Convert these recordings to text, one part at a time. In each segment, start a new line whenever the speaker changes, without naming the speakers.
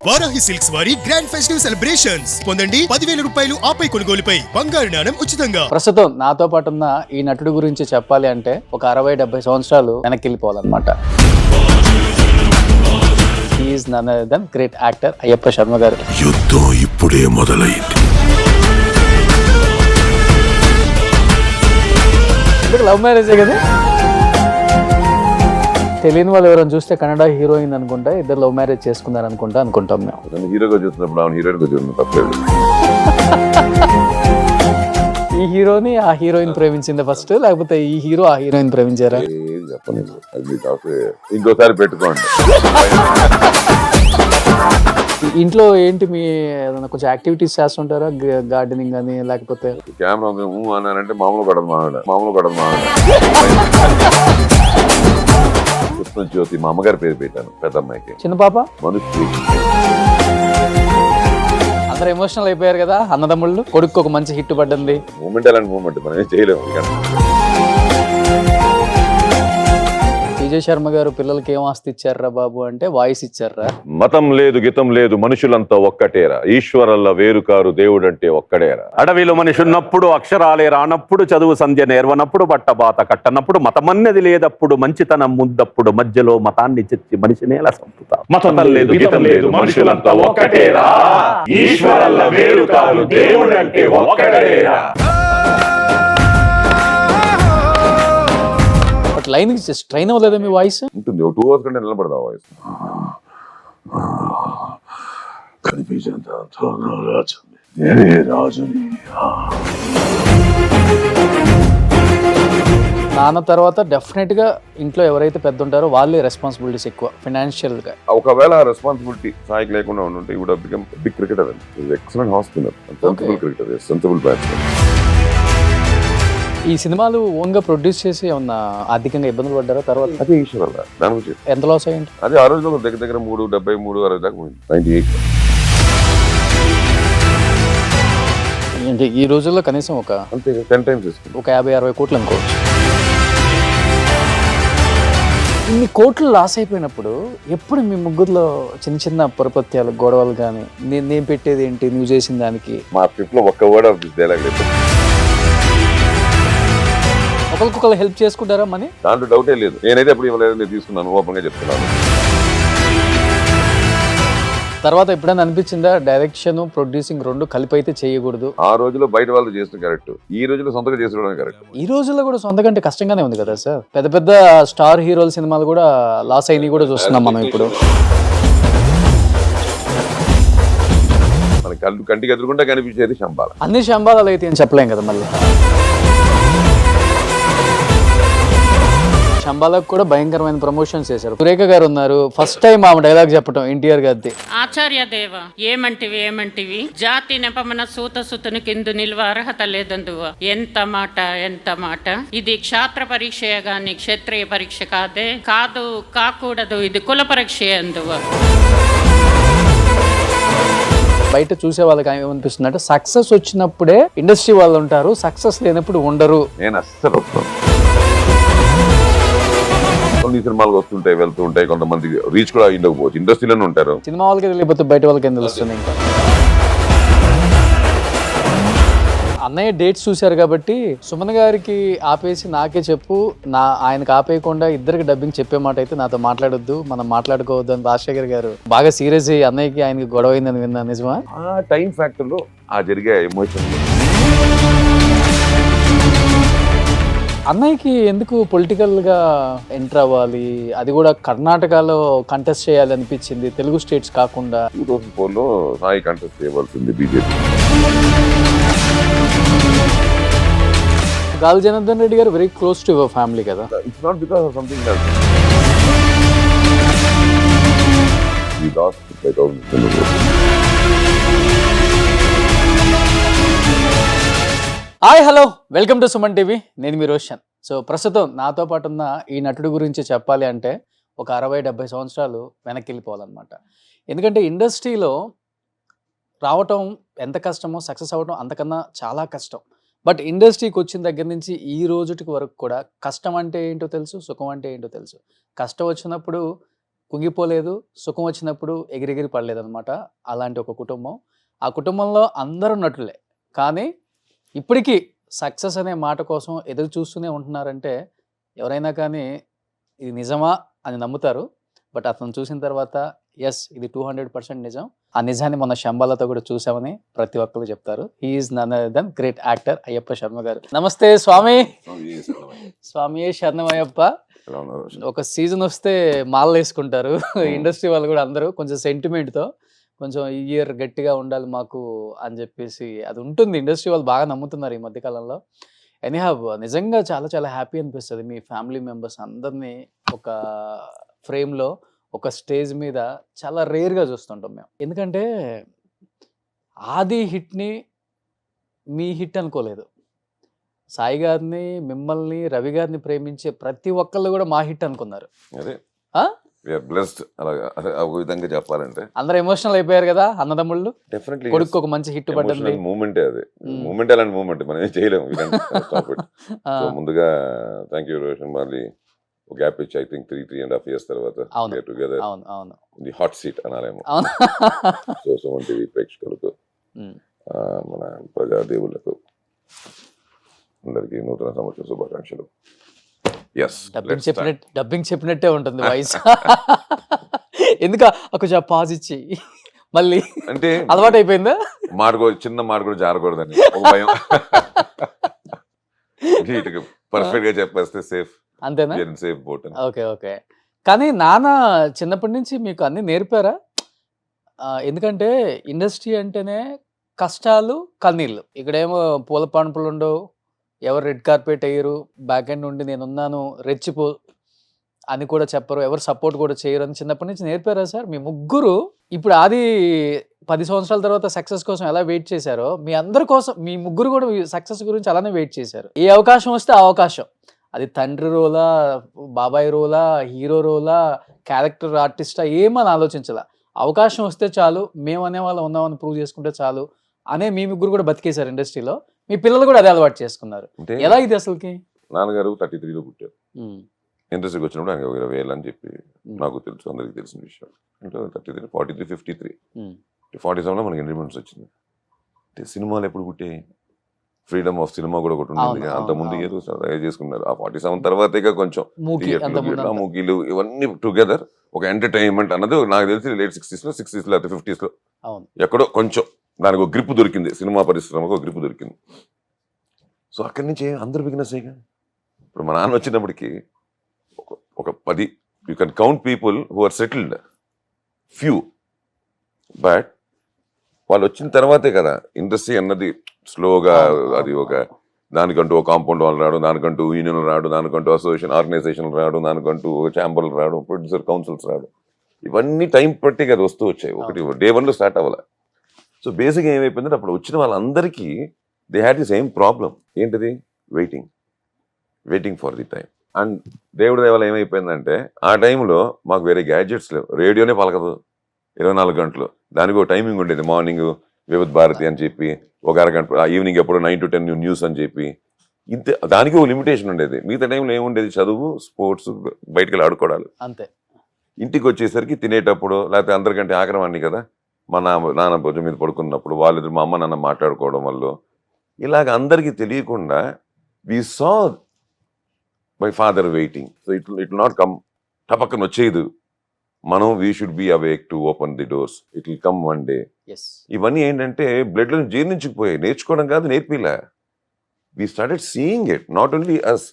Varahi silks వారి grand festive celebrations పొందండి 10,000 రూపాయలు ఆపై కొనుగోలుపై బంగారు నాణెం ఉచితంగా.
ప్రస్తుతం నాతో పాటు ఉన్న ఈ నటుడి గురించి చెప్పాలి అంటే ఒక 60-70 సంవత్సరాలు వెనక్కి వెళ్ళిపోవాలన్నమాట. Is none other than great actor Ayyappa Sharma garu.
యుద్ధం ఇప్పుడే మొదలైంది.
లవ్ మ్యారేజే కదా, తెలియని వాళ్ళు ఎవరైనా చూస్తే కన్నడ హీరోయిన్ అనుకుంటా, ఇద్దరు లవ్ మ్యారేజ్ చేసుకున్నారు అనుకుంటాం మేము.
హీరోగా చూస్తున్నప్పుడు ఆమె హీరోయిన్ గా చూస్తున్నా తప్పలేదు.
ఈ హీరోని ఆ హీరోయిన్ ప్రేమించింది ఫస్ట్, లేకపోతే ఈ హీరో ఆ హీరోయిన్ ప్రేమించారా?
చెప్పలేదు, అది కాకపోతే ఇంకోసారి పెట్టుకోండి.
ఇంట్లో ఏంటి మీ ఏదైనా కొంచెం యాక్టివిటీస్ చేస్తుంటారా? గార్డెనింగ్ కానీ లేకపోతే
కెమెరా అన్నారంటే మామూలు పడదు మావిడ కృష్ణ జ్యోతి మా అమ్మగారి పేరు పెట్టాను పెద్ద అమ్మాయికి.
చిన్న పాప
మనుషులు
అందరు ఎమోషనల్ అయిపోయారు కదా అన్నదమ్ముళ్ళు. కొడుకు ఒక మంచి హిట్ పడ్డంది.
మూమెంట్ అలాంటి మూమెంట్ మనం ఏం చేయలేము.
విజయ్ శర్మ గారు పిల్లలకి ఏం ఆస్తి ఇచ్చారా బాబు అంటే వాయిస్ ఇచ్చారా.
మతం లేదు గితం లేదు మనుషులంతా ఒక్కటేరా, ఈశ్వరల్ల వేరుకారు దేవుడంటే ఒక్కడేరా. అడవిలో మనిషి ఉన్నప్పుడు అక్షరాలే రానప్పుడు, చదువు సంధ్య నేర్వనప్పుడు, బట్టబాత కట్టనప్పుడు, మతమన్నది లేదప్పుడు, మంచితనం ముందప్పుడు, మధ్యలో మతాన్ని చెచ్చి మనిషిని ఎలా సంపుతా. మతం లేదు గితం లేదు మనుషులంతా ఒక్కటేరా, ఈశ్వరల్ల వేరుకారు దేవుడంటే ఒక్కడేరా.
లైన్ ట్రైన్ అవ్వలేదా మీ వాయిస్?
ఉంటుంది, 2 hours కంటే నిలబడదా వాయిస్. కనిపించేంత రాజుని.
నాన్న తర్వాత డెఫినెట్ గా ఇంట్లో ఎవరైతే పెద్ద ఉంటారో వాళ్ళే రెస్పాన్సిబిలిటీస్ ఎక్కువ ఫైనాన్షియల్ గా.
ఒకవేళ రెస్పాన్సిబిలిటీ సాయికి లేకుండా ఉంటే would have become big cricketer. Excellent off spinner, sensible cricketer, sensible batsmen.
ఈ సినిమాలు ఓన్ గా ప్రొడ్యూస్ చేసి ఏమన్నా ఆర్థికంగా ఇబ్బందులు పడ్డారా తర్వాత?
అదే ఈశ్వరల్ల దాని గురించి
ఎంత లాస్ అయ్యింది?
అది ఆ రోజుల్లో దగ్గర 373-60 దాకా పోయింది. 98.
అంటే ఈ రోజుల్లో కనీసం ఒక
అంతే 10 times తీసుకుంది.
ఒక 50-60 కోట్లు అనుకోవచ్చు. ఇన్ని కోట్లు లాస్ అయిపోయినప్పుడు ఎప్పుడు మీ ముగ్గురులో చిన్న చిన్న పొరపత్యాలు, గొడవలు కానీ, నేను పెట్టేది ఏంటి నువ్వు చేసిన దానికి?
మా ట్రిప్ లో ఒక్క వర్డ్ ఆఫ్ దిస్ డైలాగ్ లేదు.
ఒకరికొకరు హెల్ప్ చేసుకుంటారా మనీ?
దాంట్లో డౌటే లేదు. నేనైతే ఎప్పుడు ఇవ్వలేదు, నేను తీసుకున్నాను, ఓపెన్ గా చెప్తున్నాను.
తర్వాత ఎప్పుడైనా అనిపించిందా డైరెక్షన్ ప్రొడ్యూసింగ్ రెండు కలిపి అయితే చేయకూడదు?
ఆ రోజులో బయట వాళ్ళు చేసిన కరెక్ట్, ఈ రోజులో సొంతగా చేసుకోవడం కరెక్ట్.
ఈ రోజుల్లో కూడా సొంత కంటే కష్టంగానే ఉంది కదా సార్. పెద్ద పెద్ద స్టార్ హీరోల సినిమాలు కూడా లాస్ అయినవి కూడా చూస్తున్నాం మనం ఇప్పుడు.
మన కంటికి ఎదురుకుంటే కనిపించేది శంబాల.
అన్ని శంబాలాలు అయితే ఏం చెప్పలేం కదా. మళ్ళీ శంబాలకు కూడా భయంకరమైన ప్రమోషన్స్ చేశారు. సురేఖ గారు ఉన్నారు, ఫస్ట్ టైం ఆమె డైలాగ్ చెప్పడం ఎన్టీఆర్ గారిది.
ఆచార్య దేవ ఏమంటివి జాతి నెపమన సూత సుతుని కిందు నిల్వ అర్హత లేదందువ. ఎంత మాట ఇది క్షాత్ర పరీక్ష గాని క్షత్రియ పరీక్ష కాదు కాకూడదు, ఇది కుల పరీక్ష అందువ.
బయట చూసే వాళ్ళకి ఏమనిపిస్తుంది అంటే సక్సెస్ వచ్చినప్పుడే ఇండస్ట్రీ వాళ్ళు ఉంటారు, సక్సెస్ లేనప్పుడు ఉండరు.
నేను అస్సలు కొన్ని సినిమాలు వస్తుంటాయి వెళ్తూ ఉంటాయి, కొంతమంది రీచ్ కూడా అయ్యిండకపోవచ్చు, ఇండస్ట్రీలోనే ఉంటారు.
సినిమా వాళ్ళకి తెలియకపోతే బయట వాళ్ళకి ఏం తెలుస్తుంది? ఇంకా అన్నయ్య డేట్స్ చూశారు కాబట్టి సుమన్ గారికి ఆపేసి నాకే చెప్పు, ఆయనకు ఆపేయకుండా ఇద్దరికి డబ్బింగ్ చెప్పే మాట అయితే నాతో మాట్లాడొద్దు, మనం మాట్లాడుకోవద్దు అని రాజశేఖర్ గారు బాగా సీరియస్ అయ్యి అన్నయ్యకి ఆయనకి గొడవ అయిందని విన్నా, నిజమా?
ఆ టైం ఫ్యాక్టర్ లో ఆ జరిగే ఎమోషన్.
అన్నయ్యకి ఎందుకు పొలిటికల్ గా ఎంటర్ అవ్వాలి, అది కూడా కర్ణాటకలో కంటెస్ట్ చేయాలి అనిపించింది, తెలుగు స్టేట్స్ కాకుండా?
2004 లో సాయి కంటెస్ట్ చేయవలసింది బీజేపీ.
గాలి Janardhan Reddy garu very close to your family కదా.
It's not because of something else. We lost 5,000 votes.
Hi hello, welcome to Suman TV. నేను మీ రోషన్. సో ప్రస్తుతం నాతో పాటు ఉన్న ఈ నటుడి గురించి చెప్పాలి అంటే ఒక 60-70 సంవత్సరాలు వెనక్కి వెళ్ళిపోవాలన్నమాట. ఎందుకంటే ఇండస్ట్రీలో రావటం ఎంత కష్టమో, సక్సెస్ అవ్వడం అంతకన్నా చాలా కష్టం. బట్ ఇండస్ట్రీకి వచ్చిన దగ్గర నుంచి ఈ రోజుటికి వరకు కూడా కష్టం అంటే ఏంటో తెలుసు, సుఖం అంటే ఏంటో తెలుసు. కష్టం వచ్చినప్పుడు కుంగిపోలేదు, సుఖం వచ్చినప్పుడు ఎగిరెగిరి పడలేదన్నమాట. అలాంటి ఒక కుటుంబం. ఆ కుటుంబంలో అందరూ నటులే. కానీ ఇప్పటికీ సక్సెస్ అనే మాట కోసం ఎదురు చూస్తూనే ఉంటున్నారంటే ఎవరైనా కానీ ఇది నిజమా అని నమ్ముతారు. బట్ అతను చూసిన తర్వాత ఎస్ ఇది 200% నిజం. ఆ నిజాన్ని మన శంబాలతో కూడా చూసామని ప్రతి ఒక్కరు చెప్తారు. He's none other than great actor Ayyappa Sharma గారు. నమస్తే స్వామి. స్వామియే శరణమయ్యప్ప. ఒక సీజన్ వస్తే మాలలు వేసుకుంటారు ఇండస్ట్రీ వాళ్ళు కూడా అందరూ కొంచెం సెంటిమెంట్తో, కొంచెం ఈ ఇయర్ గట్టిగా ఉండాలి మాకు అని చెప్పేసి అది ఉంటుంది. ఇండస్ట్రీ వాళ్ళు బాగా నమ్ముతున్నారు ఈ మధ్యకాలంలో. ఎనీహావ్ నిజంగా చాలా చాలా హ్యాపీ అనిపిస్తుంది మీ ఫ్యామిలీ మెంబర్స్ అందరినీ ఒక ఫ్రేమ్లో ఒక స్టేజ్ మీద చాలా రేర్గా చూస్తుంటాం మేము. ఎందుకంటే ఆది హిట్ని మీ హిట్ అనుకోలేదు. సాయి గారిని, మిమ్మల్ని, రవి గారిని ప్రేమించే ప్రతి ఒక్కళ్ళు కూడా మా హిట్ అనుకున్నారు.
విధంగా చెప్పాలంటే
అందరూ ఎమోషనల్ అయిపోయారు కదా అన్నదమ్ముళ్ళు.
డెఫినెట్లీ
కొడుకు ఒక మంచి హిట్ పడ్డది.
మూమెంటే అది. మూమెంట్ అలాంటి మూమెంట్ మనం ఏం చేయలేము. సో ముందుగా థ్యాంక్ యూ రోషన్. మళ్ళీ ఒక గ్యాప్ ఇచ్చి ఐ థింక్ 3.5 years తర్వాత టుగెదర్ ది హాట్ సీట్ అనాలేమో. సో సుమన్ టీవీ ప్రేక్షకులకు, మన ప్రజాదేవులకు అందరికీ నూతన సంవత్సర శుభాకాంక్షలు.
డబ్బింగ్ చెప్పినట్టే ఉంటుంది వాయిస్. ఎందుకు కొంచెం పాజ్ ఇచ్చి మళ్ళీ
అంటే
అలవాటు అయిపోయిందా?
చిన్న మాట కూడా జారకూడదని ఒక భయం. పర్ఫెక్ట్ గా చెప్పేస్తే సేఫ్.
అంతేనా?
Safe boat.
Okay okay. కానీ నాన్న చిన్నప్పటి నుంచి మీకు అన్ని నేర్పారా? ఎందుకంటే ఇండస్ట్రీ అంటేనే కష్టాలు, కన్నీళ్ళు. ఇక్కడేమో పూల పాన్పులు ఉండవు, ఎవరు రెడ్ కార్పెట్ వేయరు, బ్యాక్ ఎండ్ ఉండి నేనున్నాను రెచ్చిపో అని కూడా చెప్పరు, ఎవరు సపోర్ట్ కూడా చేయరు అని చిన్నప్పటి నుంచి నేర్పారా సార్? మీ ముగ్గురు ఇప్పుడు ఆది 10 సంవత్సరాల తర్వాత సక్సెస్ కోసం ఎలా వెయిట్ చేశారో మీ అందరి కోసం మీ ముగ్గురు కూడా సక్సెస్ గురించి అలానే వెయిట్ చేశారు. ఏ అవకాశం వస్తే ఆ అవకాశం, అది తండ్రి రోలా, బాబాయ్ రోలా, హీరో రోలా, క్యారెక్టర్ ఆర్టిస్టా ఏమని ఆలోచించాల. అవకాశం వస్తే చాలు, మేము అనేవాళ్ళం ఉన్నామని ప్రూవ్ చేసుకుంటే చాలు అనే మీ ముగ్గురు కూడా బతికేశారు ఇండస్ట్రీలో. మీ పిల్లలు కూడా అదే అలవాటు చేసుకున్నారు. ఎలా ఇది అసలుకి?
నాన్నగారు 33లో పుట్టారు. ఇండస్ట్రీకి వచ్చినప్పుడు ఆయన 20 ఏళ్ళు అని చెప్పి నాకు తెలుసు, అందరికి తెలిసిన విషయం. అంటే 33, 43, 53, 47లో మనకి ఇండిపెండెన్స్ వచ్చింది. అంటే సినిమాలు ఎప్పుడు పుట్టే, ఫ్రీడమ్ ఆఫ్ సినిమా కూడా ఒకటి ఉంటుంది. అంత ముందు ఏదో చేసుకున్నారు. ఆ 47 తర్వాత ఇక కొంచెం మూకీలు ఇవన్నీ టుగెదర్ ఒక ఎంటర్టైన్మెంట్ అన్నది నాకు తెలిసి లేట్ 60s, 60s లేకపోతే 50s ఎక్కడో కొంచెం దానికి ఒక గ్రిప్ దొరికింది, సినిమా పరిశ్రమకు ఒక గ్రిప్ దొరికింది. సో అక్కడి నుంచి అందరు బిగినర్స్ అయ్యా. ఇప్పుడు మా నాన్న వచ్చినప్పటికీ ఒక 10 you can count people who are settled, few. But వాళ్ళు వచ్చిన తర్వాతే కదా ఇండస్ట్రీ అన్నది స్లోగా, అది ఒక దానికంటూ ఒక కాంపౌండ్ వాళ్ళు రావడం, దానికంటూ యూనియన్లు రావడం, దానికంటూ అసోసియేషన్ ఆర్గనైజేషన్లు రావడం, దానికంటూ ఛాంబర్లు రావడం, ప్రొడ్యూసర్ కౌన్సిల్స్ రావడం, ఇవన్నీ టైం పట్టి కదా వస్తూ వచ్చాయి. ఒకటి డే 1లో స్టార్ట్ అవ్వాలి. సో బేసిక్గా ఏమైపోయిందంటే అప్పుడు వచ్చిన వాళ్ళందరికీ they had the same problem. ఏంటిది? Waiting for the time. And దేవుడి దేవాల ఏమైపోయిందంటే ఆ టైంలో మాకు వేరే గ్యాడ్జెట్స్ లేవు. రేడియోనే పలకదు 24 గంటలు. దానికి ఒక టైమింగ్ ఉండేది. మార్నింగ్ వివిధ భారతి అని చెప్పి, ఒక అరగంట, ఈవినింగ్ ఎప్పుడు 9 to 10 న్యూస్ అని చెప్పి, ఇంతే. దానికి ఒక లిమిటేషన్ ఉండేది. మిగతా టైంలో ఏముండేది? చదువు, స్పోర్ట్స్, బయటకు వెళ్ళి ఆడుకోవడాలు అంతే. ఇంటికి వచ్చేసరికి తినేటప్పుడు, లేకపోతే అందరికంటే ఆక్రమాన్ని కదా మా నాన్న భుజం మీద పడుకున్నప్పుడు వాళ్ళిద్దరు మా అమ్మ నాన్న మాట్లాడుకోవడం వల్ల ఇలాగ అందరికీ తెలియకుండా we saw my father waiting. So it not come టపక్కన వచ్చేది. మనం we should be awake to open the doors, it will come one day. ఇవన్నీ ఏంటంటే బ్లడ్లో జీర్ణించుకుపోయాయి. నేర్చుకోవడం కాదు, నేర్పిలా. We started seeing it, not only us,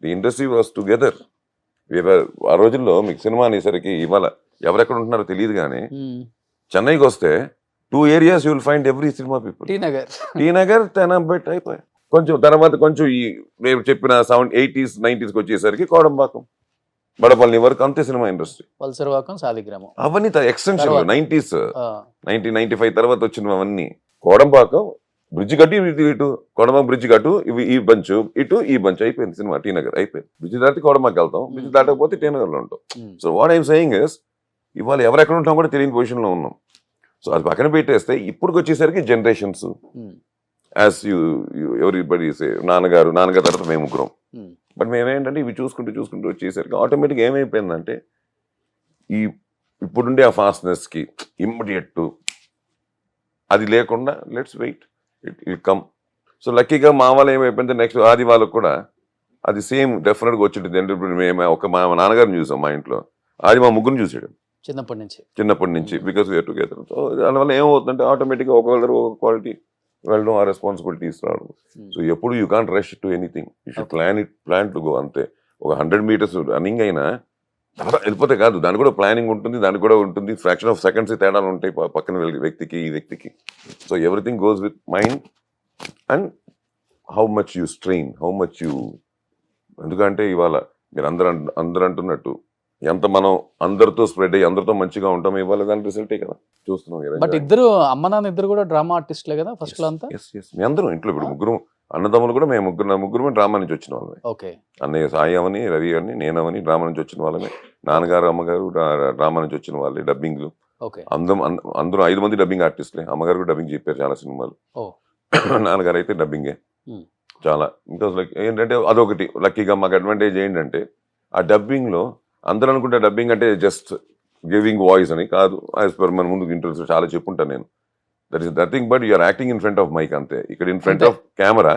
the industry was together. ఆ రోజుల్లో మీకు సినిమా అనేసరికి ఇవాళ ఎవరెక్కడ ఉంటున్నారో తెలియదు, కానీ చెన్నైకి వస్తే 2 areas you will find every cinema people. T Nagar, Teynampet అయిపోయాయి. కొంచెం తర్వాత కొంచెం ఈ నేను చెప్పిన 80s, 90s వచ్చేసరికి కోడంబాకం, బడపల్లి వరకు అంతే సినిమా ఇండస్ట్రీ. అవన్నీ ఎక్స్టెన్షన్ 90s, 1995 తర్వాత వచ్చినవి అవన్నీ. కోడంబాకం బ్రిడ్జ్ కట్టి ఇటు, కోడంబాకం బ్రిడ్జ్ కట్టు, ఇవి ఈ బంచ్ ఇటు, ఈ బంచ్ అయిపోయింది సినిమా. టీ నగర్ అయిపోయింది. బ్రిడ్జ్ దాటి కోడంబాకి వెళ్తాం, బ్రిడ్జ్ దాటకపోతే టీ నగర్లో ఉంటాం. So what I'm saying is ఇవాళ ఎవరెక్కడ ఉంటాం కూడా తెలియని పొజిషన్లో ఉన్నాం. సో అది పక్కన పెట్టేస్తే ఇప్పుడు వచ్చేసరికి జనరేషన్స్ యాజ్ ఎవరీబడి నాన్నగారు తర్వాత మేము ముగ్గురం. బట్ మేమేంటంటే ఇవి చూసుకుంటూ వచ్చేసరికి ఆటోమేటిక్గా ఏమైపోయిందంటే ఈ ఇప్పుడుండే ఆ ఫాస్ట్నెస్కి ఇమ్మీడియట్ అది లేకుండా let's wait it come. So లక్కీగా మా వాళ్ళు ఏమైపోయింది నెక్స్ట్ ఆది వాళ్ళకు కూడా అది సేమ్ డెఫినెట్గా వచ్చింటుంది. అంటే ఇప్పుడు మేము మా నాన్నగారిని చూసాం మా ఇంట్లో, ఆది మా ముగ్గురిని చూసాడు చిన్నప్పటి నుంచి బికాస్ వీఆర్ టుగెదర్. సో దానివల్ల ఏమవుతుందంటే ఆటోమేటిక్గా ఒకళ్ళ ఒక క్వాలిటీ వెళ్ళడం, ఆ రెస్పాన్సిబిలిటీస్ రావడం. సో ఎప్పుడు you can't rush to anything, you should plan to go. అంతే. ఒక 100 meters రన్నింగ్ అయినా వెళ్ళిపోతే కాదు, దానికి కూడా ప్లానింగ్ ఉంటుంది, దానికి కూడా ఉంటుంది. ఫ్రాక్షన్ ఆఫ్ సెకండ్స్ తేడాలు ఉంటాయి పక్కన వ్యక్తికి ఈ వ్యక్తికి. So everything goes with mind and how much you strain, how much you. ఎందుకంటే ఇవాళ మీరు అందరు అంటున్నట్టు ఎంత మనం అందరితో స్ప్రెడ్ అయ్యి అందరితో మంచిగా ఉంటాం, ఇవాళ దాని రిజల్టే కదా చూస్తున్నాం.
బట్ ఇద్దరు అమ్మ నాన్న ఇద్దరు కూడా డ్రామా ఆర్టిస్ట్లే కదా ఫస్ట్ లో అంతా.
మీ అందరం ఇంట్లో ఇప్పుడు ముగ్గురు అన్నదమ్ములు కూడా మేము ముగ్గురు డ్రామా నుంచి వచ్చిన వాళ్ళమే.
ఓకే.
అన్నయ్య సాయి అవని, రవి అని, నేనవని డ్రామా నుంచి వచ్చిన వాళ్ళమే. నాన్నగారు అమ్మగారు డ్రామా నుంచి వచ్చిన వాళ్ళే. డబ్బింగ్లు అందరూ 5 మంది డబ్బింగ్ ఆర్టిస్ట్లే. అమ్మగారు కూడా డబ్బింగ్ చెప్పారు చాలా సినిమాలు. నాన్నగారు అయితే డబ్బింగే చాలా. బికాస్ లైక్ ఏంటంటే అదొకటి లక్కీగా మాకు అడ్వాంటేజ్ ఏంటంటే ఆ డబ్బింగ్లో అందరూ అనుకుంటే డబ్బింగ్ అంటే జస్ట్ గివింగ్ వాయిస్ అని కాదు. యాజ్ పర్ మన ముందు ఇంటర్వ్యూస్ చాలా చెప్పుంటాను నేను. That is nothing but your acting in front of mic అంతే. ఇక్కడ ఇన్ ఫ్రంట్ ఆఫ్ కెమెరా,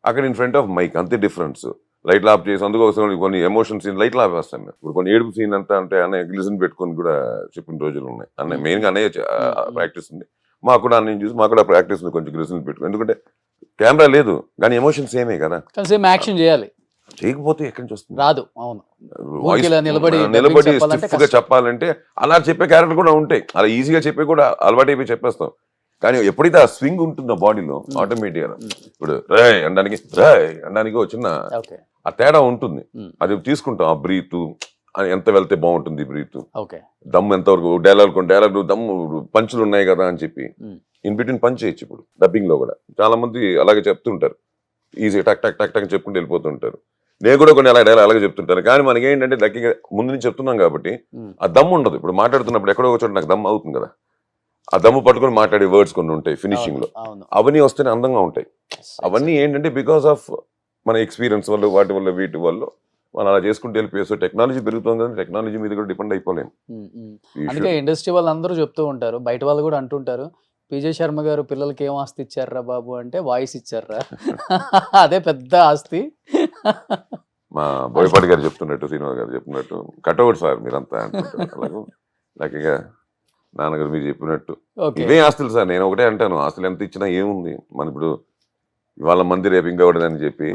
అక్కడ ఇన్ ఫ్రంట్ ఆఫ్ మైక్ అంతే డిఫరెన్స్. లైట్లు ఆఫ్ చేసి అందుకోసం కొన్ని ఎమోషన్ సీన్ లైట్లు ఆఫ్ వేస్తాను. ఇప్పుడు కొన్ని ఏడుపు సీన్ అంతా అంటే అన్నయ్య గ్లిజన్ పెట్టుకొని కూడా చెప్పిన రోజులు ఉన్నాయి. అన్నయ్య మెయిన్గా అన్నయ్య ప్రాక్టీస్ ఉంది, మాకు కూడా అన్నయ్య చూసి మాకు కూడా ప్రాక్టీస్ ఉంది కొంచెం గ్లిజన్ పెట్టుకుని. ఎందుకంటే కెమెరా లేదు కానీ ఎమోషన్స్ ఏమే కదా,
సేమ్ యాక్షన్ చేయాలి.
చేయకపోతే ఎక్కడి నుంచి వస్తుంది,
రాదు. అవును,
నిలబడి స్టిఫ్గా చెప్పాలంటే అలా చెప్పే క్యారెక్టర్ కూడా ఉంటాయి. అలా ఈజీగా చెప్పే కూడా అలవాటు అయిపోయి చెప్పేస్తాం. కానీ ఎప్పుడైతే ఆ స్వింగ్ ఉంటుందో బాడీలో ఆటోమేటిక్గా ఇప్పుడు రాయ్ అనడానికి చిన్న ఆ తేడా ఉంటుంది. అది తీసుకుంటాం. ఆ బ్రీత్ ఎంత వెళ్తే బాగుంటుంది, బ్రీత్ దమ్ ఎంతవరకు, డైలాగ్ దమ్ము పంచులు ఉన్నాయి కదా అని చెప్పి ఇన్ బిట్వీన్ పంచ్ చేయొచ్చు. ఇప్పుడు డబ్బింగ్ లో కూడా చాలా మంది అలాగే చెప్తుంటారు, ఈజీ టక్ టక్ టక్ టక్ చెప్పుకుంటూ వెళ్ళిపోతుంటారు. నేను కూడా కొన్ని అలాగే చెప్తుంటాను. కానీ మనకి ఏంటంటే లక్కీగా ముందు నుంచి చెప్తున్నాం కాబట్టి ఆ దమ్ ఉండదు. ఇప్పుడు మాట్లాడుతున్నప్పుడు ఎక్కడో ఒక చోట నాకు దమ్ అవుతుంది కదా, ఆ దమ్ము పట్టుకొని మాట్లాడే వర్డ్స్ కొన్ని ఉంటాయి ఫినిషింగ్ లో, అవన్నీ వస్తేనే అందంగా ఉంటాయి. అవన్నీ ఏంటంటే బికాస్ ఆఫ్ మన ఎక్స్పీరియన్స్ వల్ల, వాటి వల్ల, వీటి వల్ల మనం అలా చేసుకుంటూ వెళ్ళిపోయి. టెక్నాలజీ పెరుగుతుంది కదా, టెక్నాలజీ మీద కూడా డిపెండ్ అయిపోలేము.
అందుకే ఇండస్ట్రీ వాళ్ళు అందరూ చెప్తూ ఉంటారు, బయట వాళ్ళు కూడా అంటుంటారు, పీజే శర్మ గారు పిల్లలకి ఏం ఆస్తి ఇచ్చారా బాబు అంటే వాయిస్ ఇచ్చారా, అదే పెద్ద ఆస్తి.
మా బోయపాటి గారు చెప్తున్నట్టు, శ్రీనివాస్ గారు చెప్పినట్టు కటౌట్ సార్ మీరంతా అంటుంటారు. అలాగే లక్కీగా నాన్నగారు మీరు చెప్పినట్టు ఇవే ఆస్తులు సార్. నేను ఒకటే అంటాను, ఆస్తులు ఎంత ఇచ్చినా ఏముంది, మన ఇప్పుడు ఇవాళ మంది రేపు ఇంకొకటిదని చెప్పి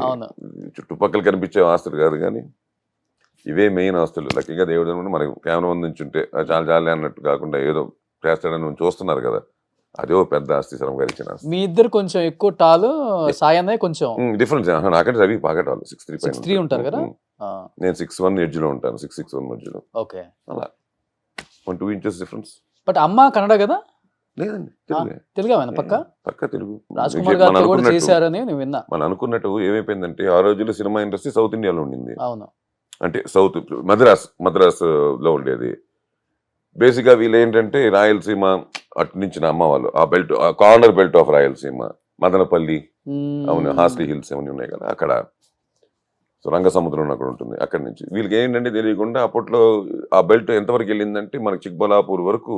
చుట్టుపక్కల కనిపించే ఆస్తులు కాదు, కానీ ఇవే మెయిన్ ఆస్తులు. లక్కీగా దేవుడు అనుకుంటే మనకి కెమెరా ముందు నుంచి ఉంటే చాలా చాలే అన్నట్టు కాకుండా ఏదో చేస్తాడని చూస్తున్నారు కదా, అదే ఓ పెద్ద ఆస్తి. శరం గారు ఇచ్చిన ఆస్తి.
మీ ఇద్దరు కొంచెం ఎక్కువ టాలు, సాయి అన్నయ్య కొంచెం
డిఫరెన్స్. నాకంటే రవి పాకెట్
6'3" ఉంటారు కదా,
నేను 6'1" ఎడ్జ్ లో ఉంటాను, 6'6" మధ్యలో.
ఓకే,
అలా 1-2 inches డిఫరెన్స్.
బట్ అమ్మ కన్నడ కదా?
లేదండి,
తెలుగు
పక్క తెలుగు.
రాజ్ కుమార్ గారు కూడా చేశారని నేను విన్నా.
మనం అనుకున్నట్టు ఏమైపోయిందంటే ఆ రోజుల్లో సినిమా ఇండస్ట్రీ సౌత్ ఇండియాలో ఉండింది.
అవును,
అంటే సౌత్ మద్రాస్ లో ఉండేది. బేసిక్గా వీళ్ళు ఏంటంటే రాయలసీమ అటు నుంచి అమ్మ వాళ్ళు ఆ బెల్ట్, ఆ corner belt of Rayalaseema, Madanapalle, అవును, హాస్లీ హిల్స్ అవన్నీ ఉన్నాయి కదా అక్కడ. సో రంగసముద్రం అక్కడ ఉంటుంది. అక్కడి నుంచి వీళ్ళకి ఏంటంటే తెలియకుండా అప్పట్లో ఆ బెల్ట్ ఎంతవరకు వెళ్ళిందంటే మనకి చిక్బలాపూర్ వరకు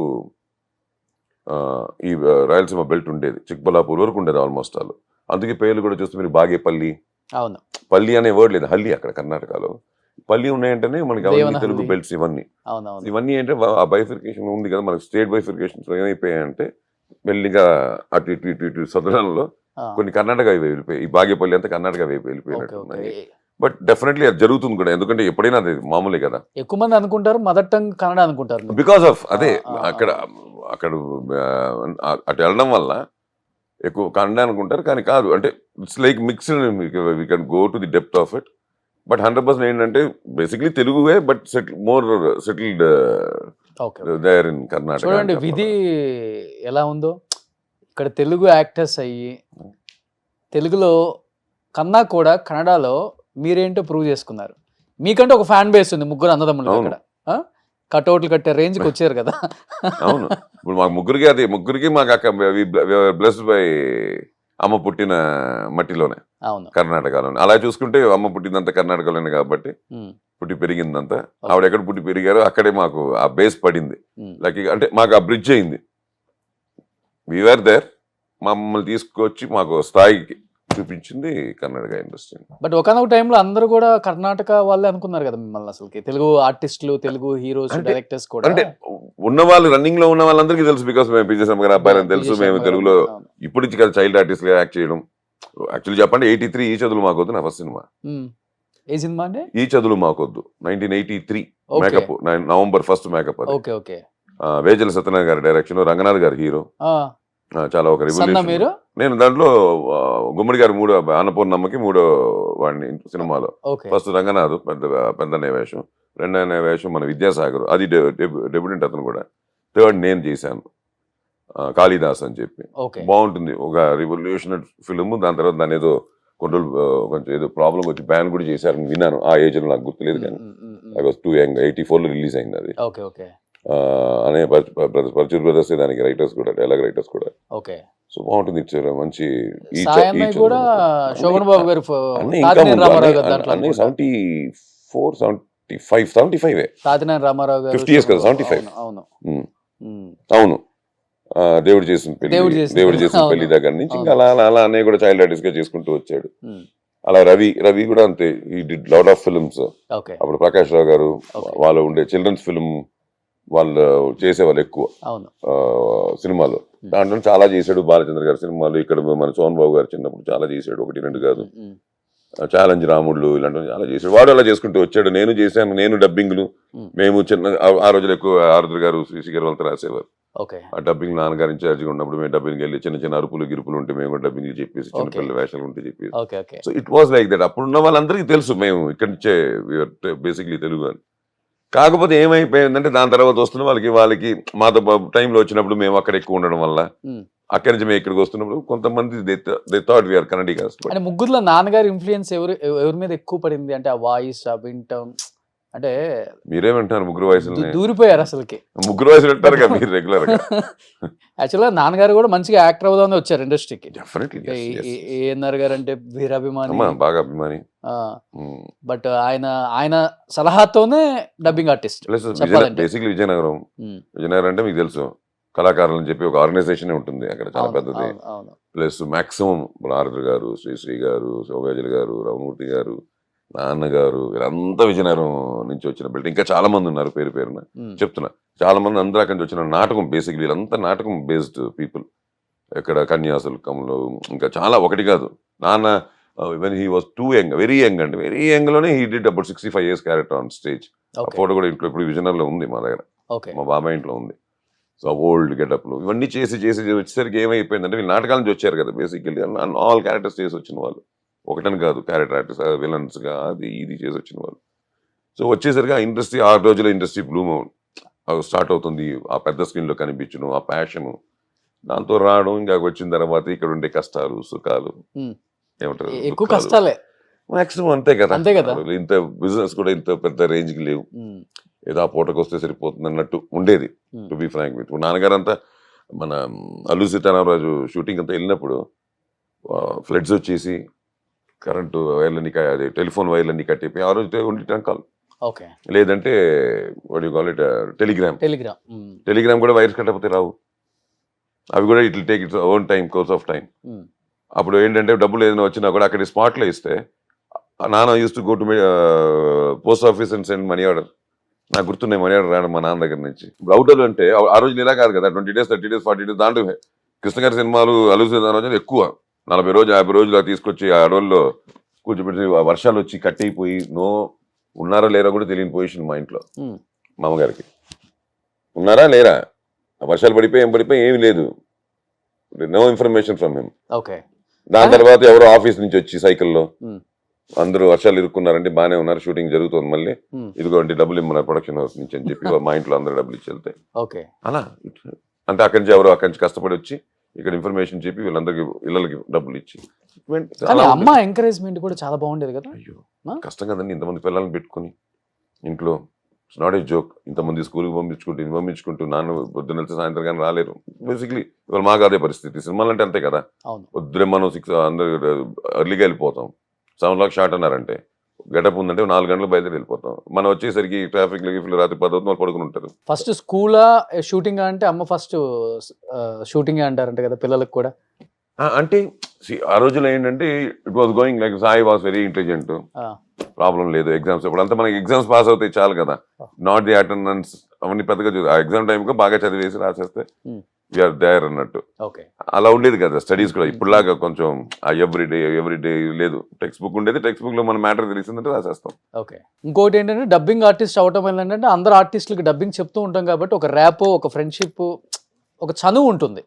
ఈ రాయలసీమ బెల్ట్ ఉండేది. చిక్బలాపూర్ వరకు ఉండేది ఆల్మోస్ట్ ఆల్. అందుకే పేర్లు కూడా చూస్తే మీరు బాగేపల్లి,
అవును,
పల్లి అనే వర్డ్ లేదు, హల్లి అక్కడ కర్ణాటకలో. పల్లి ఉన్నాయంటేనే మనకి అవన్నీ తెలుగు బెల్ట్స్. ఇవన్నీ ఏంటంటే ఆ బైఫికేషన్ ఉంది కదా మనకి, స్టేట్ బైఫికేషన్స్ ఏమైపోయాయంటే మెల్లిగా అటు ఇటు ఇటు ఇటు సదరంలో కొన్ని కర్ణాటక వెళ్ళిపోయాయి. ఈ బాగేపల్లి అంతా కర్ణాటక వైపు వెళ్ళిపోయినట్టు ఉన్నాయి. బట్ డెఫినెట్లీ అది జరుగుతుంది కూడా, ఎందుకంటే ఎప్పుడైనా అది మామూలే కదా.
ఎక్కువ మంది అనుకుంటారు మదర్ టంగ్ కన్నడ అనుకుంటారు,
బికాస్ ఆఫ్ అదే అక్కడ అటు వెళ్ళడం వల్ల ఎక్కువ కన్నడ అనుకుంటారు. కానీ కాదు, అంటే it's like mixed, we can go to the depth of it. But 100% ఏంటంటే బేసిక్లీ తెలుగువే, but more settled there in Karnataka.
చూడండి విధి ఎలా ఉందో, ఇక్కడ తెలుగు యాక్టర్స్ అయ్యి తెలుగులో కన్నా కూడా కన్నడలో మీరేంటో ప్రూవ్ చేసుకున్నారు. మీకంటే ఒక ఫ్యాన్ బేస్ ఉంది, ముగ్గురు అన్నదమ్ములు అక్కడ కట్అవుట్లు కట్టే రేంజ్కి వచ్చారు కదా.
అవును, ఇప్పుడు మాకు ముగ్గురికి మాకు అక్క బ్లెస్డ్ బై అమ్మ పుట్టిన మట్టిలోనే,
అవును,
కర్ణాటకలోనే. అలా చూసుకుంటే అమ్మ పుట్టినంత కర్ణాటకలోనే కాబట్టి పుట్టి పెరిగిందంతా. ఆవిడ ఎక్కడ పుట్టి పెరిగారో అక్కడే మాకు ఆ బేస్ పడింది. లక్కీ అంటే మాకు ఆ బ్రిడ్జ్ అయింది. We're there. మమ్మల్ని తీసుకొచ్చి మాకు స్థాయికి చూపించింది కర్ణాటక ఇండస్ట్రీ.
బట్ ఒకనొక టైంలో అందరూ కూడా కర్ణాటక వాళ్ళే అనుకున్నారు కదా మిమ్మల్ని, అసలుకి తెలుగు ఆర్టిస్టులు, తెలుగు హీరోస్, డైరెక్టర్స్ కూడా.
అంటే ఉన్న వాళ్ళు, రన్నింగ్ లో ఉన్న వాళ్ళందరికీ తెలుసు. బికాస్ మేము పిజే శర్మ గారు అబ్బాయిని తెలుసు. మేము తెలుగులో ఇప్పుడు నుంచి కదా చైల్డ్ ఆర్టిస్ట్ గా యాక్ట్ చేయడం. యాక్చువల్లీ చెప్పండి 83 ఈ చదువులు మాకొద్దు నా ఫస్ట్ సినిమా.
ఏ సినిమా అండి?
ఈ చదువులు మాకొద్దు 1983 makeup, November 1 makeup.
Okay okay.
Vejella Satyanarayana garu direction, Ranganath గారు హీరో. చాలా ఒక రెవల్యూషన్. నేను దాంట్లో గుమ్మడి గారు అన్నపూర్ణమ్మకి మూడో వాడిని సినిమాలో. ఫస్ట్ రంగనాథ్ పెద్దనే వేషం, రెండనే వేషం మన విద్యాసాగర్, అది డెబ్యూటెంట్ అతను కూడా. థర్డ్ నేను చేశాను కాళిదాస్ అని చెప్పి. బాగుంటుంది, ఒక రివల్యూషనరీ ఫిల్మ్. దాని తర్వాత దాని ఏదో కొంచెం ఏదో ప్రాబ్లం వచ్చి బ్యాన్ కూడా చేశారని విన్నాను. ఆ ఏజ్ లో నాకు గుర్తులేదు, కానీ ఐ వాజ్ టూ యంగ్. 84 లో రిలీజ్ అయింది అది. అనే పరచూర్ బ్రదర్స్ దానికి రైటర్స్ కూడా, డైలాగ్ రైటర్స్ కూడా. సో బాగుంటుంది, ఇచ్చారు మంచి. 75 50 years కదా, 75. అవును, దేవుడు చేసిన పెళ్లి దగ్గర నుంచి ఇంకా అలా అలా అనే కూడా చైల్డ్ ఆర్టిస్ట్ గా చేసుకుంటూ వచ్చాడు. అలా రవి కూడా అంతే. ఈ డిడ్ లాట్ ఆఫ్ ఫిల్మ్స్. అప్పుడు ప్రకాష్ రావు గారు వాళ్ళు ఉండే చిల్డ్రన్స్ ఫిల్మ్ వాళ్ళు చేసేవాళ్ళు ఎక్కువ సినిమాలు. దాంట్లో చాలా చేశాడు. బాలచంద్ర గారి సినిమాలు, ఇక్కడ మన సోహన్ బాబు గారు చిన్నప్పుడు చాలా చేశాడు, 1-2 కాదు. ఛాలెంజ్ రాముళ్ళు ఇలాంటివి చాలా చేశాడు. వాడు అలా చేసుకుంటూ వచ్చాడు. నేను చేశాను, నేను డబ్బింగ్లు. మేము చిన్న ఆ రోజులు ఎక్కువ ఆరుద్ర గారు, శ్రీశ్రీ గారు వాళ్ళతో రాసేవారు. ఆ డబ్బింగ్ నాన్నగారు ఇన్ఛార్జిగా ఉన్నప్పుడు మేము డబ్బింగ్ వెళ్ళి చిన్న చిన్న అరుపులు గిరుపులు ఉంటే మేము కూడా డబ్బింగ్ చెప్పేసి, చిన్నపిల్లల వేషాలు ఉంటే చెప్పేసి. So it was like that. అప్పుడున్న వాళ్ళందరికీ తెలుసు మేము ఇక్కడి నుంచే బేసిక్లీ తెలుగు అని. కాకపోతే ఏమైపోయిందంటే దాని తర్వాత వస్తున్న వాళ్ళకి మాతో టైంలో వచ్చినప్పుడు మేము అక్కడ ఎక్కువ ఉండడం వల్ల అక్కడి నుంచి మేము ఇక్కడికి వస్తున్నప్పుడు కొంతమంది they thought we are Kannadigas.
అంటే ముగ్గురులో నాన్నగారి ఇన్ఫ్లుయెన్స్ ఎవరి మీద ఎక్కువ పడింది? అంటే ఆ వాయిస్, ఆ వింటం, అంటే
మీరేమంటారు? ముగ్గురు వయసులు
దూరిపోయారు అసలుకి.
ముగ్గురు వయసులు అంటారు కదా మీరు రెగ్యులర్ గా.
యాక్చువల్గా నాన్నగారు కూడా మంచిగా యాక్టర్ అవుదామని వచ్చారు ఇండస్ట్రీకి.
డెఫినెట్లీ.
ఏఎన్ఆర్ గారు అంటే వీరాభిమాని,
బాగా అభిమాని.
బట్ ఆయన సలహాతోనే డబ్బింగ్ ఆర్టిస్ట్.
బేసిక్లీ విజయనగరం అంటే మీకు తెలుసు, కళాకారులు అని చెప్పి ఒక ఆర్గనైజేషన్ ఉంటుంది అక్కడ, చాలా పెద్దది. ప్లస్ మాక్సిమం ఆరుద్ర గారు, శ్రీశ్రీ గారు, శోభాజలి గారు, రమణమూర్తి గారు, నాన్నగారు, వీళ్ళంతా విజయనగరం నుంచి వచ్చిన బిల్డ్. ఇంకా చాలా మంది ఉన్నారు, పేరు పేరున చెప్తున్నా. చాలా మంది అందరూ అక్కడి నుంచి వచ్చిన. నాటకం బేసిక్లీ వీళ్ళంతా నాటకం బేస్డ్ పీపుల్. ఇక్కడ కన్యాశుల్కంలో ఇంకా చాలా, ఒకటి కాదు. నాన్న when he was two young, very young అండి, వెరీ యంగ్ లోనే he did about 65 years character on stage. ఆ ఫోటో కూడా ఇంట్లో ఇప్పుడు విజయనగరంలో ఉంది మా దగ్గర, మా బాబాయ్ ఇంట్లో ఉంది. సో ఓల్డ్ గెటప్లు ఇవన్నీ చేసి వచ్చేసరికి ఏమైపోయిందంటే, వీళ్ళు నాటకాల నుంచి వచ్చారు కదా బేసిక్లీ. ఆల్ క్యారెక్టర్స్ చేసి వచ్చిన వాళ్ళు, ఒకటని కాదు, క్యారెక్టర్ ఆర్టిస్ట్, విలన్స్ గా అది ఇది చేసి వచ్చిన వాళ్ళు. సో వచ్చేసరికి ఆ ఇండస్ట్రీ, 6 రోజుల ఇండస్ట్రీ బ్లూమ్ స్టార్ట్ అవుతుంది. ఆ పెద్ద స్క్రీన్ లో కనిపించడం, ఆ ప్యాషన్, దాంతో రావడం. ఇంకా వచ్చిన తర్వాత ఇక్కడ ఉండే కష్టాలు సుఖాలు ఏమంటారు,
ఎక్కువ కష్టాలే
మాక్సిమం. అంతే కదా. ఇంత బిజినెస్ కూడా ఇంత పెద్ద రేంజ్ కి లేవు. ఏదో ఆ పూటకు వస్తే సరిపోతుంది అన్నట్టు ఉండేది, టు బి ఫ్రాంక్ విత్. నాన్నగారు అంతా మన అల్లు సీతారామరాజు షూటింగ్ అంతా వెళ్ళినప్పుడు ఫ్లడ్స్ వచ్చేసి కరెంటు వైర్లన్నీ, అదే టెలిఫోన్ వైర్లన్నీ కట్టిపోయి ఆ రోజు ఉండి టంకాలు, లేదంటే టెలిగ్రామ్ కూడా వైర్స్ కట్టకపోతే రావు. అవి కూడా it will take its own time, course of time. అప్పుడు ఏంటంటే డబ్బులు ఏదైనా వచ్చినా కూడా అక్కడ స్పాట్లో ఇస్తే, నాన్న use to go to post office and send money order. నాకు గుర్తున్నాయి మనీ ఆర్డర్ రావడం మా నాన్న దగ్గర నుంచి. అవుటర్ అంటే ఆ రోజు ఇలా కాదు కదా, 20 days 30 days 40 days. దాంట్లో కృష్ణ గారి సినిమాలు, అల్లు రోజు ఎక్కువ 40 రోజులు 50 రోజులు తీసుకొచ్చి ఆ అడవుల్లో కూర్చోబెట్టి, వర్షాలు వచ్చి కట్ అయిపోయి ఉన్నారా లేరా కూడా తెలియని పొజిషన్ మా ఇంట్లో. మామగారికి ఉన్నారా లేరా, వర్షాలు పడిపోయి ఏమి లేదు, నో ఇన్ఫర్మేషన్ ఫ్రమ్ హిమ్. దాని తర్వాత ఎవరో ఆఫీస్ నుంచి వచ్చి సైకిల్లో, అందరూ వర్షాలు ఇరుక్కున్నారంటే బాగానే ఉన్నారు, షూటింగ్ జరుగుతుంది, మళ్ళీ ఇదిగోండి డబ్బులు ఇమ్మన్నారు ప్రొడక్షన్ హౌస్ నుంచి అని చెప్పి మా ఇంట్లో అందరూ డబ్బులు ఇచ్చి వెళ్తాయి. అలా అంటే అక్కడి నుంచి ఎవరో అక్కడి నుంచి కష్టపడి వచ్చి ఇక్కడ ఇన్ఫర్మేషన్ చెప్పి వీళ్ళందరికి ఇళ్ళకి డబ్బులు ఇచ్చి.
అమ్మ ఎంకరేజ్మెంట్ కూడా చాలా బాగుండేది కదా.
అయ్యో కష్టం కదండి, ఇంతమంది పిల్లల్ని పెట్టుకుని ఇంట్లో. It's not a joke. ఇంతమంది స్కూల్కి పంపించుకుంటూ నాన్న పొద్దున్న వెళ్తే సాయంత్రం కానీ రాలేరు. బేసిక్లీ ఇవాళ మాకు అదే పరిస్థితి. సినిమాలు అంటే అంతే కదా, పొద్దునే మనం 6 అందరూ ఎర్లీగా వెళ్ళిపోతాం. 7 o'clock షార్ట్ అన్నారంటే గెటప్ ఉందంటే 4 గంటలకు బయలుదేరి వెళ్ళిపోతాం. మనం వచ్చేసరికి ట్రాఫిక్ రాత్రి 10 అవుతుంది, వాళ్ళు పడుకుని ఉంటారు.
ఫస్ట్ స్కూలా షూటింగ్ అంటే అమ్మ ఫస్ట్ షూటింగ్ అంటారంట కదా పిల్లలకు కూడా.
అంటే ఆ రోజుల్లో ఏంటంటే it was going like Sai was very intelligent, problem లేదు. ఎగ్జామ్స్ ఇప్పుడు అంతా మనకి ఎగ్జామ్స్ పాస్ అవుతాయి చాలు కదా, నాట్ ది అటెండెన్స్ అవన్నీ పెద్దగా ఆ ఎగ్జామ్ టైంకి బాగా చదివేసి రాసేస్తే వీఆర్ దేర్ అన్నట్టు. అలా ఉండేది కదా స్టడీస్ కూడా. ఇప్పుడులాగా కొంచెం ఎవ్రీడే లేదు. టెక్స్ట్ బుక్ ఉండేది, టెక్స్ట్ బుక్ లో మన మ్యాటర్ తెలిసిందంటే రాసేస్తాం.
ఓకే. ఇంకోటి ఏంటంటే డబ్బింగ్ ఆర్టిస్ట్ అవటం ఏంటంటే అందరు ఆర్టిస్టులకి డబ్బింగ్ చెప్తూ ఉంటాం కాబట్టి ఒక ర్యాప్, ఒక ఫ్రెండ్షిప్, ఒక చనువు ఉంటుంది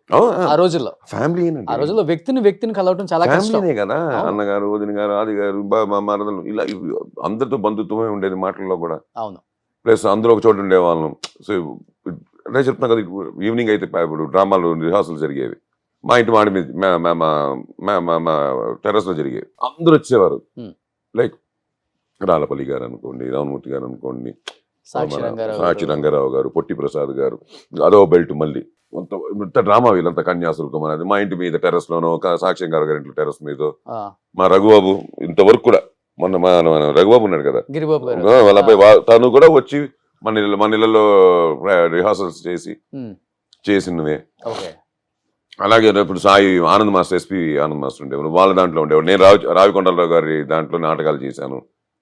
ఆ రోజుల్లో.
ఫ్యామిలీ
ఆ రోజుల్లో వ్యక్తిని కలవటం చాలా కష్టం.
ఫ్యామిలీనే కదా, అన్నగారు, వదిన గారు, ఆది గారు, మరదలు, ఇలా అందరితో బంధుత్వమే ఉండేది మాటల్లో కూడా.
అవును.
ప్లస్ అందరూ ఒక చోట ఉండేవాళ్ళం. సో అదే చెప్తున్నా కదా, ఈవినింగ్ అయితే ఇప్పుడు డ్రామాలు రిహార్సల్ జరిగేవి మా ఇంటి మాడి మీద, మా టెర్రస్ లో జరిగేవి. అందరూ వచ్చేవారు. లైక్ రాళ్ళపల్లి గారు అనుకోండి, రామమూర్తి గారు అనుకోండి, సాక్షి రంగారావు గారు, పొట్టి ప్రసాద్ గారు, అదో బెల్ట్ మళ్ళీ ఇంత డ్రామా వీళ్ళంతా కన్యాశుల్కం అనేది. మా ఇంటి మీద టెర్రస్ లోనో, సాక్షి గారి ఇంట్లో టెర్రస్ మీద, మా రఘుబాబు ఇంతవరకు కూడా, మొన్న మన రఘుబాబు ఉన్నాడు కదా వాళ్ళ అబ్బాయి, తను కూడా వచ్చి మన ఇళ్ళలో రిహార్సల్స్ చేసినవే. అలాగే ఇప్పుడు Sai Anand master, SP Anand master ఉండేవాడు, వాళ్ళ దాంట్లో ఉండేవాడు. నేను రావికొండలరావు గారి దాంట్లో నాటకాలు చేశాను,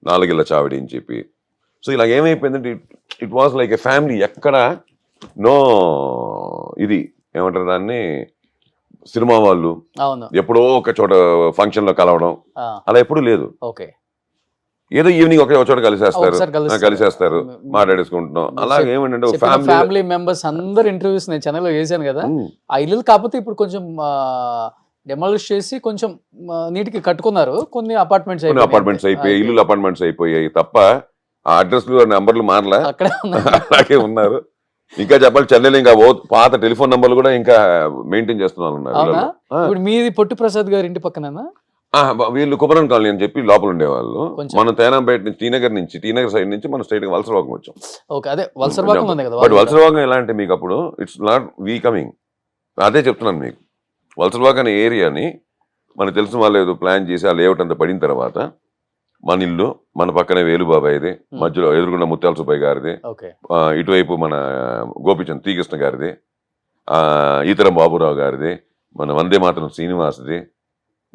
4 ఇళ్ళ చావిడి అని చెప్పి. సో ఇలా ఏమైపోయిందంటే it was like a family. ఎక్కడ నో ఇది ఏమంటారు దాన్ని, సినిమా వాళ్ళు ఎప్పుడో ఒక చోట ఫంక్షన్ లో కలవడం అలా ఎప్పుడు లేదు. ఏదో ఈవినింగ్ ఒకే చోట కలిసేస్తారు, మాట్లాడేసుకుంటున్నాం. అలాగే ఏమంటే
ఫ్యామిలీ మెంబర్స్ అందరు ఇంటర్వ్యూస్ నేను ఛానల్లో చేశాను కదా, ఆ ఇల్లు కాకపోతే ఇప్పుడు కొంచెం డెమాలిష్ చేసి కొంచెం నీటికి కట్టుకున్నారు. కొన్ని అపార్ట్మెంట్స్
అయిపోయాయి, ఇల్లు అపార్ట్మెంట్స్ అయిపోయాయి తప్ప ఆ అడ్రస్లు నెంబర్లు మారలా, అలాగే ఉన్నారు. ఇంకా చెప్పాలి చెన్నైలో ఇంకా పాత టెలిఫోన్ నంబర్లు కూడా ఇంకా మెయింటైన్ చేస్తున్నారు.
ఇప్పుడు మీది పొట్టి ప్రసాద్ గారి ఇంటి పక్కన
వీళ్ళు కుమరన్ కాలనీ అని చెప్పి లోపల ఉండేవాళ్ళు. మనం తేనాంపేట నుంచి, టీనగర్ సైడ్ నుంచి మనం స్ట్రైట్ గా వలసరవాగం వచ్చాం. బట్ వలసరవాగం ఎలా అంటే మీకు అప్పుడు ఇట్స్ నాట్ వీ కమింగ్. అదే చెప్తున్నాను మీకు, వలసరవాగం అనే ఏరియాని మనకు తెలిసిన వాళ్ళు ఏదో ప్లాన్ చేసి ఆ లేఅవుట్ అంతా పడిన తర్వాత మన ఇల్లు, మన పక్కనే వేలుబాబాయిది, మధ్యలో ఎదురుగుండా ముత్యాల సుబ్బయ్య గారిది, ఇటువైపు మన గోపిచంద్ తీకృష్ణ గారిది, ఈతరం బాబురావు గారిది, మన వందే మాతరం శ్రీనివాస్ది,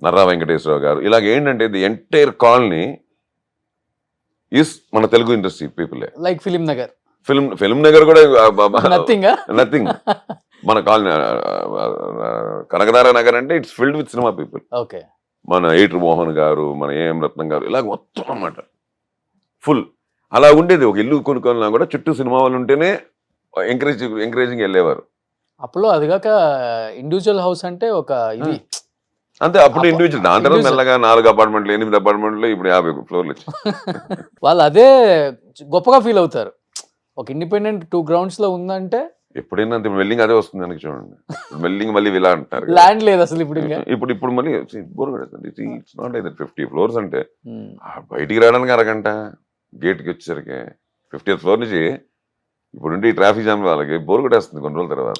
నర్రా వెంకటేశ్వరరావు గారు. ఇలాగ ఏంటంటే ది ఎంటైర్ కాలనీ ఈస్ మన Telugu industry people.
Like
film Nagar కూడా నథింగ్. మన కాలనీ కనకనారాయణ నగర్ అంటే it's filled with cinema people. మన ఏటర్ మోహన్ గారు, మన ఏఎం రత్నం గారు, ఇలాగ మొత్తం అన్నమాట ఫుల్. అలా ఉండేది. ఒక ఇల్లు కొనుక్కోవాలన్నా కూడా చుట్టూ సినిమా వాళ్ళు ఉంటేనే ఎంకరేజింగ్ వెళ్ళేవారు.
అప్పుడు అదిగాక ఇండివిజువల్ హౌస్ అంటే ఒక ఇది
అంతే. అప్పుడు ఇండివిజువల్, దాని తర్వాత మెల్లగా 4 అపార్ట్మెంట్లు, 8 అపార్ట్మెంట్లు, ఇప్పుడు 50 ఫ్లోర్లు వచ్చాయి.
వాళ్ళు అదే గొప్పగా ఫీల్ అవుతారు. ఒక ఇండిపెండెంట్ 2 grounds లో ఉందంటే
ఎప్పుడైనా వెల్లింగ్ అదే వస్తుంది వెనక్కి చూడండి. వెల్లింగ్ మళ్ళీ ఇలా అంటారు,
ల్యాండ్ లేదు అసలు.
ఇప్పుడు మళ్ళీ బోర్ కొడుతుంది. ఇట్స్ నాట్ లైక్ 50 floors అంటే బయటికి రావడానికి అరగంట, గేట్కి వచ్చేసరికి 50th floor నుంచి ఇప్పుడు ఈ ట్రాఫిక్ జామ్ వాళ్ళకి బోర్ కొట్టేస్తుంది కొన్ని రోజుల తర్వాత.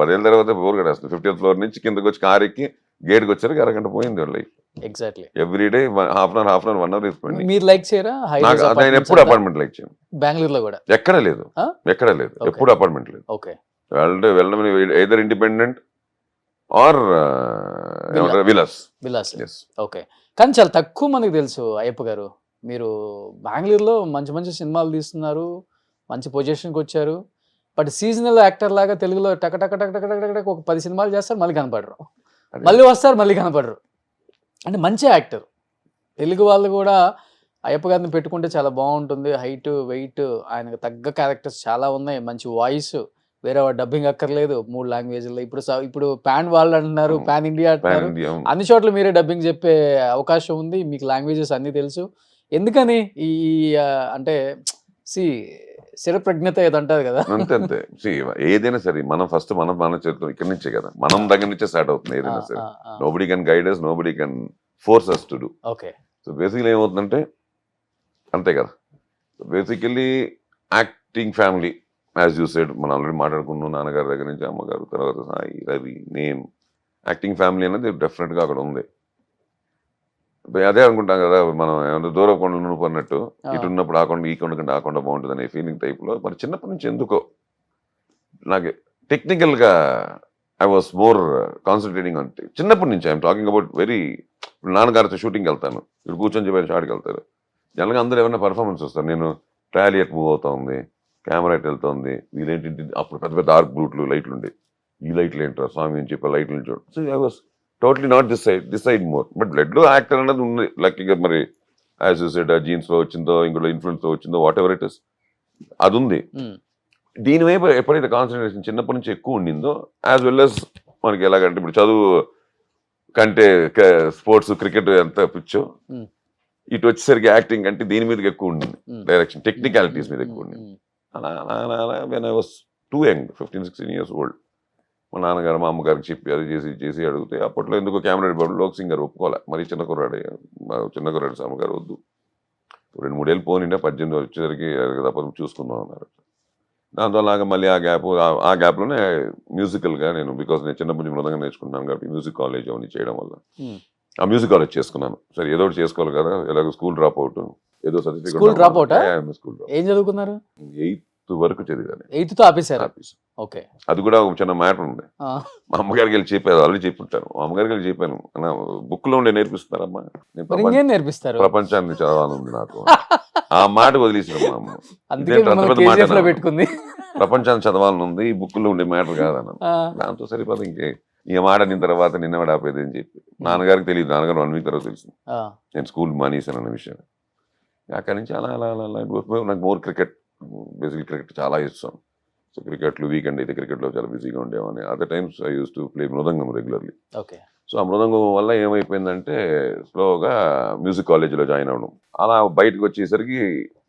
10 ఏళ్ళ తర్వాత బోర్ కొట్టేస్తుంది. 50th floor నుంచి కిందకి వచ్చి కార్ ఎక్కి గేట్కి వచ్చేసరికి అరగంట పోయింది వాళ్ళ life.
Exactly
everyday half an hour 1 hour తీసుకోండి.
మీరు లైక్ చేయరా?
నేను ఎప్పుడు అపార్ట్మెంట్ లైక్ చేయను.
బెంగళూరులో కూడా
ఎక్కడ లేదు, ఎప్పుడు అపార్ట్మెంట్ లేదు. వెళ్ళడం either independent or villas.
Okay. కానీ చాలా తక్కువ మనకి తెలుసు అయ్యప్ప గారు, మీరు బెంగళూరులో మంచి మంచి సినిమాలు తీస్తున్నారు, మంచి పొజిషన్కి వచ్చారు. బట్ సీజనల్ యాక్టర్ లాగా తెలుగులో టక టక టక టక టక టక ఒక 10 సినిమాలు చేస్తారు, మళ్ళీ కనపడరు, మళ్ళీ వస్తారు, మళ్ళీ కనపడరు. అంటే మంచి యాక్టర్. తెలుగు వాళ్ళు కూడా అయ్యప్ప గారిని పెట్టుకుంటే చాలా బాగుంటుంది. హైట్, వెయిట్, ఆయనకు తగ్గ క్యారెక్టర్స్ చాలా ఉన్నాయి, మంచి వాయిస్, వేరే డబ్బింగ్ అక్కర్లేదు 3 లాంగ్వేజ్లో. ఇప్పుడు పాన్ వాళ్ళు అంటున్నారు, పాన్ ఇండియా అంటున్నారు, అన్ని చోట్ల మీరే డబ్బింగ్ చెప్పే అవకాశం ఉంది, మీకు లాంగ్వేజెస్ అన్నీ తెలుసు. ఎందుకని ఈ అంటే స్థిరప్రజ్ఞత ఏదంటారు కదా,
అంతే. ఏదైనా సరే మనం ఫస్ట్ మన చేస్తాం ఇక్కడి నుంచే కదా, మనం దగ్గర నుంచే స్టార్ట్ అవుతుంది ఏదైనా సరే. Nobody can guide us, nobody can force us to do. So basically ఏమవుతుందంటే అంతే కదా. Basically acting family as you said, మనం ఆల్రెడీ మాట్లాడుకున్నాం, నాన్నగారి దగ్గర నుంచి అమ్మగారు, తర్వాత సాయి, రవి, నేను, యాక్టింగ్ ఫ్యామిలీ అనేది డెఫినెట్గా అక్కడ ఉంది. అదే అనుకుంటాం కదా మనం ఏమన్నా దూరం కొండలు నువ్వు అన్నట్టు
ఆ.
ఇటు ఉన్నప్పుడు ఆ కొండ ఈ కొండ కంటే ఆ కొండ బాగుంటుంది అనే ఫీలింగ్ టైప్లో మరి చిన్నప్పటి నుంచి ఎందుకో నాకు టెక్నికల్గా ఐ వాస్ మోర్ కాన్సన్ట్రేటింగ్ అంటే చిన్నప్పటి నుంచి ఐఎమ్ టాకింగ్ అబౌట్ వెరీ ఇప్పుడు నాన్నగారితో షూటింగ్కి వెళ్తాను ఇప్పుడు కూర్చొని చెప్పారు షాట్కి వెళ్తారు జనరల్గా అందరూ ఏమైనా పర్ఫార్మెన్స్ వస్తారు నేను ట్రాలీ ఎట్ మూవ్ అవుతుంది కెమెరా ఎట్ వెళ్తుంది వీళ్ళేంటి అప్పుడు పెద్ద పెద్ద ఆర్క్ బ్లూట్లు లైట్లు ఉండే ఈ లైట్లు ఏంటారు స్వామి అని చెప్పి లైట్లు చూడు so I was totally not this side more but బ్లడ్లో యాక్టర్ అనేది ఉంది లక్కీగా మరి యాజ్ యూ సెడ్ జీన్స్లో వచ్చిందో ఇంకోటి ఇన్ఫ్లుయెన్స్లో వచ్చిందో వాట్ ఎవర్ ఇట్ ఇస్ అది ఉంది దీని వైపు ఎప్పుడైతే కాన్సన్ట్రేషన్ చిన్నప్పటి నుంచి ఎక్కువ ఉండిందో యాజ్ వెల్ as మనకి ఎలాగంటే ఇప్పుడు చదువు కంటే స్పోర్ట్స్ క్రికెట్ ఎంత పిచ్చో ఇటు వచ్చేసరికి యాక్టింగ్ అంటే దీని మీదకి ఎక్కువ ఉండింది డైరెక్షన్ టెక్నికాలిటీస్ మీద ఎక్కువ ఉండింది అలా అలా అలా అలా when I was two young 15-16 years old మా నాన్నగారు మా అమ్మగారికి చెప్పి అది చేసి అడిగితే అప్పట్లో ఎందుకో కెమెరా డిపార్ట్మెంట్ లోక్ సింగర్ ఒప్పుకోలే మరి చిన్న కుర్రాడు అమ్మగారు వద్దు 2-3 ఏళ్ళు పోనిండే 18 వచ్చేసరికి తప్పదు చూసుకుందాం అన్నారు దాంతో అలాగా మళ్ళీ ఆ గ్యాప్లోనే మ్యూజికల్గా నేను బికాస్ నేను చిన్నప్పటి నుంచి మృదంగా నేర్చుకున్నాను కాబట్టి మ్యూజిక్ కాలేజ్ అవన్నీ చేయడం వల్ల ఆ మ్యూజిక్ కాలేజ్ చేసుకున్నాను సరే ఏదో ఒకటి చేసుకోవాలి కదా ఎలాగో స్కూల్ డ్రాప్ అవుట్ ఏదో certificate
school drop out
school
ఏం చదువుకున్నారు
8th వరకు చదివాను
8th తో ఆపేశారు ఓకే
అది కూడా ఒక చిన్న మ్యాటర్ ఉంది మా అమ్మగారికి వెళ్ళి చెప్పాను ఆల్రెడీ చెప్పుంటాను మా అమ్మగారికి వెళ్ళి చెప్పాను అన్న బుక్ లో ఉండే నేర్పిస్తున్నారమ్మా
ఇంకేం నేర్పిస్తారు
ప్రపంచాన్ని చదవాలని నాకు ఆ మాట వదిలేసాను మా అమ్మ
అందుకే మిమ్మల్ని KGF లో పెట్టుకుంది
ప్రపంచాన్ని చదవాలని ఉంది ఈ బుక్ లో ఉండే మ్యాటర్ కాదన్న దాంతో సరిపోదు ఇంకే ఈ మాట నిన్న తర్వాత నిన్నవాడు ఆపేది అని చెప్పి నాన్నగారికి తెలియదు నాన్నగారు 1 week తర్వాత తెలిసింది నేను స్కూల్ మానేశాను అన్న విషయం అక్కడి నుంచి అలా అలా అలా నాకు మోర్ క్రికెట్ బేసిక్ క్రికెట్ చాలా ఇష్టం సో క్రికెట్లు వీకెండ్ అయితే క్రికెట్లో చాలా బిజీగా ఉండేవాడిని other times I use to play mridangam regularly
okay
so ఆ మృదంగం వల్ల ఏమైపోయిందంటే స్లోగా మ్యూజిక్ కాలేజీలో జాయిన్ అవ్వడం అలా బయటకు వచ్చేసరికి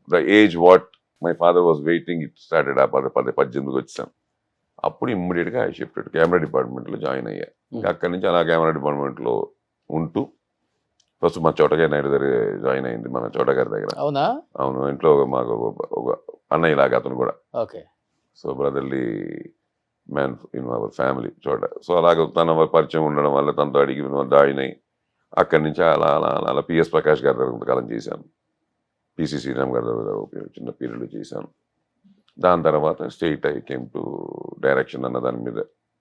the age what my father was waiting it started ఆ 18కి వచ్చాను అప్పుడు ఇమ్మీడియట్గా ఐ షిఫ్టెడ్ కెమెరా డిపార్ట్మెంట్లో జాయిన్ అయ్యా ఇంకా అక్కడి నుంచి అలా కెమెరా డిపార్ట్మెంట్లో ఉంటూ ఫస్ట్ మా చోటగారి నాయుడు దగ్గర జాయిన్ అయింది మన చోటగారి దగ్గర
అవునా
అవును ఇంట్లో మాకు ఒక అన్నయ్య లాగా అతను కూడా
okay
so brotherly man in our family చోట సో అలాగ తన పరిచయం ఉండడం వల్ల తనతో అడిగి జాయిన్ అయ్యి అక్కడి నుంచి అలా అలా అలా అలా పిఎస్ ప్రకాష్ గారి దగ్గర కొంతకాలం చేశాను పిసి శ్రీరామ్ గారి దగ్గర చిన్న పీరియడ్లో చేశాను దాని తర్వాత state I came to direction అన్న దాని మీద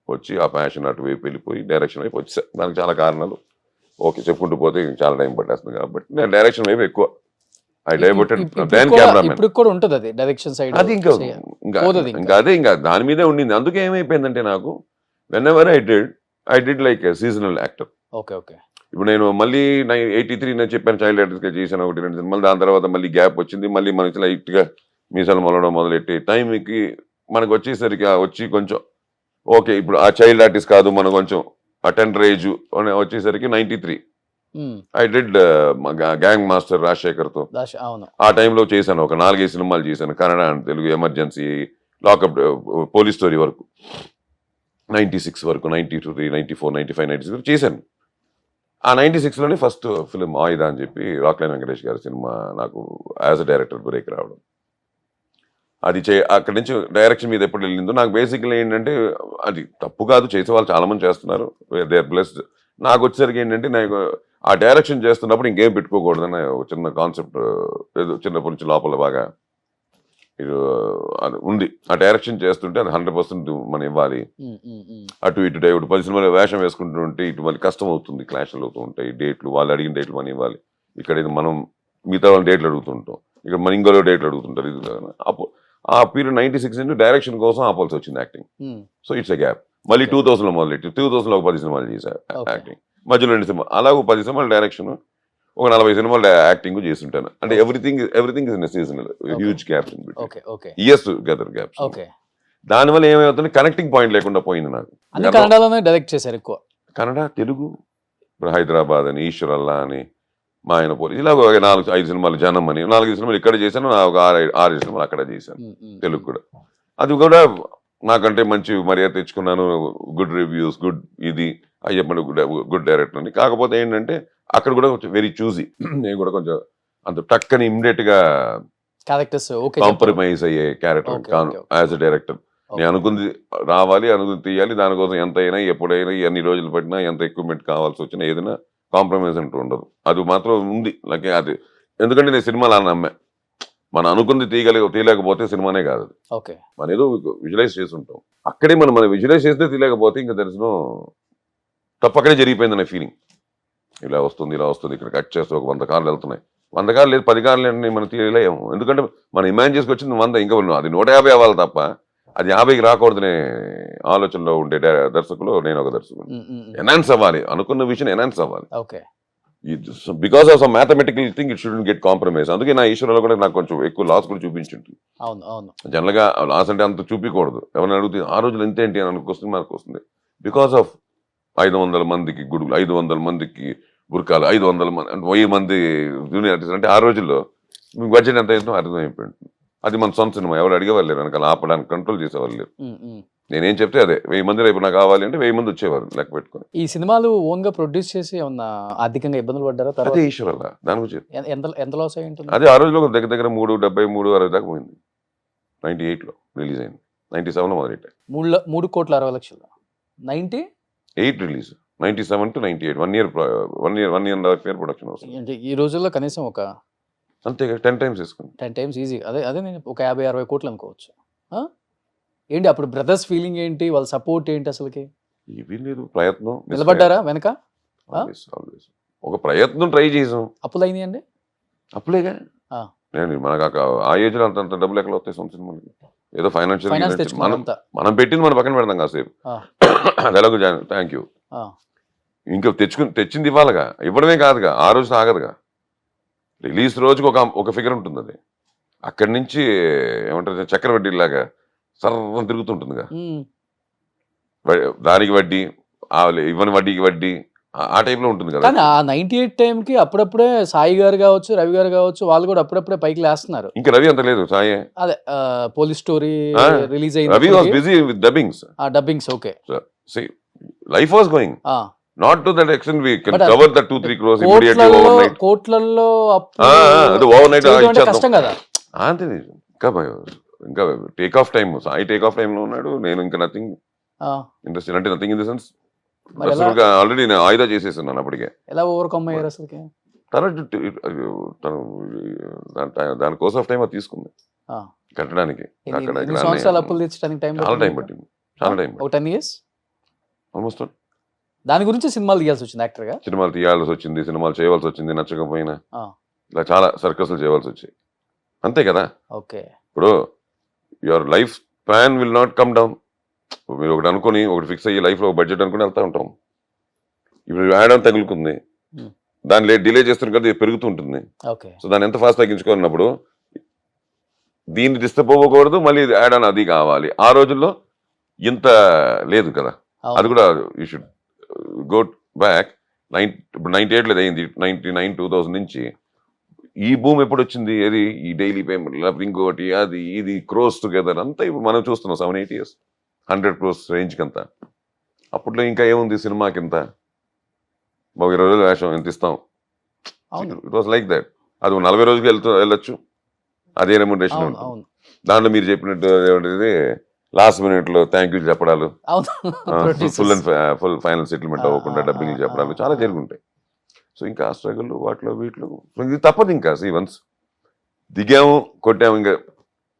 వచ్చి ఆ ప్యాషన్ అటువైపు వెళ్ళిపోయి డైరెక్షన్ వైపు వచ్చా దానికి చాలా కారణాలు ఓకే చెప్పుకుంటూ పోతే చాలా టైం పట్టేస్తుంది కాబట్టి నేను డైరెక్షన్ వైపు ఎక్కువ ఐ డైవర్టెడ్ దెన్ కెమెరామెన్
ఇప్పుడు కూడా ఉంటుంది అది డైరెక్షన్ సైడ్
అది ఇంకా అదే ఇంకా దాని మీదే ఉండింది అందుకే ఏమైపోయిందంటే నాకు when ever I did like seasonal actor
okay okay
ఇప్పుడు నేను మళ్ళీ 83 నేను చెప్పాను చైల్డ్ యాక్టర్స్గా చేశాను 1-2 సినిమాలు దాని తర్వాత మళ్ళీ గ్యాప్ వచ్చింది మళ్ళీ మనకి లైట్గా మీసాలు మొలవడం మొదలెట్టి టైంకి మనకు వచ్చేసరికి వచ్చి కొంచెం ఓకే ఇప్పుడు ఆ చైల్డ్ ఆర్టిస్ట్ కాదు మనం కొంచెం ఆ టెండర్ ఏజ్ వచ్చేసరికి 93 ఐ డిడ్ గ్యాంగ్ మాస్టర్ రాజశేఖర్తో ఆ టైంలో చేశాను ఒక 4-5 సినిమాలు చేశాను Kannada and Telugu emergency lockup police story వరకు 96 వరకు 92, 94, 95, 96 చేశాను ఆ 96లోనే ఫస్ట్ ఫిలిం ఆయుధ అని చెప్పి రాక్లైన్ వెంకటేష్ గారి సినిమా నాకు యాజ్ అ డైరెక్టర్ బ్రేక్ రావడం అది అక్కడి నుంచి డైరెక్షన్ మీద ఎప్పుడు వెళ్ళిందో నాకు బేసిక్లీ ఏంటంటే అది తప్పు కాదు చేసే వాళ్ళు చాలా మంది చేస్తున్నారు దే ఆర్ బ్లెస్డ్ నాకు వచ్చేసరికి ఏంటంటే నాకు ఆ డైరెక్షన్ చేస్తున్నప్పుడు ఇంకేం పెట్టుకోకూడదని ఒక చిన్న కాన్సెప్ట్ ఏదో చిన్నప్పటి నుంచి లోపల బాగా అది ఉంది ఆ డైరెక్షన్ చేస్తుంటే అది 100% మనం ఇవ్వాలి అటు ఇటు ఇప్పుడు 10 సినిమాలు వేషం వేసుకుంటుంటే ఇటు మళ్ళీ కష్టం అవుతుంది క్లాష్లు అవుతూ ఉంటాయి డేట్లు వాళ్ళు అడిగిన డేట్లు మనం ఇవ్వాలి ఇక్కడ మనం మిగతా వాళ్ళ డేట్లు అడుగుతుంటాం ఇక్కడ మన ఇంకోలో డేట్లు అడుగుతుంటారు ఇది అప్పుడు ఆ పీరియడ్ 96 నుంచి డైరెక్షన్ కోసం ఆపాల్సి వచ్చింది acting so it's a gap మళ్ళీ 2000లో మొదలెట్టి 2000లో ఒక 10 సినిమాలు చేశారు యాక్టింగ్ మధ్యలో 2 సినిమాలు అలా ఒక 10 సినిమాలు డైరెక్షన్ ఒక 40 సినిమాలు యాక్టింగ్ చేస్తుంటాను అంటే everything is in seasonal huge gaps in between years together gaps దానివల్ల ఏమవుతుంది కనెక్టింగ్ పాయింట్ లేకుండా పోయింది నాకు
కన్నడలోనే డైరెక్ట్ చేశారు ఎక్కువ
కన్నడ తెలుగు ఇప్పుడు హైదరాబాద్ అని ఈశ్వరల్లా అని మా ఆయన పోలీసు ఇలా ఒక 4-5 సినిమాలు జనం అని 4 సినిమాలు ఇక్కడ చేశాను ఒక 6 సినిమాలు అక్కడ చేశాను తెలుగు కూడా అది కూడా నాకంటే మంచి మర్యాద తెచ్చుకున్నాను గుడ్ రివ్యూస్ గుడ్ ఇది అయ్యప్పని గుడ్ డైరెక్టర్ అని కాకపోతే ఏంటంటే అక్కడ కూడా కొంచెం వెరీ చూజీ నేను కూడా కొంచెం అంత టక్కని ఇమ్మీడియట్ గా కాంప్రమైజ్ అయ్యే క్యారెక్టర్ కాను యాజ్ అ డైరెక్టర్ నేను అనుకుంది రావాలి అనుకుంది తీయాలి దానికోసం ఎంత అయినా ఎప్పుడైనా ఎన్ని రోజులు పట్టినా ఎంత ఎక్విప్మెంట్ కావాల్సి వచ్చినా ఏదైనా కాంప్రమైజ్ అంటూ ఉండదు. అది మాత్రం ఉంది నాకు. అది ఎందుకంటే నేను సినిమాలు అలా నమ్మే, మనం అనుకుంది తీయలేకపోతే సినిమానే కాదు అది.
ఓకే.
మనం ఏదో విజువలైజ్ చేసి ఉంటాం, అక్కడే మనం విజువలైజ్ చేస్తే తీయలేకపోతే ఇంకా తెలిసిన తప్పు అక్కడే జరిగిపోయిందనే ఫీలింగ్. ఇలా వస్తుంది ఇక్కడ కట్ చేస్తే ఒక 100 కార్లు వెళ్తున్నాయి, 100 కార్లు లేదు 10 కార్లు మనం తీయలేము. ఎందుకంటే మనం ఇమాజిన్ చేసుకొచ్చింది 100, ఇంకా అది 150 అవ్వాలి తప్ప అది 50కి రాకూడదనే ఆలోచనలో ఉండే దర్శకులు నేను ఒక దర్శకుడు. ఎన్హాన్స్ అవ్వాలి, అనుకున్న విషయం ఎన్హాన్స్ అవ్వాలి.
Okay.
Because of some mathematical thing it shouldn't get compromise. అందుకే నా ఈశ్వరంలో కూడా నాకు కొంచెం ఎక్కువ లాస్ కూడా చూపించుంటుంది.
అవును అవును.
జనరల్ గా లాస్ అంటే అంత చూపించకూడదు. ఎవరిని అడుగుతుంది ఆ రోజులు ఎంతేంటి అని క్వశ్చన్ మార్క్ వస్తుంది. బికాస్ ఆఫ్ 500 మందికి గుడులు, 500 మందికి బుర్కాలు, 500 మంది అంటే 1000 మంది జూనియర్ ఆర్టిస్ట్ అంటే ఆ రోజుల్లో మీకు బడ్జెట్ ఎంత అయిందో అర్థమైపోయింది. అది మన సొంత సినిమా, ఎవరు అడిగేవాళ్ళు లేరు, వెనకాల ఆపడానికి కంట్రోల్ చేసేవాళ్ళు లేరు. నేనేం చెప్తే అదే 1000 మంది రేపు నాకు కావాలి అంటే 1000 మంది వచ్చేవారు లెక్క పెట్టుకుని.
ఈ సినిమాలు ఓన్ గా ప్రొడ్యూస్ చేసి ఏమన్నా ఆర్థికంగా ఇబ్బందులు పడ్డారా?
అదే ఈశ్వరల్ల దాని గురించి
ఎంత లాస్ అయి ఉంటుంది?
అదే ఆ రోజులో దగ్గర 373-60 దాకా పోయింది. 98లో రిలీజ్ అయింది, 97లో మొదలెట్టాయి.
3,60,00,000.
98 release, 97 to 98 1 year 1.5 year production వస్తుంది.
అంటే ఈ రోజుల్లో కనీసం ఒక
అంతే 10 times వేసుకుంది.
10 times ఈజీ. అదే నేను ఒక 50-60 కోట్లు అనుకోవచ్చు. ఏంటి అప్పుడు బ్రదర్స్ ఫీలింగ్ ఏంటి, వాళ్ళ సపోర్ట్ ఏంటి అసలుకి?
ఇవి లేదు, ప్రయత్నం
నిలబడ్డారా వెనక?
ఆల్వేస్ ఒక ప్రయత్నం ట్రై చేసాం.
అప్పులు అయినాయండి?
అప్పులేగా నేను మనకు ఆ ఏజ్ లో అంత డబ్బులు ఎక్కడ వస్తాయి సొంత సినిమాలకి? ఏదో ఫైనాన్షియల్ మనం పెట్టింది మనం పక్కన పెడతాం కాసేపు. అది ఎలాగో థ్యాంక్ యూ. ఇంకా తెచ్చింది ఇవ్వాలిగా, ఇవ్వడమే కాదుగా, ఆ రోజు ఆగదుగా. రిలీజ్ రోజుకి ఒక ఫిగర్ ఉంటుంది. అది అక్కడి నుంచి ఏమంటారు చక్రవడ్డీ లాగా సర్వం తిరుగుతుంటుందిగా. దానికి వడ్డీ, ఇవ్వని వడ్డీకి వడ్డీ, ఆ టైప్ లో ఉంటుంది కదా.
కానీ ఆ 98 టైంకి అప్పుడప్పుడే సాయి గారు కావచ్చు, రవి గారు కావచ్చు, వాళ్ళు కూడా అప్పుడప్పుడే పైకి లేస్తున్నారు.
ఇంకా రవి అంత లేదు, సాయి
అదే పోలీస్ స్టోరీ రిలీజ్ అయింది.
Ravi was busy with dubbings.
Dubbings okay.
Life was going not to that extent we can cover the 2-3 crores immediately overnight.
కోట్లల్లో
అది overnight
కష్టం కదా.
అంతే. ఇంకా take off time, Sai take off time లో ఉన్నాడు, నేను ఇంకా నథింగ్ ఇండస్ట్రీ అంటే nothing in the sense. Already నేను ఆయుధ చేసేస్తున్నాను అప్పటికే.
ఎలా ఓవర్కమ్ అయ్యారు అసలుకి?
దాని కోర్స్ ఆఫ్ టైం అది తీసుకుంది కట్టడానికి. అక్కడ
సంవత్సరాలు అప్పులు తెచ్చడానికి
చాలా టైం పట్టింది, చాలా టైం.
10 years
almost.
దాని గురించి సినిమాలు తీయాల్సి వచ్చింది యాక్టర్ గా.
సినిమాలు తీయాల్సి వచ్చింది, సినిమాలు చేయవలసి వచ్చింది, నచ్చకపోయినా ఇలా చాలా సర్కస్లు చేయవలసి వచ్చాయి. అంతే కదా.
ఓకే. ఇప్పుడు
your life plan will not come down. మీరు ఒకటి అనుకుని ఒకటి ఫిక్స్ అయ్యి లైఫ్ లో బడ్జెట్ అనుకుని వెళ్తా ఉంటాం. ఇప్పుడు యాడ్ ఆన్ తగులుకుంది, దాన్ని డిలే చేస్తున్న కదా పెరుగుతూ ఉంటుంది. సో దాన్ని ఎంత ఫాస్ట్ తగ్గించుకున్నప్పుడు దీన్ని డిస్టర్బ్ అవ్వకూడదు, మళ్ళీ యాడ్ ఆన్ అది కావాలి. ఆ రోజుల్లో ఇంత లేదు కదా. అది కూడా యూ షుడ్ గో బ్యాక్. 98 లేదు అయింది, 99, 2000 నుంచి ఈ భూమి ఎప్పుడు వచ్చింది? ఏది ఈ డైలీ పేమెంట్ లేకపోతే ఇంకోటి అది ఇది క్రోస్ టుగెదర్ అంతా ఇప్పుడు మనం చూస్తున్నాం. 7-8 years 100 crores రేంజ్కి అంతా. అప్పట్లో ఇంకా ఏముంది సినిమాకి ఇంత 20 రోజులు వేషం ఎంత ఇస్తాం. It was like that. అది 40 రోజులకి వెళ్ళొచ్చు, అదే రెమ్యునరేషన్ ఉంటుంది. దాంట్లో మీరు చెప్పినట్టు ఏమంటే లాస్ట్ మినిట్ లో థ్యాంక్ యూ చెప్పడాలు, ఫుల్ ఫైనల్ సెటిల్మెంట్ అవ్వకుండా డబ్బింగ్ చెప్పడాలు చాలా జరుగుంటాయి. సో ఇంకా ఆ స్ట్రగుల్ వాటిలో వీటిలో ఇది తప్పదు. ఇంకా వన్స్ దిగాము కొట్టాము, ఇంకా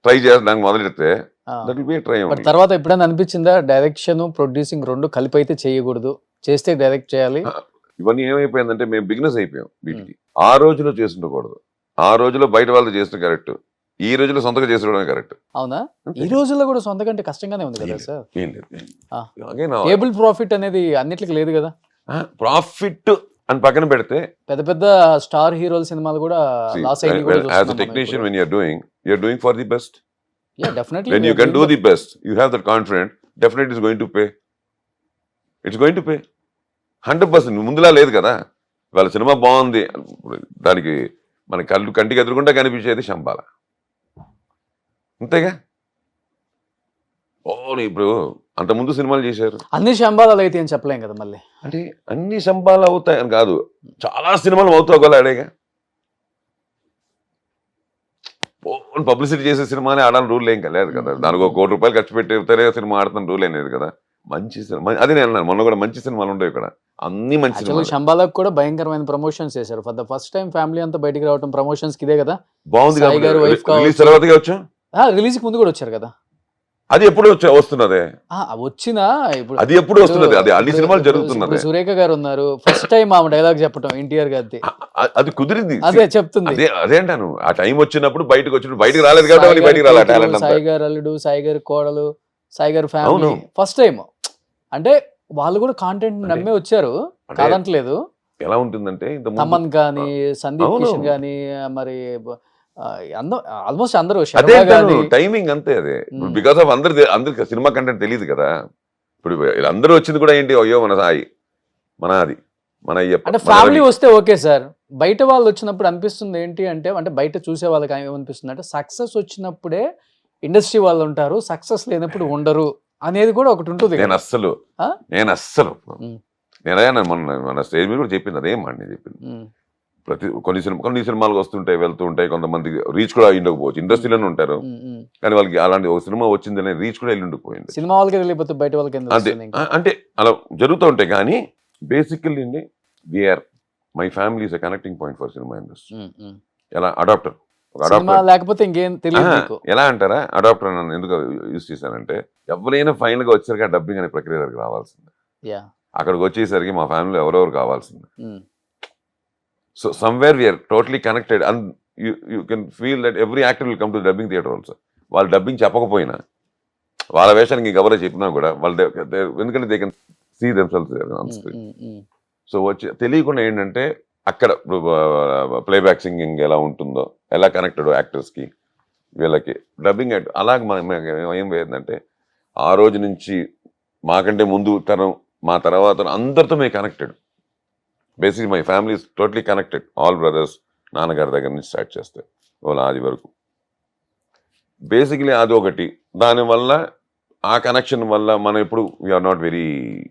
ట్రై చేయడానికి మొదలెడితే దట్ విల్ బి ట్రై.
తర్వాత ఎప్పుడైనా అనిపించిందా డైరెక్షన్ ప్రొడ్యూసింగ్ రెండు కలిపి అయితే చేయకూడదు, చేస్తే డైరెక్ట్ చేయాలి?
ఇవన్నీ ఏమైపోయిందంటే మేము బిగినెస్ అయిపోయాం వీటికి. ఆ రోజులో చేస్తుండకూడదు, ఆ రోజులో బయట వాళ్ళు చేసిన కరెక్ట్, ఈ రోజులో సొంతగా చేసుకోవడమే కరెక్ట్.
అవునా? ఈ రోజుల్లో కూడా సొంతగా అంటే కష్టంగానే ఉంది కదా సార్.
ఏం లేదు,
టేబుల్ ప్రాఫిట్ అనేది అన్నిటికీ లేదు కదా.
ప్రాఫిట్ అని పక్కన పెడితే
పెద్ద పెద్ద స్టార్ హీరోల సినిమాలు కూడా లాస్ అయ్యి కూడా
as a technician when you're doing for the best.
Yeah, definitely.
When you can do the best, you have that confidence, definitely it's going to pay. It's going to pay 100%. ముందులా లేదు కదా. వాళ్ళ cinema బాగుంది, దానికి మన కంటికి ఎదురుకుండా కనిపించేది శంబాల, అంతేగా. ఇప్పుడు అంత ముందు సినిమాలు చేశారు,
అన్ని శంబాలాలు అయితే ఏం చెప్పలేం కదా. మళ్ళీ
అంటే అన్ని శంబాలు అవుతాయి అని కాదు, చాలా సినిమాలు అవుతావు అడేగా. పబ్లిసిటీ చేసే సినిమానే ఆడాలని రూల్ ఏం లేదు కదా. దానికి ఒక ₹1 ఖర్చు పెట్టితే సినిమా ఆడుతున్న రూల్ ఏం లేదు కదా. మంచి సినిమా అది నేను అన్నాను మొన్న కూడా, మంచి సినిమాలు ఉండవు ఇక్కడ, అన్ని మంచి
యాక్చువల్గా
సినిమాలు.
శంబాలకు కూడా భయంకరమైన ప్రమోషన్స్ చేశారు. For the first time family అంతా బయటికి రావడం ప్రమోషన్స్ కి ఇదే కదా.
బాగుంది
సాయి గారు wife
రిలీజ్
కావచ్చు.
తర్వాతగా వచ్చాం.
రిలీజ్ కి ముందు కూడా వచ్చారు కదా.
అది ఎప్పుడు వస్తున్నదే,
వచ్చినా ఇప్పుడు
అది ఎప్పుడు వస్తున్నది, అది అన్ని సినిమాలు జరుగుతున్నదే.
ఇప్పుడు సురేఖ గారు ఉన్నారు, ఫస్ట్ టైం ఆమె డైలాగ్ చెప్పడం ఎన్టీఆర్ గారిది.
అది కుదిరింది.
అదే చెప్తుంది.
అదే అంటాను, ఆ టైం వచ్చినప్పుడు బయటకు వచ్చినప్పుడు బయటకు రాలేదు కాబట్టి బయటకు రాలేదు టాలెంట్ అంతా.
సాయి గారు అల్లుడు, సాయి గారు కోడలు, సాయి గారు ఫ్యామిలీ
అవును.
First time. అంటే వాళ్ళు కూడా కాంటెంట్ నమ్మే వచ్చారు,
అంటే
కాదంటలేదు.
ఎలా ఉంటుందంటే ఇంత
తమన్ గాని, సందీప్
అవును.
కిషన్ గాని, మరి ఆల్మోస్ట్ అందరూ
అదే
శర్మ గాని.
టైమింగ్ అంతే. అదే
మ్మ్.
బికాస్ ఆఫ్ అందరికి సినిమా కంటెంట్ తెలియదు కదా. ఇప్పుడు అందరూ వచ్చింది కూడా ఏంటి, అయ్యో మన సాయి, మన అది, మన అయ్యప్ప,
అంటే
మన
ఫ్యామిలీ
రవి.
వస్తే ఓకే సార్. బయట వాళ్ళు వచ్చినప్పుడు అనిపిస్తుంది ఏంటి అంటే, బయట చూసే వాళ్ళకి ఏమనిపిస్తుంది అంటే, సక్సెస్ వచ్చినప్పుడే ఇండస్ట్రీ వాళ్ళు ఉంటారు, సక్సెస్ లేనప్పుడు ఉండరు అనేది కూడా ఒకటి ఉంటుంది
నేను
కదా.
అస్సలు
ఆ?
నేను అస్సలు
మ్మ్.
నేనైనా మన స్టేజ్ మీద కూడా చెప్పింది అదేం మాట. నేను చెప్పింది
ఉమ్,
కొన్ని సినిమాలు వస్తుంటాయి వెళ్తూ ఉంటాయి, కొంతమంది రీచ్ కూడా అయ్యి ఉండకపోవచ్చు, ఇండస్ట్రీలోనే ఉంటారు
ఉమ్, ఉమ్.
కానీ వాళ్ళకి అలాంటి ఒక సినిమా వచ్చిందనే రీచ్ కూడా వెళ్ళి ఉండిపోయింది.
సినిమా వాళ్ళకి తెలియకపోతే బయట వాళ్ళకి ఎందుకు
అంతే
వస్తుంది ఇంకా?
అంటే అలా జరుగుతూ ఉంటాయి. కానీ బేసికల్లీ అండి, we are my family is a connecting point for cinema industry.
Um, um.
ఎలా అడాప్టర్, ఒక
సినిమా
అడాప్టర్
లేకపోతే ఇంకేం తెలియదు మీకు.
ఎలా అంటారా, అడాప్టర్ నన్ను ఎందుకు యూజ్ చేశానంటే, ఎవరైనా ఫైనల్ గా వచ్చేసరికి ఆ డబ్బింగ్ అనే ప్రక్రియ దగ్గరికి రావాల్సిందే.
యా.
అక్కడికి వచ్చేసరికి మా ఫ్యామిలీలో ఎవరెవరు కావాల్సిందే.
Um,
so somewhere we are totally connected and you can feel that every actor will come to dubbing theatre also. వాళ్ళు డబ్బింగ్ చెప్పకపోయినా, వాళ్ళ వేషానికి ఇంకెవరో చెప్పినా కూడా వాళ్ళు ఎందుకంటే they can see themselves on screen.
Um, um.
So వచ్చి తెలియకుండా ఏంటంటే, అక్కడ ప్లేబ్యాక్ సింగింగ్ ఎలా ఉంటుందో, ఎలా కనెక్టెడ్ యాక్టర్స్కి వీళ్ళకి డబ్బింగ్ అలాగే మనం ఏం పోయిందంటే, ఆ రోజు నుంచి మాకంటే ముందు తరం, మా తర్వాత అందరితో మేము connected. Basically my family is totally connected, all brothers, నాన్నగారి దగ్గర నుంచి స్టార్ట్ చేస్తే వాళ్ళ ఆది వరకు. బేసిక్లీ అది ఒకటి. దానివల్ల ఆ కనెక్షన్ వల్ల మనం ఎప్పుడు we're not very,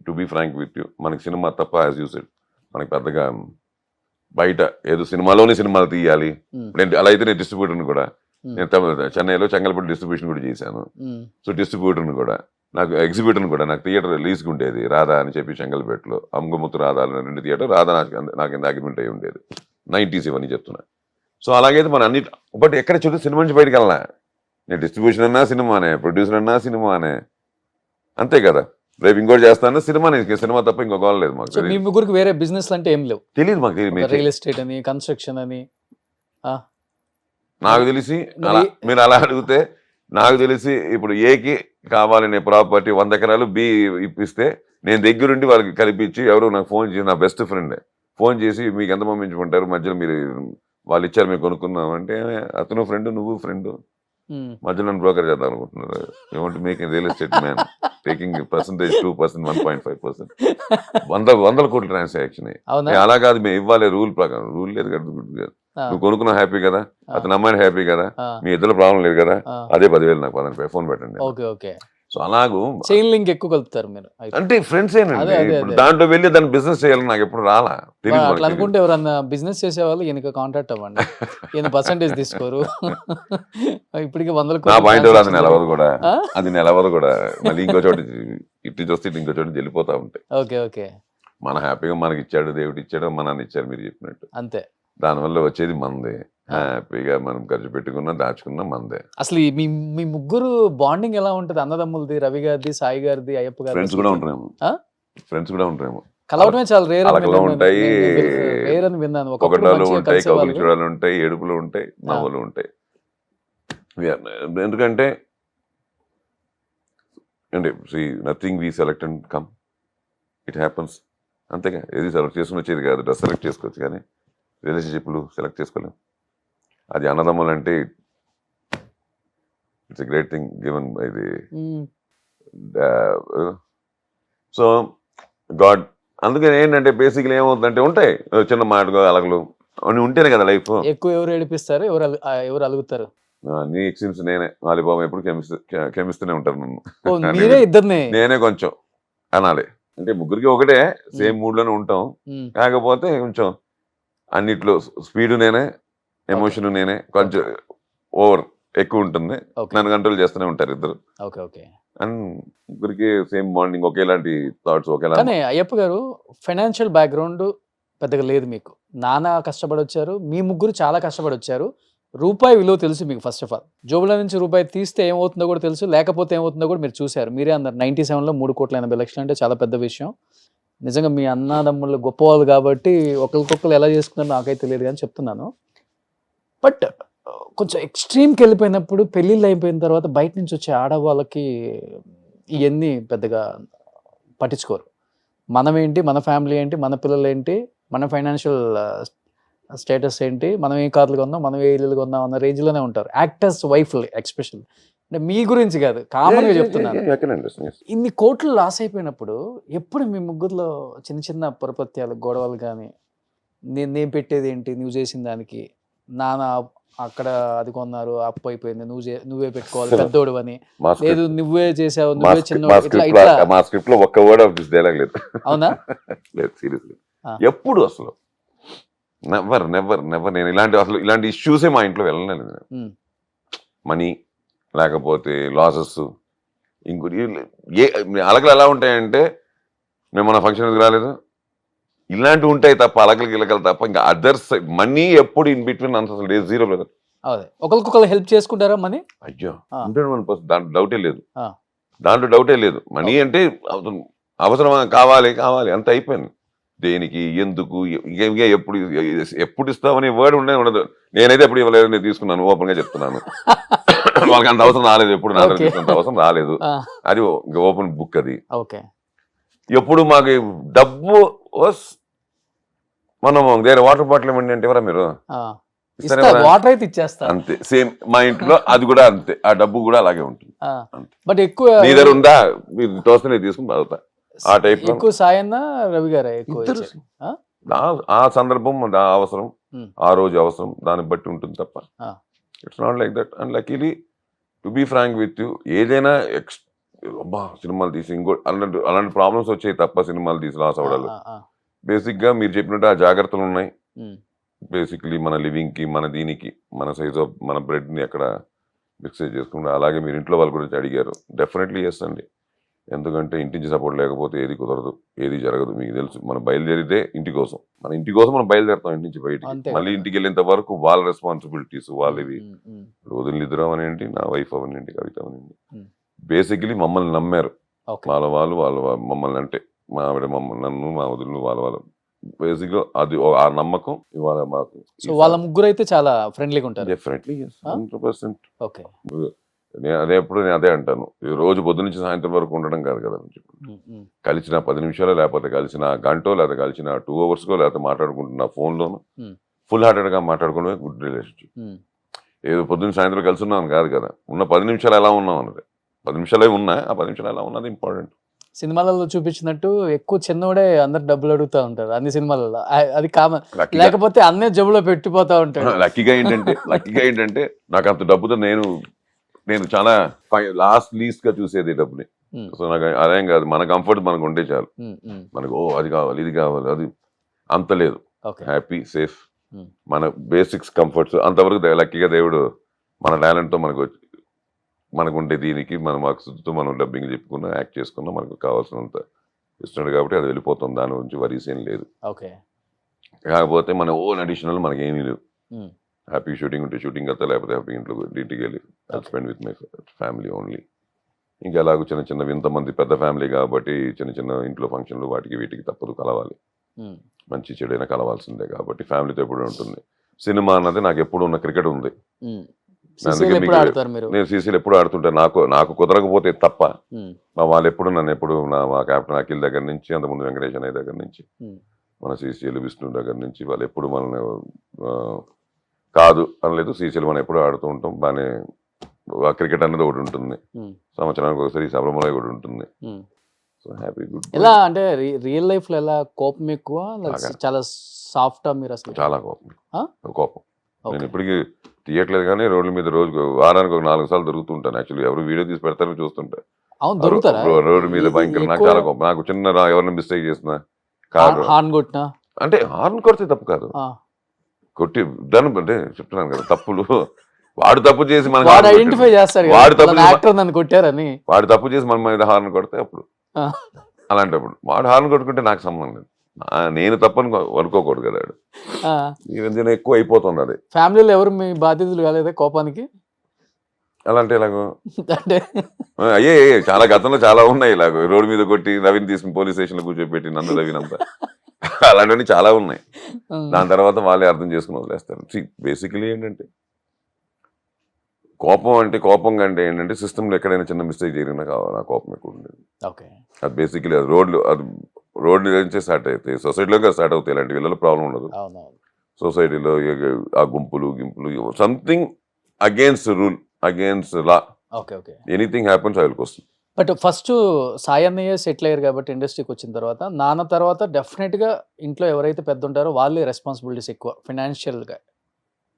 to be frank with you, మనకి సినిమా తప్ప యాజ్ యూ సెడ్ మనకి పెద్దగా బయట ఏదో సినిమాలు తీయాలి.
ఉమ్,
నేను అలా అయితే నేను డిస్ట్రిబ్యూటర్ని కూడా,
ఉమ్,
నేను చెన్నైలో చెంగల్పట్టు డిస్ట్రిబ్యూషన్ కూడా చేశాను.
ఉమ్,
సో డిస్ట్రిబ్యూటర్ని కూడా, నాకు ఎగ్జిబ్యూటర్ని కూడా, నాకు థియేటర్ రిలీజ్కి ఉండేది రాధా అని చెప్పి చెంగల్పేటలో, అమ్మగుముత్తు రాధా అని 2 థియేటర్, రాధా నాకు ఇంత అగ్రిమెంట్ అయి ఉండేది 90s ఇవన్నీ చెప్తున్నా. సో అలాగైతే మన అన్ని, బట్ ఎక్కడ చూడు సినిమా నుంచి బయటకు వెళ్ళా. నేను డిస్ట్రిబ్యూషన్ అన్నా సినిమానే, ప్రొడ్యూసర్ అన్నా సినిమానే, అంతే కదా. రేపు ఇంకోటి చేస్తాను సినిమానే, సినిమా తప్ప ఇంకో గోల్ లేదు మాకు.
సో మీ ముగ్గురికి వేరే బిజినెస్ అంటే ఏం లేవు?
తెలియదు మాకు, తెలియదు.
రియల్ ఎస్టేట్ అని, కన్స్ట్రక్షన్ అని.
నాకు తెలిసి
మరి-
అలా మీరు అలా అడిగితే, నాకు తెలిసి ఇప్పుడు ఏకి కావాలనే ప్రాపర్టీ 100 ఎకరాలు బి ఇప్పిస్తే, నేను దగ్గరుండి వాళ్ళకి కల్పించి, ఎవరు నాకు ఫోన్ చేసి, నా బెస్ట్ ఫ్రెండే ఫోన్ చేసి, మీకు ఎంత పంపించుకుంటారు మధ్యలో, మీరు వాళ్ళు ఇచ్చారు మేము కొనుక్కున్నాం అంటే, అతను ఫ్రెండ్ నువ్వు ఫ్రెండ్,
ఉమ్.
మధ్యలో బ్రోకర్ చేద్దాం అనుకుంటున్నారు. ఏమంటే making real estate man taking percentage 2%, 1.5%, వందల కోట్ల ట్రాన్సాక్షన్.
అవునా?
అలా కాదు, మేము ఇవ్వాలి రూల్ ప్రకారం. రూల్ లేదు కదా,
ఆ,
నువ్వు కొనుక్కున్నావు హ్యాపీ కదా, అతను అమ్మాయిని హ్యాపీ కదా,
ఆ,
మీ ఇద్దరు ప్రాబ్లం లేదు కదా,
ఆ.
అదే 10,000 నాకు పదండి ఫోన్ పెట్టండి.
Okay, okay.
సో అలాగూ
చైన్ లింక్ ఎక్కువ కలుపుతారు మీరు అయితే.
అంటే ఫ్రెండ్స్
అదే,
ఏనండి.
అదే,
ఇప్పుడు
అదే.
దాంట్లో వెళ్ళి దాన్ని బిజినెస్ చేయాలని నాకు ఎప్పుడు రాలా, తెలియదు
అట్లా
మనకి.
అనుకుంటే ఎవరన్నా బిజినెస్ చేసేవాళ్ళు ఈయనకి కాంటాక్ట్ అవ్వండి. ఈయన పర్సంటేజ్ తీసుకోరు. ఇప్పటికి 100
నా
కోట్ల
పాయింట్ అది
transactions
నిలవదు కూడా,
ఆ?
అది నిలవదు కూడా. మళ్ళీ ఇంకో చోట ఇటు చూస్తే ఇంకో చోట వెళ్ళిపోతా ఉంటాయి.
Okay, okay.
మన హ్యాపీగా మనకి ఇచ్చాడు దేవుడు ఇచ్చాడు, మన నాన్న ఇచ్చారు మీరు చెప్పినట్టు,
అంతే.
దానివల్ల వచ్చేది మందే. హ్యాపీగా మనం ఖర్చు పెట్టుకున్నా దాచుకున్నా మందే.
అసలు మీ మీ ముగ్గురు బాండింగ్ ఎలా ఉంటది? అన్నదమ్ములది, రవి గారిది, సాయి గారిది, అయ్యప్ప గారిది.
ఫ్రెండ్స్ కూడా ఉంటారేమో,
ఆ?
ఫ్రెండ్స్ కూడా ఉంటారేమో.
కలవటమే చాలా రేర్
అలకలు ఉంటాయి,
రేర్ అని విన్నాను. ఒకప్పుడు
ఒకటాలు
మంచిగా
ఉంటాయి, కబులు
కలిసేవాళ్ళు.
చూడాలు ఉంటాయి, ఏడుపులు ఉంటాయి, నవ్వులు ఉంటాయి. ఎందుకంటే అంటే nothing we select and come, it happens. అంతేగా, ఏది సెలెక్ట్ చేసుకుని వచ్చేది కాదు. డ్రెస్ సెలెక్ట్ చేసుకోవచ్చు కానీ రిలేషన్షిప్లు సెలెక్ట్ చేసుకోలేం. అది అన్నదమ్ములు అంటే it's a great thing given by the
um,
so God. అందుకని ఏంటంటే బేసిక్లీ ఏమవుతుందంటే, ఉంటాయి చిన్న మాటలు అలగలు అన్నీ ఉంటేనే కదా లైఫ్.
ఎక్కువ ఎవరు ఏడిపిస్తారు, ఎవరు అలుగుతారు?
నీ ఎక్స్పీరియన్స్ నేనే వాలిబాబు ఎప్పుడు క్షమిస్తూనే ఉంటారు నన్ను.
ఓ, మీరే ఇద్దరిని.
నేనే కొంచెం అనాలి. అంటే ముగ్గురికి ఒకటే సేమ్ మూడ్ లోనే ఉంటాం,
ఉమ్,
కాకపోతే కొంచెం అన్నిట్లో స్పీడ్ నేనే, ఎమోషన్ నేనే, కొంచెం ఓవర్ ఎక్కువ ఉంటుంది.
ఓకే,
నన్ను కంట్రోల్ చేస్తూనే ఉంటారు ఇద్దరు.
Okay, okay.
అండ్ ముగ్గురికి సేమ్ మార్నింగ్ ఒకేలాంటి థాట్స్ ఒకేలా.
కానీ అయ్యప్ప గారు ఫైనాన్షియల్ బ్యాక్గ్రౌండ్ పెద్దగా లేదు మీకు. నాన్న కష్టపడి వచ్చారు, మీ ముగ్గురు చాలా కష్టపడి వచ్చారు. రూపాయి విలువ తెలుసు మీకు. ఫస్ట్ ఆఫ్ ఆల్ జోబుల నుంచి రూపాయి తీస్తే ఏమవుతుందో కూడా తెలుసు, లేకపోతే ఏమవుతుందో కూడా మీరు చూశారు. మీరే అన్నారు 97లో 3,80,00,000 అంటే చాలా పెద్ద విషయం. నిజంగా మీ అన్నదమ్ముళ్ళు గొప్పవాళ్ళు కాబట్టి ఒకరికొకరు ఎలా చేసుకున్నారో నాకైతే తెలియదు కానీ చెప్తున్నాను. బట్ కొంచెం ఎక్స్ట్రీమ్కి వెళ్ళిపోయినప్పుడు, పెళ్ళిళ్ళు అయిపోయిన తర్వాత బయట నుంచి వచ్చే ఆడవాళ్ళకి ఇవన్నీ పెద్దగా పట్టించుకోరు. మనం ఏంటి, మన ఫ్యామిలీ ఏంటి, మన పిల్లలు ఏంటి, మన ఫైనాన్షియల్ స్టేటస్ ఏంటి, మనం ఏ కార్లు కొన్నాం, మనం ఏ ఇల్లు కొన్నాం అన్న రేంజ్లోనే ఉంటారు. యాక్టర్స్ వైఫ్లు ఎక్స్పెషల్. అంటే మీ గురించి కాదు, కామన్గా చెప్తున్నాను. ఇన్ని కోట్లు లాస్ అయిపోయినప్పుడు ఎప్పుడు మీ ముగ్గురులో చిన్న చిన్న పొరపత్యాలు, గొడవలు కానీ, నేను పెట్టేది ఏంటి, నువ్వు చేసిన దానికి, నాన్న అక్కడ అది కొన్నారు, అప్పు అయిపోయింది, నువ్వే పెట్టుకోవాలి పెద్దోడు అని, లేదు నువ్వే చేసావు, నువ్వే చిన్నోడు, ఇట్లా
మా స్క్రిప్ట్ లో ఒక్క వర్డ్ ఆఫ్ దిస్ డైలాగ్ లేదు.
అవునా?
లేదు, సీరియస్లీ. ఎప్పుడు అసలు నెవర్ నెవర్ నెవర్ నేను ఇలాంటి ఇష్యూసే మా ఇంట్లో వెళ్ళలేదు. మనీ లేకపోతే లాసెస్, ఇంకోటి అలకలు ఎలా ఉంటాయంటే, మేము మన ఫంక్షన్కి రాలేదు, ఇలాంటివి ఉంటాయి తప్ప, అలకలు గిలకలు తప్ప ఇంకా అదర్స్ మనీ ఎప్పుడు ఇన్ బిట్వీన్ అంత అసలు లేదు, జీరో లేదు.
ఒకరికొకరు హెల్ప్ చేసుకుంటారా మనీ?
అయ్యో 100%, దాంట్లో డౌటే లేదు, దాంట్లో డౌటే లేదు. మనీ అంటే అవసరం, కావాలి కావాలి అంత అయిపోయింది. దేనికి, ఎందుకు, ఇంకా ఎప్పుడు ఇస్తామని వర్డ్ ఉండదు. నేనైతే ఎప్పుడు ఇవ్వలేదు, నేను తీసుకున్నాను, ఓపెన్ గా చెప్తున్నాను. వాళ్ళకి అంత అవసరం రాలేదు, ఎప్పుడు నా అంత అవసరం రాలేదు. అది ఓపెన్ బుక్. అది ఎప్పుడు మాకు డబ్బు మనం వేరే వాటర్ బాటిల్ ఇవ్వండి అంటే ఎవరా మీరు,
వాటర్ అయితే ఇచ్చేస్తా
అంతే. సేమ్ మా ఇంట్లో అది కూడా అంతే, ఆ డబ్బు కూడా అలాగే ఉంటుంది.
బట్ ఎక్కువ
నీ దగ్గర ఉందా, మీరు తోస్తనే తీసుకుని తాగుతా, ఆ టైప్.
ఎక్కువ సాయన్న రవి గారు
ఆ సందర్భం, ఆ అవసరం, ఆ రోజు అవసరం, దాన్ని బట్టి ఉంటుంది తప్ప it's not like that. And luckily to be frank with you, ఏదైనా అబ్బా సినిమాలు తీసి అలాంటి ప్రాబ్లమ్స్ వచ్చాయి తప్ప సినిమాలు తీసి లాస్ అవ్వడాలు. బేసిక్ గా మీరు చెప్పినట్టు ఆ జాగ్రత్తలు ఉన్నాయి. బేసిక్లీ మన లివింగ్ కి, మన దీనికి, మన సైజ్ ఆఫ్ మన బ్రెడ్ ని ఎక్కడ మిక్స్ చేసుకుంటా. అలాగే మీరు ఇంట్లో వాళ్ళ గురించి అడిగారు, డెఫినెట్లీ ఎస్ అండి. ఎందుకంటే ఇంటి నుంచి సపోర్ట్ లేకపోతే ఏది కుదరదు, ఏది జరగదు. మీకు తెలుసు, మనం బయలుదేరితే ఇంటి కోసం, మన ఇంటి కోసం మనం బయలుదేరుతాం ఇంటి నుంచి బయటికి. మళ్ళీ ఇంటికి వెళ్ళేంత వరకు వాళ్ళ రెస్పాన్సిబిలిటీస్ వాళ్ళవి. వదిలిద్దురావు అనింటి, నా వైఫ్ అవనండి, కవిత అవనండి, బేసిక్లీ మమ్మల్ని నమ్మారు. వాళ్ళు మమ్మల్ని అంటే మా ఆవిడ మమ్మల్ని, నన్ను, మా వదిలిను, వాళ్ళ బేసిక్ గా అది ఆ నమ్మకం ఇవాళ మాకు.
వాళ్ళ ముగ్గురు అయితే చాలా ఫ్రెండ్లీగా ఉంటారు.
డెఫినెట్లీ 100%. నేను అదే అంటాను, రోజు పొద్దు నుంచి సాయంత్రం వరకు ఉండడం కాదు కదా. కలిసిన 10 నిమిషాలు, లేకపోతే కలిసిన గంటో, లేకపోతే కలిసిన 2 hours, లేకపోతే మాట్లాడుకుంటున్న ఫోన్లోను ఫుల్ హార్టెడ్ గా మాట్లాడుకోవడమే గుడ్ రిలేషన్షిప్. ఏదో పొద్దున్న సాయంత్రం కలిసి ఉన్నాను కాదు కదా. ఉన్న 10 నిమిషాలు ఎలా ఉన్నాం అన్నది, 10 నిమిషాలే ఉన్నా, ఆ 10 నిమిషాలు ఎలా ఉన్నది ఇంపార్టెంట్.
సినిమాలలో చూపించినట్టు ఎక్కువ చిన్నోడే అందరు డబ్బులు అడుగుతూ ఉంటారు అన్ని సినిమాలలో, అది కామన్. లేకపోతే అన్నే జబ్బులో పెట్టిపోతా ఉంటాడు.
లక్కీగా ఏంటంటే నాకు అంత డబ్బుతో నేను చాలా లీస్ట్ గా చూసేది డబ్బుని. సో నాకు అదేం కాదు, మన కంఫర్ట్ మనకు ఉంటే చాలు. మనకు అది కావాలి, ఇది కావాలి, అది అంత లేదు. హ్యాపీ, సేఫ్, మన బేసిక్స్ కంఫర్ట్స్ అంతవరకు లక్కీగా దేవుడు మన టాలెంట్తో మనకు ఉండే దీనికి మన మార్క్స్తో మనం డబ్బింగ్ చెప్పుకున్నా, యాక్ట్ చేసుకున్నా, మనకు కావాల్సినంత ఇస్తున్నాడు కాబట్టి అది వెళ్ళిపోతుంది. దాని గురించి వరీస్ ఏం లేదు. కాకపోతే మన ఓన్ అడిషనల్ మనకి ఏమీ లేవు. హ్యాపీ షూటింగ్ ఉంటే షూటింగ్ వెళ్తా, లేకపోతే హ్యాపీ ఇంటికి వెళ్ళి spend with my family only. ఇంకా అలాగూ చిన్న చిన్న ఇంతమంది పెద్ద ఫ్యామిలీ కాబట్టి చిన్న చిన్న ఇంట్లో ఫంక్షన్లు వాటికి వీటికి తప్పదు, కలవాలి. మంచి చెడైనా కలవాల్సిందే కాబట్టి ఫ్యామిలీతో ఎప్పుడు ఉంటుంది. సినిమా అన్నది నాకు ఎప్పుడు ఉన్న క్రికెట్ ఉంది. నేను సీసీలు ఎప్పుడు ఆడుతుంటాను, నాకు కుదరకపోతే తప్ప. మా వాళ్ళు ఎప్పుడు నన్ను మా కెప్టెన్ అఖిల్ దగ్గర నుంచి, అంతకుముందు వెంకటేష్ అనే దగ్గర నుంచి, మన సీసీలు విష్ణు దగ్గర నుంచి వాళ్ళు ఎప్పుడు మనల్ని కాదు అనలేదు. సీసీలు మనం ఎప్పుడు ఆడుతూ ఉంటాం బాగానే. క్రికెట్ అన్నది ఒకటి ఉంటుంది, సంవత్సరానికి ఒకసారి సబ్రమలో కూడా ఉంటుంది. So happy, good.
ఎలా అంటే రియల్ లైఫ్ లో ఎలా కోపం ఎక్కువ, చాలా సాఫ్ట్ మీరు అసలు?
చాలా కోపం. నేను ఇప్పటికీ తీయట్లేదు కానీ రోడ్ల మీద రోజు వారానికి ఒక 4 సార్లు దొరుకుతుంటాను. యాక్చువల్లీ ఎవరు వీడియో తీసి పెడతారో చూస్తుంటా. రోడ్డు మీద భయంకర, నాకు చాలా కోపం. నాకు చిన్న ఎవరిని మిస్టేక్ చేసిన కారు అంటే హార్న్ కొడితే తప్పు కాదు, కొట్టి దాని అంటే చెప్తున్నాను కదా, తప్పులు వాడు తప్పు చేసి మనకి
వాడు
హార్న్
ఐడెంటిఫై
కొట్టాడు.
చేస్తాడు
వాడు
కదా
తప్పు
యాక్టర్ నన్ను కొట్టారని.
వాడు తప్పు చేసి మన మీద హార్న్ కొడితే అప్పుడు అలాంటప్పుడు వాడు హార్న్ కొట్టుకుంటే నాకు సంబంధం లేదు. నేను తప్పని అనుకోకూడదు కదా. ఈ మధ్యన ఎక్కువ అయిపోతుంది అది.
ఫ్యామిలీలో ఎవరు మీ బాధ్యతలు కాలేదా కోపానికి?
అలాంటి ఇలాగో
అంటే
అయ్యే చాలా గతంలో చాలా ఉన్నాయి ఇలాగో. రోడ్డు మీద కొట్టి రవిని తీసుకుని పోలీస్ స్టేషన్ లో కూర్చోబెట్టి నన్ను రవినంతా అలాంటివన్నీ చాలా ఉన్నాయి. దాని తర్వాత వాళ్ళే అర్థం చేసుకుని వదిలేస్తారు. బేసికలీ ఏంటంటే కోపం అంటే ఏంటంటే సిస్టంలో ఎక్కడైనా చిన్న మిస్టేక్ జరిగినా నా కోపం ఎక్కువ ఉండేది.
ఓకే,
అది బేసికలీ అది రోడ్లు నుంచే స్టార్ట్ అవుతాయి, సొసైటీలో స్టార్ట్ అవుతాయి. ఇలాంటి వీళ్ళలో ప్రాబ్లం ఉండదు. సొసైటీలో ఆ గింపులు something against rule, against law, anything happens I will question.
But first Sai అన్నయ్య సెటిల్ అయ్యారు కాబట్టి ఇండస్ట్రీకి వచ్చిన తర్వాత, నాన్న తర్వాత డెఫినెట్గా ఇంట్లో ఎవరైతే పెద్ద ఉంటారో వాళ్ళే రెస్పాన్సిబిలిటీస్ ఎక్కువ ఫైనాన్షియల్గా,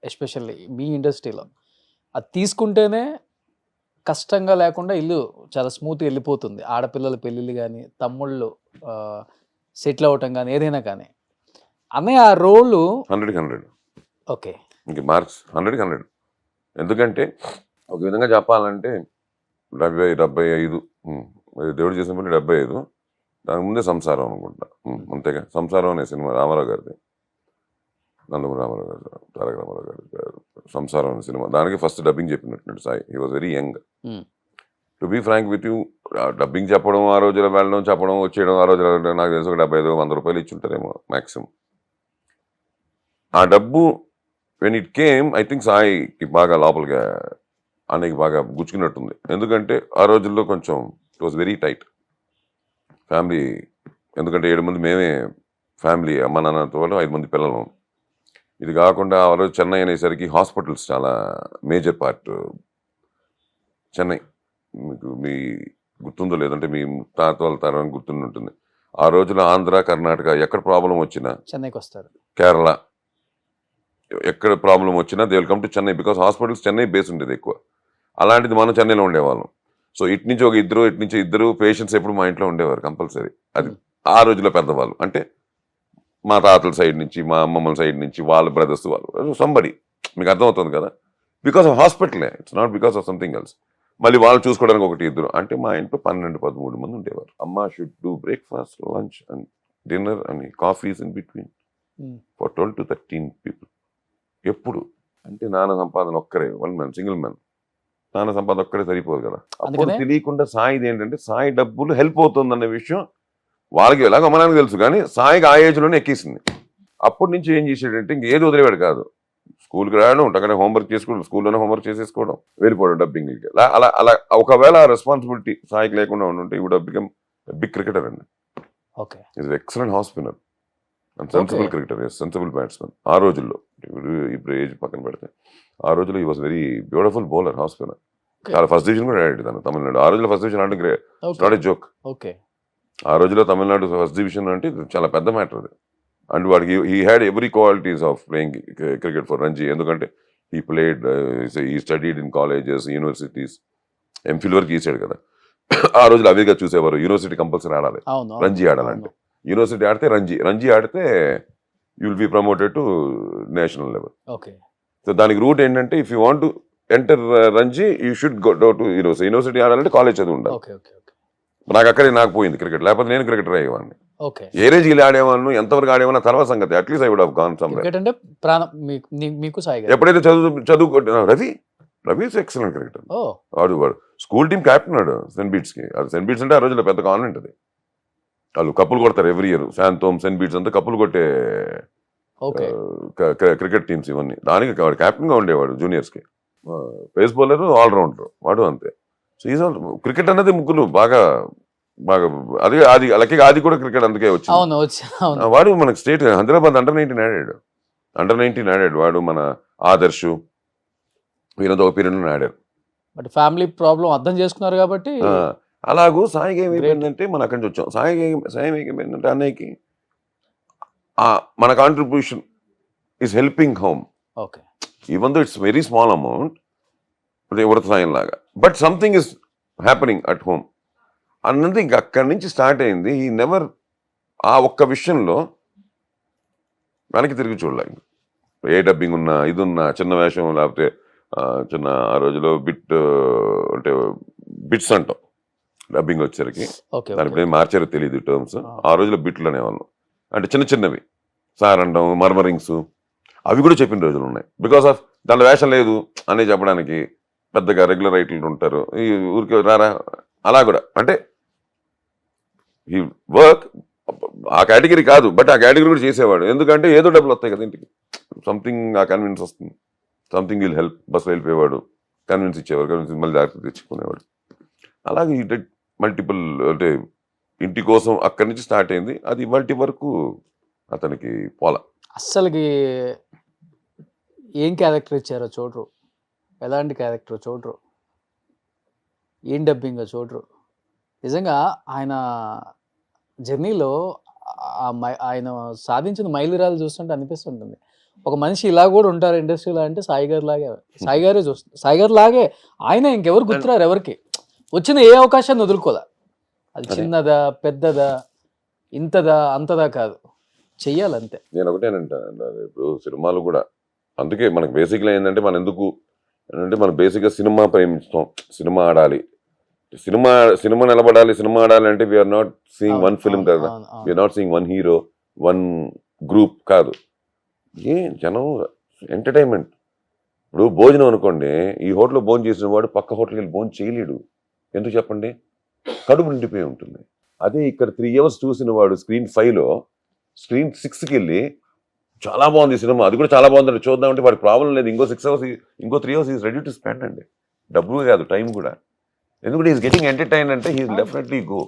ఎస్పెషల్లీ మీ ఇండస్ట్రీలో. అది తీసుకుంటేనే కష్టంగా లేకుండా ఇల్లు చాలా స్మూత్గా వెళ్ళిపోతుంది. ఆడపిల్లల పెళ్ళిళ్ళు కానీ, తమ్ముళ్ళు సెటిల్ అవ్వటం కానీ, ఏదైనా కానీ. అన్నయ్య ఆ రోలు
100
ఓకే,
ఇంక మార్క్స్ 100. ఎందుకంటే ఒక విధంగా చెప్పాలంటే 75 దేవుడు చేసిన పని 75. దాని ముందే సంసారం అనుకుంటా, అంతేగా. సంసారం అనే సినిమా రామారావు గారిది, నందమూరి రామారావు గారు, తారక రామారావు గారు. సంసారం అనే సినిమా దానికి ఫస్ట్ డబ్బింగ్ చెప్పినట్టు Sai. He was very young. To be frank with you, dubbing చెప్పడం, ఆ రోజులో వెళ్ళడం, చెప్పడం, వచ్చేయడం, ఆ రోజులో నాకు తెలిసి ఒక 75-100 రూపాయలు ఇచ్చి ఉంటారేమో మ్యాక్సిమం. ఆ డబ్బు when it came, I think సాయికి బాగా లోపలిగా అన్నయ్యకి బాగా గుచ్చుకున్నట్టుంది. ఎందుకంటే ఆ రోజుల్లో కొంచెం it was very tight family. ఎందుకంటే 7 మంది మేమే ఫ్యామిలీ, అమ్మ నాన్నతో 5 మంది పిల్లలు. ఇది కాకుండా ఆ రోజు చెన్నై అనేసరికి హాస్పిటల్స్ చాలా మేజర్ పార్ట్. చెన్నై మీకు మీ గుర్తుందో లేదంటే మీ తాత వాళ్ళ తరం గుర్తుంటుంది. ఆ రోజులో ఆంధ్ర, కర్ణాటక ఎక్కడ ప్రాబ్లం వచ్చినా,
చెన్నైకి వస్తారు.
కేరళ ఎక్కడ ప్రాబ్లం వచ్చినా they will come to Chennai, because hospitals Chennai base ఉండేది ఎక్కువ. అలాంటిది మనం చెన్నైలో ఉండేవాళ్ళం. సో ఇటు నుంచి ఒక ఇద్దరు పేషెంట్స్ ఎప్పుడు మా ఇంట్లో ఉండేవారు కంపల్సరీ. అది ఆ రోజుల్లో పెద్దవాళ్ళు అంటే మా తాతల సైడ్ నుంచి, మా అమ్మమ్మల సైడ్ నుంచి, వాళ్ళ బ్రదర్స్, వాళ్ళు సంబడి. మీకు అర్థమవుతుంది కదా. బికాస్ ఆఫ్ హాస్పిటలే, it's not because of something else. మళ్ళీ వాళ్ళు చూసుకోవడానికి 1-2. అంటే మా ఇంట్లో 12-13 మంది ఉండేవారు. అమ్మ should do breakfast, lunch and dinner and coffees in between for 12 to 13 people. ఎప్పుడు అంటే నాన్న సంపాదన ఒక్కరే, 1 man, సింగిల్ మ్యాన్. నాన్న సంపాదన ఒక్కరే సరిపోదు కదా. అప్పుడు తెలియకుండా సాయిది ఏంటంటే సాయి డబ్బులు హెల్ప్ అవుతుందన్న విషయం వాళ్ళకి ఎలాగో అమ్మనానికి తెలుసు, కానీ సాయికి ఆ ఏజ్లోనే ఎక్కేసింది. అప్పటి నుంచి ఏం చేసాడంటే ఇంకేది వదిలేవాడు కాదు. స్కూల్కి రావడం, అక్కడ హోంవర్క్ చేసుకోవడం, స్కూల్లోనే హోంవర్క్ చేసేసుకోవడం, వెళ్ళిపోవడం డబ్బింగ్కి. అలా ఒకవేళ ఆ రెస్పాన్సిబిలిటీ సాయికి లేకుండా ఉంటే ఈ వుడ్ బికమ్ బిగ్ క్రికెటర్ అండి. Is excellent off spinner and sensible cricketer, sensible batsmen. ఆ రోజుల్లో, ఇప్పుడు ఏజ్ పక్కన పెడితే ఆ రోజుల్లో ఈ was very beautiful bowler, half spinner. చాలా ఫస్ట్ డివిజన్ కూడా ఆడాడు తను తమిళనాడు. ఆ రోజుల్లో ఫస్ట్ డివిజన్ అంటే గ్రేట్, నాట్ ఏ జోక్. ఆ రోజుల్లో తమిళనాడు ఫస్ట్ డివిజన్ అంటే చాలా పెద్ద మ్యాటర్ అది. అండ్ వాడికి he had every qualities of playing cricket for Ranji. ఎందుకంటే he played, he studied in colleges, universities, MPhil వరకు తీసాడు కదా. ఆ రోజులు అవిగా చూసేవారు. యూనివర్సిటీ కంపల్సరీ ఆడాలి, రంజీ ఆడాలంటే. యూనివర్సిటీ ఆడితే రంజీ ఆడితే you will be promoted to national level. So దానికి రూట్ ఏంటంటే if you want to enter Ranji you should go to university ఆడాలంటే కాలేజ్ చదువు ఉండాలి. నాకు పోయింది క్రికెట్, లేకపోతే నేను క్రికెటర్ అయ్యేవాడిని. ఏ రేంజ్ ఇలా ఆడేవాళ్ళు, ఎంతవరకు ఆడేవాళ్ళ తర్వాత సంగతి. At least I would have gone somewhere. ఎప్పుడైతే చదువు రవి ఎక్సలెంట్ క్రికెటర్. వాడు స్కూల్ టీమ్ కెప్టెన్ ఆడు సెయింట్ బీట్స్ కి. అది సెయింట్ బీట్స్ అంటే ఆ రోజుల్లో పెద్ద కాన్వెంట్ అది. వాళ్ళు కప్పులు కొడతారు ఎవ్రీ ఇయర్. శాంతోమ్, సెయింట్ బీట్స్ అంతా కప్పులు కొట్టే క్రికెట్ టీమ్స్ ఇవన్నీ. దానికి వాడు కెప్టెన్ గా ఉండేవాడు జూనియర్స్ కి. పేస్ బౌలర్, ఆల్రౌండర్ వాడు అంతే. సో ఈజ్ ఆల్ క్రికెట్ అనేది ముగ్గురు బాగా అది లక్కీగా అది కూడా క్రికెట్ అందుకే వచ్చింది. వాడు మనకు స్టేట్ హైదరాబాద్ అండర్-19 ఆడాడు. వాడు మన ఆదర్శ్ వీళ్ళతో ఒక పీరియడ్ ఆడారు.
ఫ్యామిలీ ప్రాబ్లం అర్థం చేసుకున్నారు కాబట్టి.
అలాగూ సాయికి ఏమైపోయిందంటే మనం అక్కడి నుంచి వచ్చాం. సాయి ఏమైపోయిందంటే అన్నయ్యకి మన contribution is helping home. Even though it's very small amount, వృత సాయం లాగా, but something is happening at home అన్నది ఇంక అక్కడి నుంచి స్టార్ట్ అయింది. ఈ నెవర్ ఆ ఒక్క విషయంలో వెనక్కి తిరిగి చూడలేదు. ఏ డబ్బింగ్ ఉన్నా, ఇది ఉన్నా, చిన్న వేషం లేకపోతే చిన్న ఆ రోజులో అంటే బిట్స్ అంటాం డబ్బింగ్ వచ్చేసరికి.
ఓకే
దాని ఇప్పుడు ఏం మార్చారో తెలియదు టర్మ్స్. ఆ రోజులో బిట్లు అనేవాళ్ళం. అంటే చిన్న చిన్నవి సార్ అంటాం, మర్మరింగ్స్, అవి కూడా చెప్పిన రోజులు ఉన్నాయి. బికాస్ ఆఫ్ దాంట్లో వేషం లేదు అని చెప్పడానికి పెద్దగా రెగ్యులర్ రైటర్లు ఉంటారు, ఈ ఊరికి రారా అలా కూడా. అంటే ఈ వర్క్ ఆ కేటగిరీ కాదు, బట్ ఆ కేటగిరీ కూడా చేసేవాడు. ఎందుకంటే ఏదో డబ్బులు వస్తాయి కదా ఇంటికి, సంథింగ్ ఆ కన్విన్స్ వస్తుంది, సంథింగ్ విల్ హెల్ప్. బస్సులో వెళ్ళిపోయేవాడు, కన్విన్స్ ఇచ్చేవాడు, కన్విన్స్ మళ్ళీ జాగ్రత్త తెచ్చుకునేవాడు. అలాగే ఈ మల్టిపుల్ అంటే ఇంటి కోసం అక్కడి నుంచి స్టార్ట్ అయింది. అది ఇవాల్టి వరకు అతనికి పోలా.
అస్సలకి ఏం క్యారెక్టర్ ఇచ్చారో చూడరు, ఎలాంటి క్యారెక్టర్ చూడరు, ఏం డబ్బింగ్ చూడరు. నిజంగా ఆయన జర్నీలో ఆయన సాధించిన మైలురాలు చూస్తుంటే అనిపిస్తుంటుంది, ఒక మనిషి ఇలా కూడా ఉంటారు ఇండస్ట్రీలో అంటే సాయి గారు లాగే. సాయి గారే చూస్తారు, సాయి గారు లాగే ఆయన. ఇంకెవరు గుర్తురారు ఎవరికి. వచ్చిన ఏ అవకాశాన్ని వదులుకోలే. అది చిన్నదా పెద్దదా ఇంతదా అంతదా కాదు, చెయ్యాలంతే.
నేను ఒకటేనంటాను, ఇప్పుడు సినిమాలు కూడా అందుకే మనకు బేసిక్గా ఏంటంటే మనం ఎందుకు అంటే మనం బేసిక్గా సినిమా ప్రేమిస్తాం, సినిమా ఆడాలి, సినిమా నిలబడాలి, సినిమా ఆడాలి అంటే we are not seeing one film కదా, we are not seeing one hero, one group కాదు. జనం ఎంటర్టైన్మెంట్. ఇప్పుడు భోజనం అనుకోండి, ఈ హోటల్లో భోజనం చేసిన వాడు పక్క హోటల్కి వెళ్ళి భోజనం చేయలేడు. ఎందుకు చెప్పండి? కడుపు నిండిపోయి ఉంటుంది. అదే ఇక్కడ 3 hours చూసిన వాడు స్క్రీన్ 5లో స్క్రీన్ 6కి వెళ్ళి చాలా బాగుంది సినిమా, అది కూడా చాలా బాగుందండి చూద్దామంటే వాడికి ప్రాబ్లం లేదు. ఇంకో 6 hours ఇంకో 3 hours is ready to spend అండి. డబ్బులు కాదు, టైం కూడా. ఎందుకంటే ఈజ్ గెటింగ్ ఎంటర్టైన్ అంటే హీ డెఫినెట్లీ గో.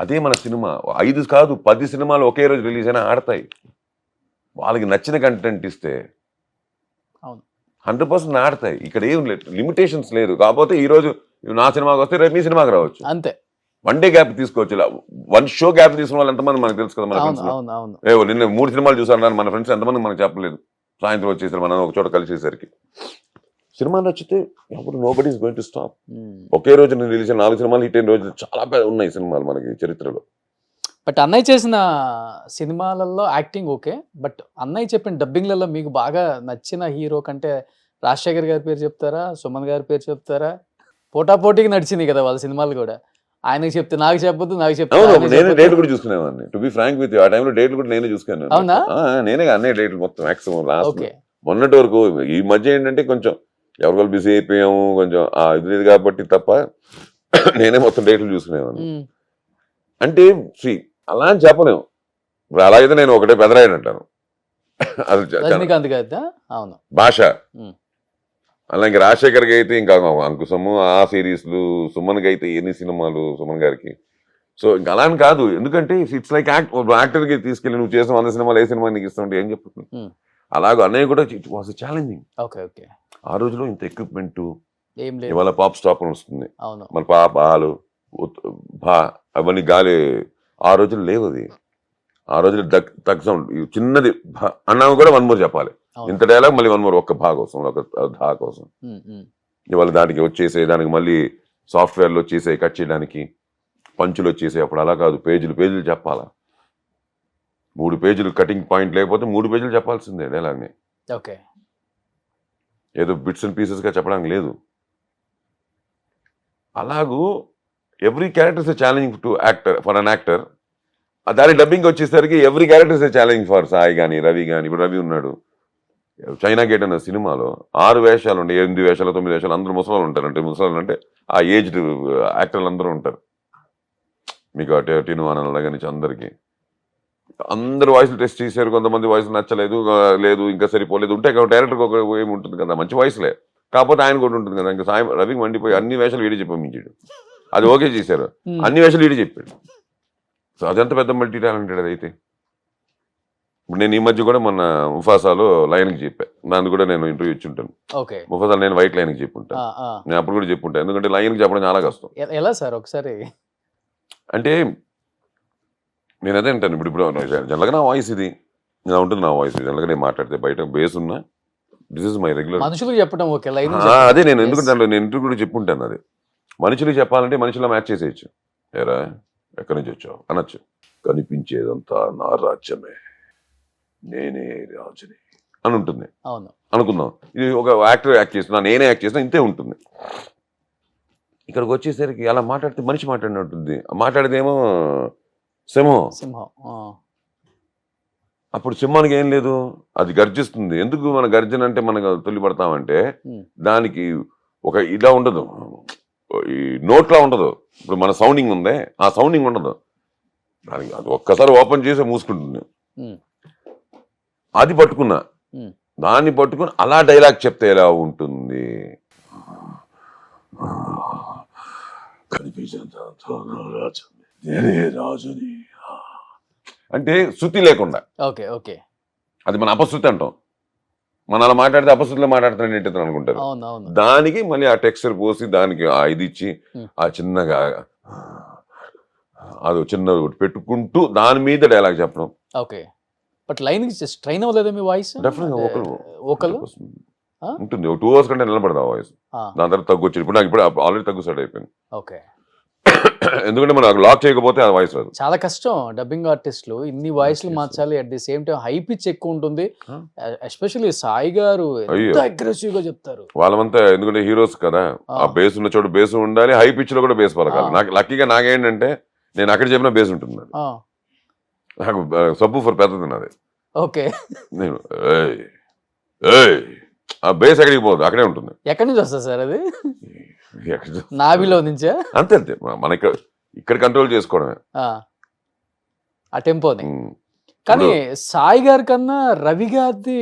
అదే మన సినిమా 5 కాదు 10 సినిమాలు ఒకే రోజు రిలీజ్ అయినా ఆడతాయి. వాళ్ళకి నచ్చిన కంటెంట్ ఇస్తే 100% ఆడతాయి. ఇక్కడ ఏం లేదు, లిమిటేషన్స్ లేదు. కాకపోతే ఈ రోజు నా సినిమాకి వస్తే రేపు మీ సినిమాకి రావచ్చు, అంతే. 1 day గ్యాప్ తీసుకోవచ్చు. ఇలా 1 show గ్యాప్ తీసుకున్న వాళ్ళు ఎంతమంది మనకు తెలుసు కదా. మన ఫ్రెండ్స్ నిన్న 3 సినిమాలు చూసాను మన ఫ్రెండ్స్ ఎంతమంది మనకు చెప్పలేదు. సాయంత్రం వచ్చేసరికి మనం ఒక చోట కలిసేసరికి సినిమా నచ్చితే అప్పుడు nobody is going to stop. ఒకే రోజు నేను రిలీజ్ 4 సినిమాలు హిట్ అయిన రోజులు చాలా ఉన్నాయి సినిమాలు మనకి చరిత్రలో.
బట్ అన్నయ్య చేసిన సినిమాలలో యాక్టింగ్ ఓకే, బట్ అన్నయ్య చెప్పిన డబ్బింగ్లలో మీకు బాగా నచ్చిన హీరో కంటే రాజశేఖర్ గారి పేరు చెప్తారా, సుమన్ గారి పేరు చెప్తారా? పోటాపోటీకి నడిచింది కదా వాళ్ళ సినిమాలు కూడా. ఆయనకి చెప్తే నాకు చెప్పొద్దు, నాకు చెప్తే
నేను డేట్లు కూడా చూసుకునేవాడిని. To be frank with you, ఆ టైంలో డేట్లు కూడా నేనే చూసుకున్నాను.
అవునా?
నేనే అన్నీ డేట్లు మొత్తం మాక్సిమం లాస్ట్ మొన్నటి వరకు. ఈ మధ్య ఏంటంటే కొంచెం ఎవరికొలు బిజీ అయిపోయాము, కొంచెం ఇది లేదు కాబట్టి తప్ప నేనే మొత్తం డేట్లు చూసుకునేవాడిని. అంటే అలా అని చెప్పలేము. ఇప్పుడు అలాగైతే నేను ఒకటే పెదరాయని అంటాను, అది భాష. అలాగే రాజశేఖర్కి అయితే ఇంకా అంకుశము, ఆ సిరీస్లు, సుమన్కి అయితే ఎన్ని సినిమాలు సుమన్ గారికి. సో ఇంకా అలా అని కాదు, ఎందుకంటే ఇట్స్ లైక్ యాక్టర్కి తీసుకెళ్ళి నువ్వు చేసిన 100 సినిమాలు ఏ సినిమా నీకు ఇస్తుంటే ఏం చెప్తుంది. అలాగే అన్నయ్య కూడా వాస్ ఛాలెంజింగ్. ఆ రోజులో ఇంత ఎక్విప్మెంట్ ఇవాళ పాప్ స్టాప్ వస్తుంది, మన పాపాలు భా అవన్నీ గాలి ఆ రోజులు లేవు. అది ఆ రోజులు తగ్గ సౌండ్ చిన్నది అన్నా కూడా 1 more చెప్పాలి. ఇంత డైలాగ్ మళ్ళీ 1 more ఒక్క భా కోసం, ఒక ధా కోసం. ఇవాళ దానికి వచ్చేసే దానికి మళ్ళీ సాఫ్ట్వేర్లో వచ్చేసే కట్ చేయడానికి పంచులు వచ్చేసే. అప్పుడు అలా కాదు, పేజీలు చెప్పాలా. 3 పేజీలు కటింగ్ పాయింట్ లేకపోతే 3 పేజీలు చెప్పాల్సిందే డైలాగ్ని. ఏదో బిట్స్ అండ్ పీసెస్గా చెప్పడానికి లేదు. అలాగూ every character is challenging to actor, for an actor. దాని డబ్బింగ్ వచ్చేసరికి every character is challenging for Sai కానీ రవి కానీ. ఇప్పుడు రవి ఉన్నాడు, చైనా గేట్ అన్న సినిమాలో 6 వేషాలు ఉండే, 8 వేషాలు 9 వేషాలు, అందరూ ముసలాలు ఉంటారు. అంటే ముసలాలు అంటే ఆ ఏజ్డ్ యాక్టర్లు అందరూ ఉంటారు. మీకు టీను ఆనంద దగ్గర నుంచి అందరు వాయిస్లు టెస్ట్ చేశారు. కొంతమంది వాయిస్ నచ్చలేదు, లేదు ఇంకా సరిపోలేదు. ఉంటే డైరెక్టర్కి ఒక ఏమి ఉంటుంది కదా, మంచి వాయిస్లే. కాకపోతే ఆయన కూడా ఉంటుంది కదా. ఇంకా సాయి రవికి మండిపోయి అన్ని వేషాలు వీడి చెప్పాడు. అది ఓకే చేశారు, అన్ని వేషాలు వీడి చెప్పాడు. సో అదంత పెద్ద మల్టీ టాలెంటెడ్ అదైతే. ఇప్పుడు నేను ఈ మధ్య కూడా మొన్న ముఫాసాలో లైన్కి చెప్పాను, దాన్ని కూడా నేను ఇంటర్వ్యూ ఇచ్చి ఉంటాను. ముఫాసాలో నేను వైట్ లైన్కి చెప్పుంటాను, నేను అప్పుడు కూడా చెప్పుంటాను. ఎందుకంటే లైన్కి చెప్పడం చాలా కష్టం.
ఎలా సార్ ఒకసారి
అంటే నేను అదే అంటాను. ఇప్పుడు జనరల్గా నా వాయిస్ ఇది, ఇలా ఉంటుంది నా వాయిస్. జనరల్గా నేను మాట్లాడితే బయట బేస్ ఉన్నా, దిస్ ఇస్ మై రెగ్యులర్.
మనుషులకు చెప్పడం ఓకే, లైన్
అదే నేను ఎందుకంటే నేను ఇంటర్వ్యూ కూడా చెప్పుంటాను. అది మనుషులు చెప్పాలంటే మనుషులా మ్యాచ్ చేసేయచ్చు. ఏరా ఎక్కడి నుంచి వచ్చావు అనొచ్చు. కనిపించేదంతా నా రాజ్యమే, నేనే రాజుని అని ఉంటుంది. అనుకుందాం. ఇది ఒక యాక్టర్ యాక్ట్ చేస్తున్నా, నేనే యాక్ట్ చేసినా ఇంతే ఉంటుంది. ఇక్కడికి వచ్చేసరికి అలా మాట్లాడితే మనిషి మాట్లాడినట్టుంది, మాట్లాడేదేమో సింహం. అప్పుడు సింహానికి ఏం లేదు, అది గర్జిస్తుంది. ఎందుకు మన గర్జన అంటే మనకు తొలిపడతామంటే దానికి ఒక ఇలా ఉండదు, ఈ నోట్లా ఉండదు. ఇప్పుడు మన సౌండింగ్ ఉందే, ఆ సౌండింగ్ ఉండదు దానికి. అది ఒక్కసారి ఓపెన్ చేసి మూసుకుంటుంది. అది పట్టుకున్నా, దాన్ని పట్టుకుని అలా డైలాగ్ చెప్తే ఎలా ఉంటుంది, అంటే శృతి లేకుండా.
ఓకే ఓకే,
అది మన అపశృతి అంటాం. మన అలా మాట్లాడితే అపశృతిలో మాట్లాడుతున్నాడు ఏంటి అనుకుంటారు. దానికి మళ్ళీ ఆ టెక్స్చర్ పోసి దానికి ఆ ఇది ఇచ్చి ఆ చిన్నగా అది చిన్న పెట్టుకుంటూ దాని మీద డైలాగ్ చెప్పడం.
ఓకే, బట్ లైన్ ట్రైన్ అవ్వలేదా మీ వాయిస్?
ఒకళ్ళు ఉంటుంది, ఒక 2 hours కంటే నిలబడదా వాయిస్. దాని తర్వాత తగ్గు వచ్చింది. ఇప్పుడు నాకు ఇప్పుడు ఆల్రెడీ తగ్గు స్టార్ట్ అయిపోయింది.
ఓకే,
ఎందుకంటే మనం లాక్ చేయకపోతే ఆ వాయిస్ రాదు.
చాలా కష్టం డబ్బింగ్ ఆర్టిస్టులు ఇన్ని వాయిస్లు మార్చాలి. At the same time high pitch ఎక్కువ ఉంటుంది. ఎస్పెషల్లీ సాయి గారు ఎంత అగ్రెసివ్ గా చెప్తారు.
వాళ్ళంతా ఎందుకంటే హీరోస్ కదా, ఆ బేస్ ఉన్న చోటు బేస్ ఉండాలి, హై పిచ్ లో కూడా బేస్ పలకాలి. నాకు లక్కీగా నాకేంటంటే నేను అక్కడ చెప్పిన బేస్ ఉంటుంది. నాకు సబ్బు ఫర్ పెద్దది నాది.
ఓకే,
నేను ఆ బేస్ ఎక్కడికి పోదు, అక్కడే ఉంటుంది.
ఎక్కడి నుంచి వస్తుంది సార్ అది? నాభిలో నుంచా?
అంతే అంతే, మన ఇక్కడ కంట్రోల్ చేసుకోవడమే
ఆ టెంపోని. కానీ సాయి గారి కన్నా రవి గారిది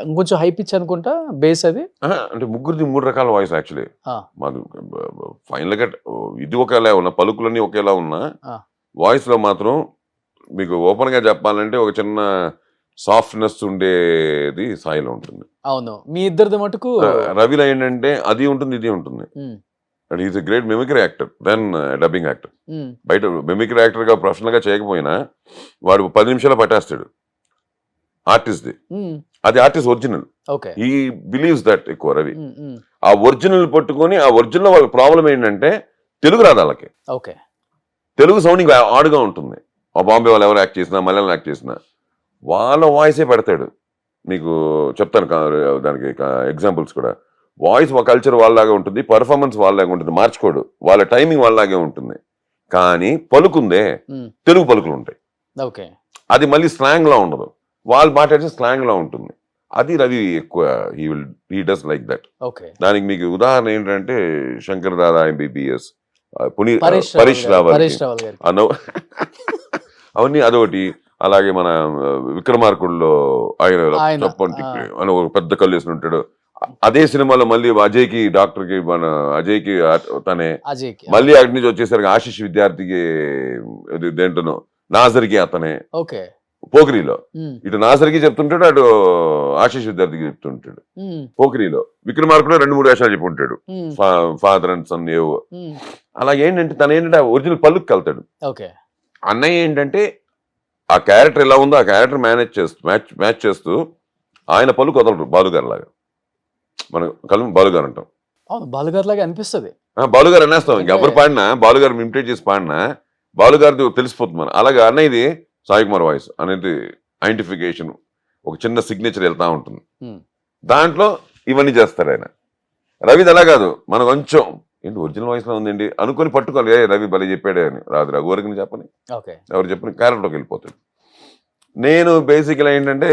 ఇంకొంచెం హై పిచ్ అనుకుంటా బేస్ అది.
అంటే ముగ్గురిది 3 రకాల వాయిస్ యాక్చువల్లీ. మాది ఫైనల్ గా ఇది ఒకేలా ఉన్నా, పలుకులన్నీ ఒకేలా ఉన్నా, వాయిస్ లో మాత్రం మీకు ఓపెన్ గా చెప్పాలంటే ఒక చిన్న సాఫ్ట్నెస్ ఉండేది సాయిలో ఉంటుంది.
అవును, మీ ఇద్దరిది మటుకు.
రవిలో ఏంటంటే అది ఉంటుంది, ఇది ఉంటుంది. And is a great mimicry actor then dubbing actor. బయట మిమిక్రీ యాక్టర్ గా ప్రొఫెషనల్ గా చేయకపోయినా వాడు 10 నిమిషాలు పట్టేస్తాడు ఆర్టిస్ట్ ది. అది artist original. He believes that ఎక్కువ రవి. ఆ ఒరిజినల్ పట్టుకొని ఆ ఒరిజినల్ వాళ్ళ ప్రాబ్లం ఏంటంటే తెలుగు రాదు వాళ్ళకి. తెలుగు సౌండింగ్ ఆడుగా ఉంటుంది. ఆ బాంబే వాళ్ళు ఎవరు యాక్ట్ చేసినా, మలయాళం యాక్ట్ చేసినా వాళ్ళ వాయిసే పెడతాడు. మీకు చెప్తాను దానికి ఎగ్జాంపుల్స్ కూడా. వాయిస్ ఒక కల్చర్ వాళ్ళలాగే ఉంటుంది, పర్ఫార్మెన్స్ వాళ్ళలాగే ఉంటుంది, మార్చుకోడు. వాళ్ళ టైమింగ్ వాళ్ళలాగే ఉంటుంది. కానీ పలుకుందే తెలుగు పలుకులు ఉంటాయి. అది మళ్ళీ స్లాంగ్ లా ఉండదు, వాళ్ళు మాట్లాడితే స్లాంగ్ లా ఉంటుంది. అది రవి ఎక్కువ హీ డస్ లైక్ దట్. దానికి మీకు ఉదాహరణ ఏంటంటే శంకర్ దాదా MBBS, పరీష్ రావల్ అవన్నీ అదొకటి. అలాగే మన విక్రమార్కుడులో ఆయన తప్పంటి అని ఒక పెద్ద కళ్ళు వేసి ఉంటాడు. అదే సినిమాలో మళ్ళీ అజయ్కి డాక్టర్కి మన అజయ్కి తనే, మళ్ళీ అక్కడి నుంచి వచ్చేసరికి ఆశిష్ విద్యార్థికి దేంట్లోనో నాజర్కి అతనే, పోకిరిలో ఇటు నాజర్కి చెప్తుంటాడు, అటు ఆశిష్ విద్యార్థికి చెప్తుంటాడు. పోకిరిలో విక్రమార్కుడు 2-3 వేషాలు చెప్పి ఉంటాడు, ఫాదర్ అండ్ సన్ ఏవో. అలాగే ఏంటంటే తను ఏంటంటే ఒరిజినల్ పళ్ళుకి వెళ్తాడు. అన్నయ్య ఏంటంటే ఆ క్యారెక్టర్ ఎలా ఉందో ఆ క్యారెక్టర్ మ్యాచ్ చేస్తూ ఆయన పలుకు వదలరు. బాలుగారు లాగా మనం బాలుగారు అంటాం.
బాలుగారు లాగా అనిపిస్తుంది.
బాలుగారు అనేస్తాం. ఇంకెవరు పాడినా బాలుగారు ఇమిటేట్ చేసి పాడినా బాలుగారిది తెలిసిపోతుంది. మనం అలాగే అన్నయ్యది సాయి కుమార్ వాయిస్ అనేది ఐడెంటిఫికేషన్, ఒక చిన్న సిగ్నేచర్ వెళ్తా ఉంటుంది. దాంట్లో ఇవన్నీ చేస్తారు ఆయన. రవిది అలా కాదు, మనం కొంచెం ఏంటి ఒరిజినల్ వాయిస్ లో ఉందండి అనుకుని పట్టుకోవాలి. రవి భలే చెప్పాడే అని రాదు, రఘువరికి చెప్పని ఎవరు చెప్పని క్యారెక్టర్లోకి వెళ్ళిపోతాడు. నేను బేసిక్గా ఏంటంటే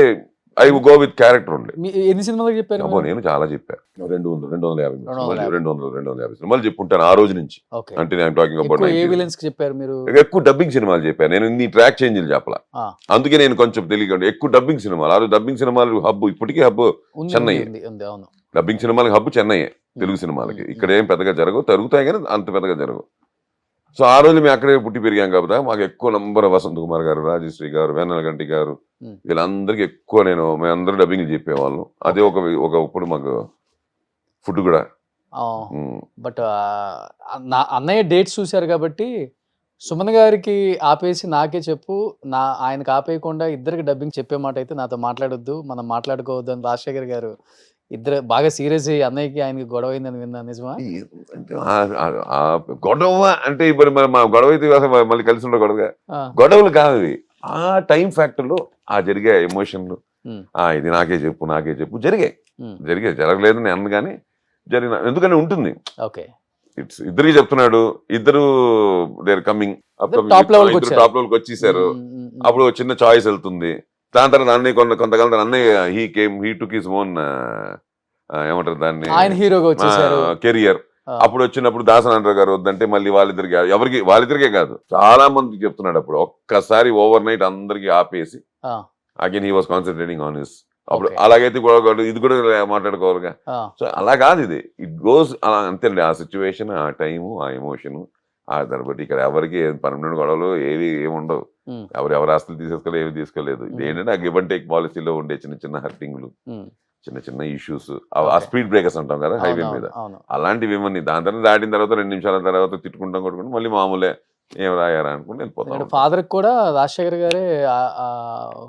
ఐ గో విత్ క్యారెక్టర్ ఉండే.
ఎన్ని సినిమాలు చెప్పారు?
నేను చాలా చెప్పాను, 250 సినిమాలు చెప్పుంటాను ఆ రోజు నుంచి. అంటే నేను టాకింగ్ అబౌట్ ఎక్కువ డబ్బింగ్ సినిమాలు చెప్పాను. నేను ఇన్ని ట్రాక్ చేంజ్లు చెప్పలా, అందుకే నేను కొంచెం తెలియకుండా ఎక్కువ డబ్బింగ్ సినిమాలు. ఆ రోజు డబ్బింగ్ సినిమాలు హబ్, ఇప్పటికీ హబ్ చెన్నై. డబ్బింగ్ సినిమాలకి హబ్ చెన్నై, తెలుగు సినిమాలకి. ఇక్కడ ఏం పెద్దగా జరుగుతాయి కానీ అంత పెద్దగా జరగవు. సో ఆ రోజు మేము అక్కడే పుట్టి పెరిగాం కాబట్టి మాకు ఎక్కువ నంబర్ వసంత్ కుమార్ గారు, రాజశ్రీ గారు, వేన్నెలగంటి గారు, వీళ్ళందరికీ ఎక్కువ మేమందరూ డబ్బింగ్ చెప్పేవాళ్ళం. అదే ఒకప్పుడు మాకు ఫుడ్ కూడా.
బట్ అన్నయ్య డేట్స్ చూశారు కాబట్టి సుమన్ గారికి ఆపేసి నాకే చెప్పు, ఆయనకు ఆపేయకుండా ఇద్దరికి డబ్బింగ్ చెప్పే మాట అయితే నాతో మాట్లాడొద్దు, మనం మాట్లాడుకోవద్దు అని రాజశేఖర్ గారు ఇద్దరు బాగా సీరియస్ అయ్యి అన్నయ్యకి ఆయనకి గొడవ అయిందని విన్నా. నిజమా?
గొడవ అంటే ఇప్పుడు మా గొడవ అయితే మళ్ళీ కలిసి ఉండే గొడవగా గొడవలు కాదు. ఆ టైం ఫ్యాక్టర్ లో ఆ జరిగే ఎమోషన్లు ఇది నాకే చెప్పు జరిగాయి
Hmm.
జరగలేదు నేను అన్న కానీ జరిగిన ఎందుకని ఉంటుంది.
ఓకే.
ఇట్స్ ఇద్దరికి చెప్తున్నాడు, ఇద్దరు దేర్ కమింగ్
Top level కి వచ్చారు.
టాప్ లెవెల్ కి వచ్చేసారు. అప్పుడు ఒక చిన్న చాయిస్ వెళ్తుంది. దాని తర్వాత అన్నయ్య కొంతకాలం తర్వాత అన్నయ్య హీ టుక్ హిస్ ఓన్ ఏమంటారు దాన్ని
ఆయన హీరోగా వచ్చేసారు.
కెరియర్. అప్పుడు వచ్చినప్పుడు దాసనారాయణ గారు వద్దంటే మళ్ళీ వాళ్ళిద్దరికే కాదు చాలా మందికి చెప్తున్నాడు. అప్పుడు ఒక్కసారి ఓవర్ నైట్ అందరికి ఆపేసి again he was concentrating on his. అప్పుడు అలాగైతే ఇది కూడా మాట్లాడుకోవాలిగా. సో అలా కాదు, ఇది ఇట్ గోస్ అలా అంతేండి. ఆ సిచ్యువేషన్, ఆ టైము, ఆ ఎమోషన్, దాన్ని బట్టి ఇక్కడ ఎవరికి పర్మనెంట్ గొడవలు ఏవి ఉండవు. ఎవరి ఆస్తులు తీసేసుకోలేదు, ఏమి తీసుకోలేదు. ఇది ఏంటంటే ఆ గివ్ అండ్ టేక్ పాలసీలో ఉండే చిన్న హర్టింగ్లు, చిన్న ఇష్యూస్, ఆ స్పీడ్ బ్రేకర్స్ అంటాం కదా హైవే మీద, అలాంటివి ఏమని దాని తర్వాత దాటిన తర్వాత 2 నిమిషాల తర్వాత తిట్టుకుంటాం కొట్టుకుంటాం మళ్ళీ మామూలే ఏం రాయారా అనుకుంటే వెళ్ళిపోతాం.
ఫాదర్ కూడా రాజశేఖర్ గారే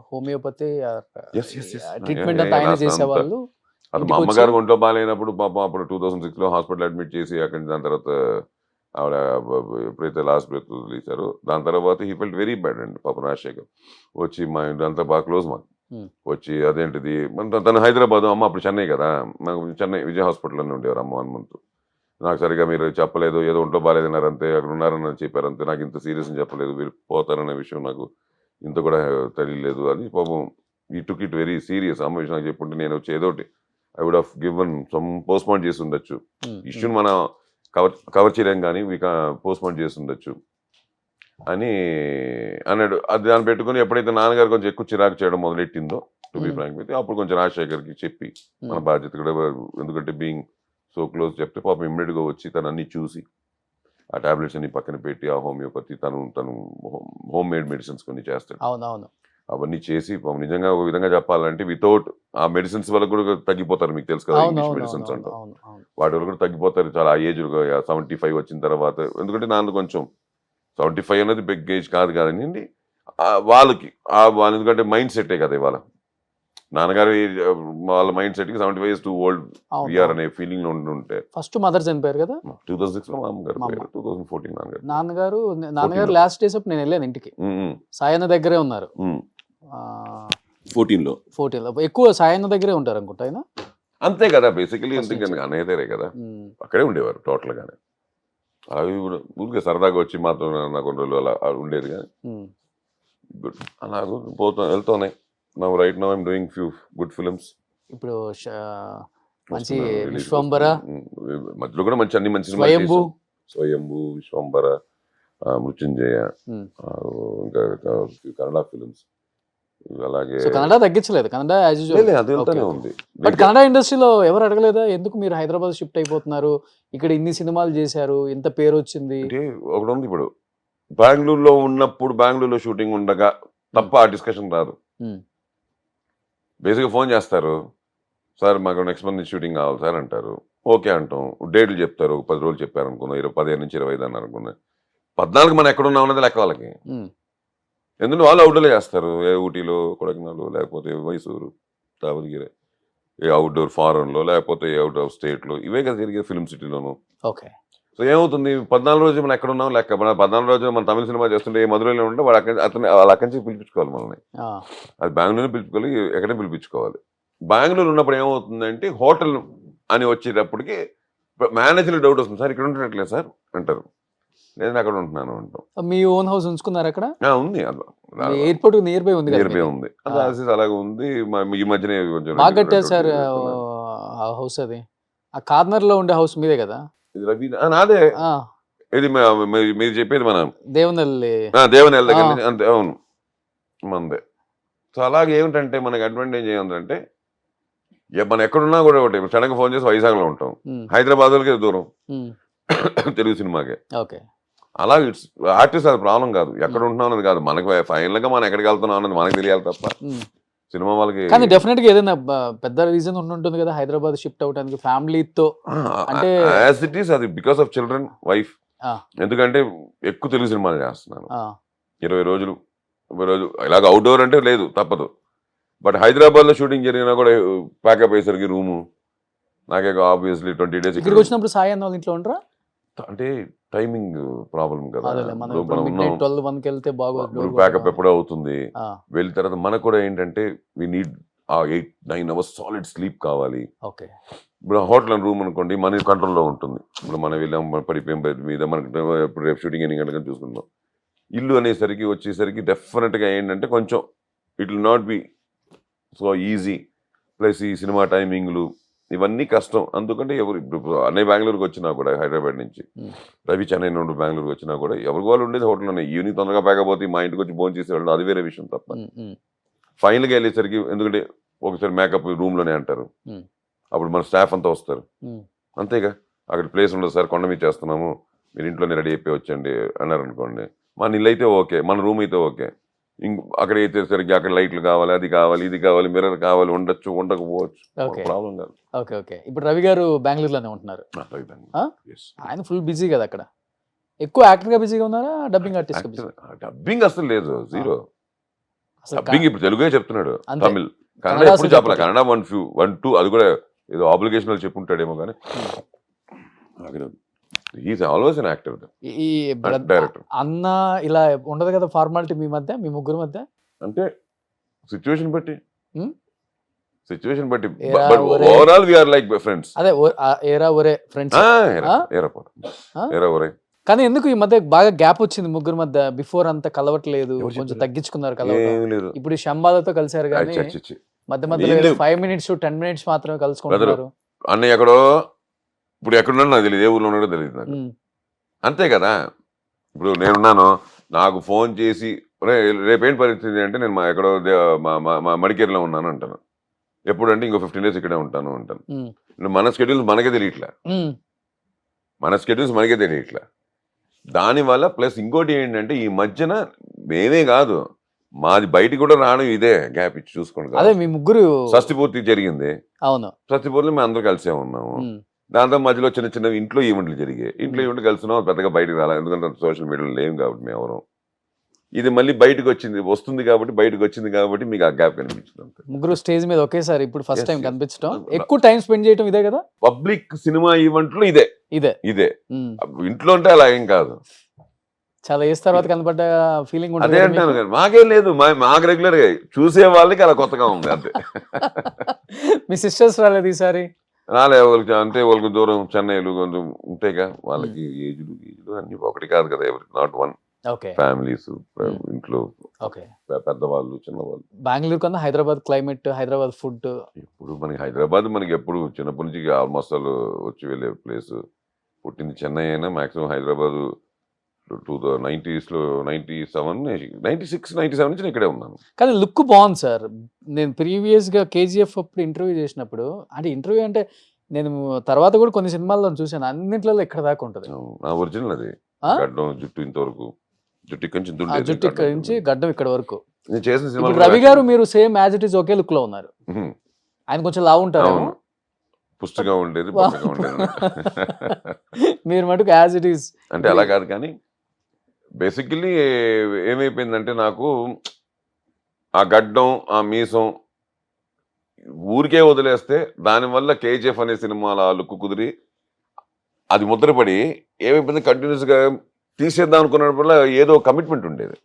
హోమియోపతి ట్రీట్మెంట్ అంతా ఆయన చేసేవాళ్ళు.
అది మా అమ్మగారు ఒంట్లో బాగాలేనప్పుడు పాపం అప్పుడు 2006 లో హాస్పిటల్ అడ్మిట్ చేసి అక్కడి దాని తర్వాత ఆవిడ ఎప్పుడైతే లాస్ట్ బ్రెత్ వదిలేశారో దాని తర్వాత హీ ఫెల్ట్ వెరీ బ్యాడ్ అండి పాపం రాజశేఖర్. వచ్చి మా ఇంటి అంతా బాగా క్లోజ్ మాకు. వచ్చి అదేంటిది తను హైదరాబాద్, అమ్మ అప్పుడు చెన్నై కదా, మాకు చెన్నై విజయ హాస్పిటల్లోనే ఉండేవారు అమ్మ 1 month. నాకు సరిగా మీరు చెప్పలేదు, ఏదో ఒంట్లో బాగాలేదన్నారు అంతే, అక్కడ ఉన్నారని చెప్పారు అంతే, నాకు ఇంత సీరియస్ అని చెప్పలేదు, వీళ్ళు పోతారనే విషయం నాకు ఇంత కూడా తెలియలేదు అని పాపం ఈ టుక్ ఇట్ వెరీ సీరియస్. అమ్మ విషయం నాకు చెప్పుంటే నేను వచ్చి ఏదోటి I would have given some postpone చేసి ఉండొచ్చు, ఇష్యూని మనం కవర్ చేయలేం కానీ పోస్ట్పోన్ చేసి ఉండొచ్చు అని అన్నాడు. అది దాన్ని పెట్టుకుని ఎప్పుడైతే నాన్నగారు కొంచెం ఎక్కువ చిరాకు చేయడం మొదలెట్టిందో టు బి ఫ్రాంక్ అయితే అప్పుడు కొంచెం రాజశేఖర్కి చెప్పి మన బాధ్యత కూడా, ఎందుకంటే బీయింగ్ సో క్లోజ్ చెప్తే పాపం ఇమ్మీడియట్గా వచ్చి తను అన్ని చూసి ఆ టాబ్లెట్స్ అన్ని పక్కన పెట్టి ఆ హోమియోపతి తను హోమ్ మేడ్ మెడిసిన్స్ కొన్ని చేస్తాడు. అవన్నీ చేసి నిజంగా ఒక విధంగా చెప్పాలంటే వితౌట్ ఆ మెడిసిన్స్ వల్ల కూడా తగ్గిపోతారు. మీకు తెలుసు కదా ఇంగ్లీష్ మెడిసిన్స్ అంటాం, వాటి వల్ల కూడా తగ్గిపోతారు చాలా ఆ ఏజ్ 75 వచ్చిన తర్వాత. ఎందుకంటే నాన్న కొంచెం 75 అనేది బిగ్ ఏజ్ కాదు కదండి వాళ్ళకి, ఎందుకంటే మైండ్ సెట్టే కదా ఇవాళ. నాన్నగారు వాళ్ళ మైండ్ సెట్ కి 75 is too old వీఆర్ అనే ఫీలింగ్ లో ఉంటే
ఫస్ట్ మదర్ చనిపోయారు కదా
2006 లో మా అమ్మగారు 2014
నాన్నగారు లాస్ట్ డేస్ అప్పుడు నేను వెళ్ళాను ఇంటికి. సాయన్న దగ్గరే ఉన్నారు
14 లో
ఎక్కువ సాయన్న దగ్గరే ఉంటారు అనుకుంటా ఆయన.
అంతే కదా బేసికలీ, ఎందుకంటే అన్నయ్య దగ్గరే కదా, అక్కడే ఉండేవారు టోటల్ గానే. అవి ఊరికే సరదాగా వచ్చి మాతో నాకు 2 రోజులు అలా ఉండేది కానీ గుడ్ అలాగూ వెళ్తున్నాయి. Now right now I'm doing few good films.
ఇప్పుడు మంచి విశ్వంబర,
మధ్యలో కూడా అన్ని మంచి స్వయంభూ, విశ్వంబర, మృత్యుంజయ, ఇంకా కన్నడ ఫిల్మ్స్. అలాగే
కన్నడ తగ్గించలేదు, కన్నడ యాజ్ యూజువల్
అది వెళ్తానే ఉంది.
బట్ కన్నడ ఇండస్ట్రీలో ఎవరు అడగలేదా ఎందుకు మీరు హైదరాబాద్ షిఫ్ట్ అయిపోతున్నారు, ఇక్కడ ఇన్ని సినిమాలు చేశారు, ఇంత పేరు వచ్చింది?
అంటే ఒకటి ఉంది, ఇప్పుడు బెంగళూరులో ఉన్నప్పుడు బెంగళూరులో షూటింగ్ ఉండగా తప్ప ఆ డిస్కషన్ రాదు. బేసిక్గా ఫోన్ చేస్తారు, సార్ మాకు నెక్స్ట్ మంత్ షూటింగ్ కావాలి సార్ అంటారు. ఓకే అంటాం, డేట్లు చెప్తారు, 10 రోజులు చెప్పారు అనుకున్నాం, 15 నుంచి 25 అన్నారు అనుకున్నా, 14 మనం ఎక్కడ ఉన్నాం అన్నది లెక్క వాళ్ళకి. ఎందుకంటే వాళ్ళు అవుట్డోర్లో చేస్తారు, ఊటీలో, కొడైకెనాల్, లేకపోతే మైసూరు, దావణగిరి, అవుట్డోర్ ఫారెన్లో, లేకపోతే అవుట్ ఆఫ్ స్టేట్లో, ఇవే కదా జరిగే ఫిల్మ్ సిటీలోను.
ఓకే.
సో ఏమవుతుంది, 14 రోజులు మనం ఎక్కడ ఉన్నాం లెక్క. మన 14 రోజులు మన తమిళ సినిమా చేస్తుంటే మధురైలో ఉంటే వాళ్ళు వాళ్ళు అక్కడి నుంచి పిలిపించుకోవాలి మనల్ని. అది బెంగళూరు పిలుచుకోవాలి, ఎక్కడే పిలిపించుకోవాలి. బెంగళూరు ఉన్నప్పుడు ఏమవుతుందంటే హోటల్ అని వచ్చేటప్పటికి మేనేజర్ డౌట్ వస్తుంది, సార్ ఇక్కడ ఉంటున్నట్లేదు సార్ అంటారు, నేను అక్కడ ఉంటున్నాను అంటాం.
మీ ఓన్ హౌస్ ఉంచుకున్నారు అక్కడ?
ఉంది,
ఎయిర్పోర్ట్ నియర్ బై ఉంది,
ఉంది, అలాగే ఉంది. ఈ మధ్యనే కొంచెం
బాగా కట్టారు సార్ హౌస్. అది ఆ కార్నర్ లో ఉండే హౌస్ మీదే కదా?
నాదే. ఇది మీరు చెప్పేది మన
దేవనెల్లి
దగ్గర నుంచి అంతే. అవును, మందే. సో అలాగే ఏమిటంటే మనకి అడ్వాంటేజ్ ఏముందంటే మనం ఎక్కడున్నా కూడా ఒకటి సడన్గా ఫోన్ చేసి వైజాగ్లో ఉంటాం, హైదరాబాద్ వాళ్ళకి దూరం తెలుగు సినిమాకే. అలా ఇట్స్ ఆర్టిస్ట్ అది ప్రాబ్లం కాదు, ఎక్కడ ఉంటున్నాం అన్నది కాదు, మనకి ఫైనల్ గా మనం ఎక్కడికి వెళ్తున్నాం అన్నది మనకి తెలియాలి తప్ప సినిమా వాళ్ళకి.
కానీ డెఫినెట్ గా ఏదైనా పెద్ద రీజన్ ఉంటుంది కదా హైదరాబాద్ షిఫ్ట్ అవడానికి ఫ్యామిలీతో? అంటే
యాజ్ ఇట్ ఈస్ అది బికాస్ ఆఫ్ చిల్డ్రన్, వైఫ్. ఎందుకంటే ఎక్కువ తెలుగు సినిమాలు చేస్తున్నాను, 20 రోజులు ఇలాగ అవుట్డోర్ అంటే లేదు తప్పదు. బట్ హైదరాబాద్ లో షూటింగ్ జరిగినా కూడా ప్యాకప్ అయ్యేసరికి రూము నాకే ఆబ్వియస్లీ 20 days
ఇక్కడికి వచ్చినప్పుడు సాయి అన్న ఇంట్లో ఉండరా?
అంటే టైమింగ్ ప్రాబ్లం కదా,
ప్యాకప్
ఎప్పుడో అవుతుంది. వెళ్ళిన తర్వాత మనకు కూడా ఏంటంటే వి నీడ్ ఆ 8-9 అవర్స్ సాలిడ్ స్లీప్ కావాలి.
ఓకే.
ఇప్పుడు హోటల్ రూమ్ అనుకోండి మన కంట్రోల్లో ఉంటుంది. ఇప్పుడు మనం వెళ్ళాం పడిపోయాం బెడ్ మీద, మనకి ఇప్పుడు రేపు షూటింగ్ ఎన్ని గంటలకు చూసుకుంటాం. ఇల్లు అనేసరికి వచ్చేసరికి డెఫినెట్గా ఏంటంటే కొంచెం it will not be so easy. Plus ఈ సినిమా టైమింగ్లు ఇవన్నీ కష్టం. అందుకంటే ఎవరు ఇప్పుడు అన్నయ్య బెంగళూరుకి వచ్చినా కూడా హైదరాబాద్ నుంచి, రవి చెన్నై నుండి బెంగళూరుకి వచ్చినా కూడా ఎవరికి వాళ్ళు ఉండేది హోటల్లోనే. ఈవినింగ్ తొందరగా పేకపోతే మా ఇంటికి వచ్చి భోజనం చేసి వెళ్ళడం అది వేరే విషయం తప్ప. ఫైనల్గా వెళ్ళేసరికి ఎందుకంటే ఒకసారి మేకప్ రూమ్లోనే అంటారు, అప్పుడు మన స్టాఫ్ అంతా వస్తారు. అంతేగా అక్కడ ప్లేస్ ఉండదు సార్, కొండ మీద చేస్తున్నాము, మీరు ఇంట్లోనే రెడీ అయిపోయి వచ్చండి అన్నారు అనుకోండి. మన ఇల్లు అయితే ఓకే, మన రూమ్ అయితే ఓకే. అక్కడ అయితే సరికి అక్కడ లైట్లు కావాలి, అది కావాలి, ఇది కావాలి, మిర్రర్ కావాలి, ఉండొచ్చు ఉండకపోవచ్చు, ప్రాబ్లం కాదు.
Okay okay. ఇప్పుడు రవి గారు బెంగళూరులోనే ఉంటున్నారు. ఆయన ఫుల్ బిజీ కదా అక్కడ. ఎక్కువ యాక్టర్ గా బిజీగా ఉన్నారా, డబ్బింగ్ ఆర్టిస్ట్?
డబ్బింగ్ అసలు లేదు, జీరో. డబ్బింగ్ ఇప్పుడు తెలుగే చెప్తున్నాడు, తమిళ్, కన్నడ ఎప్పుడు చెప్పలే. కన్నడ 1-2 అది కూడా ఏదో ఆబ్లిగేషన్ చెప్పుంటాడేమో కానీ is always an actor, director.
అన్న ఇలా ఉండదు కదా ఫార్మాలిటీ మీ మధ్య, మీ ముగ్గురు మధ్య? అంటే
సిచ్యువేషన్ బట్టి but overall we are like friends.
అదే ఏరా ఒరే ఫ్రెండ్స్.
ఏరా ఒరే.
కానీ ఎందుకు ఈ మధ్య బాగా గ్యాప్ వచ్చింది ముగ్గురు మధ్య? బిఫోర్ అంత కలవట్లేదు, కొంచెం తగ్గించుకున్నారు కలవటం. ఇప్పుడు శంబాలతో కలిసారు కానీ మధ్య మధ్యలో 5 minutes 10 minutes మాత్రమే కలుసుకుంటున్నారు.
అన్నయ్య ఎక్కడో, ఇప్పుడు ఎక్కడున్నాడు నాకు తెలియదు, ఏ ఊర్లో ఉన్నాడో తెలియదు నాకు. అంతే కదా. ఇప్పుడు నేనున్నాను, నాకు ఫోన్ చేసి రేపేంటి పరిస్థితి అంటే నేను ఎక్కడో మడికేరిలో ఉన్నాను అంటాను. ఎప్పుడంటే ఇంకో 15 days ఇక్కడే ఉంటాను అంటాను. మన స్కెడ్యూల్స్ మనకే తెలియట్లా. దానివల్ల ప్లస్ ఇంకోటి ఏంటంటే ఈ మధ్యన మేమే కాదు, మాది బయటికి కూడా రావడం ఇదే గ్యాప్ ఇచ్చి చూసుకోండి.
అదే మీ ముగ్గురు
షష్ఠి పూర్తి జరిగింది.
అవును,
షష్ఠి పూర్తిలో మేము అందరూ కలిసే ఉన్నాము. దాంతో మధ్యలో చిన్న చిన్న ఇంట్లో ఈవెంట్లు జరిగాయి. ఇంట్లో ఈవెంట్లు కలిసినాం, పెద్దగా బయటకు రాలేదు, ఎందుకంటే సోషల్ మీడియాలో లేవు కాబట్టి మేము ఎవరు. ఇది మళ్ళీ బయటకు వస్తుంది కాబట్టి మీకు ఆ గ్యాప్ కనిపించింది.
ముగ్గురు స్టేజ్ మీద ఒకేసారి ఇప్పుడు ఫస్ట్ టైం కనిపించడం, ఎక్కువ టైం స్పెండ్ చేయడం ఇదే కదా.
పబ్లిక్ సినిమా ఈవెంట్లు ఇదే. ఇంట్లో అంటే అలా ఏం కాదు.
చాలా ఏజ్ తర్వాత కనపడ్డ ఫీలింగ్ ఉంటుంది.
అదే అంటాను కానీ మాకేం లేదు, మాకు రెగ్యులర్ గా చూసే వాళ్ళకి అలా కొత్తగా ఉంది అంతే.
మీ సిస్టర్స్ రాలేదు ఈసారి?
రాలే, వాళ్ళకి అంటే వాళ్ళకి దూరం, చెన్నైలు కొంచెం ఉంటాయిగా, వాళ్ళకి ఏజ్లు అన్ని ఒకటి కాదు కదా, ఎవరి నాట్ వన్. ఫ్యామిలీస్, ఇంట్లో పెద్దవాళ్ళు, చిన్నవాళ్ళు.
బెంగళూరు కన్నా హైదరాబాద్ క్లైమేట్, హైదరాబాద్ ఫుడ్.
ఇప్పుడు మనకి హైదరాబాద్ మనకి ఎప్పుడు చిన్నప్పటి నుంచి ఆల్మోస్ట్ వచ్చి వెళ్ళే ప్లేస్. పుట్టింది చెన్నై అయినా మాక్సిమం హైదరాబాద్ 90s లో 96, 97 నుంచి ఇక్కడే ఉన్నాను.
కానీ లుక్ బాగుంది సార్. నేను ప్రీవియస్ గా KGF అప్పుడు ఇంటర్వ్యూ చేసినప్పుడు, అంటే ఇంటర్వ్యూ అంటే నేను తర్వాత కూడా కొన్ని సినిమాల్లో చూసాను, అన్నింటిలో ఇక్కడ దాకా ఉంటుంది.
నా ఒరిజినల్ అది. గడ్డం, జుట్టు ఇంతవరకు, జుట్టు
ఇక్కడి నుంచి గడ్డం ఇక్కడ వరకు.
నేను చేసిన సినిమా
రవి గారు మీరు same as it is okay look లో ఉన్నారు. ఆయన కొంచెం లావు ఉంటారు,
పుష్టిగా ఉండేది,
మీరు మటుకు యాజ్ ఇట్ ఈస్.
అంటే అలా కాదు కానీ బేసికల్లీ ఏమైపోయిందంటే నాకు ఆ గడ్డం, ఆ మీసం ఊరికే వదిలేస్తే దానివల్ల KGF అనే సినిమాలో ఆ లుక్ కుదిరి అది ముద్రపడి ఏమైపోయింది, కంటిన్యూస్ గా తీసేద్దాం అనుకున్నప్పుడు ఏదో కమిట్మెంట్ ఉండేది.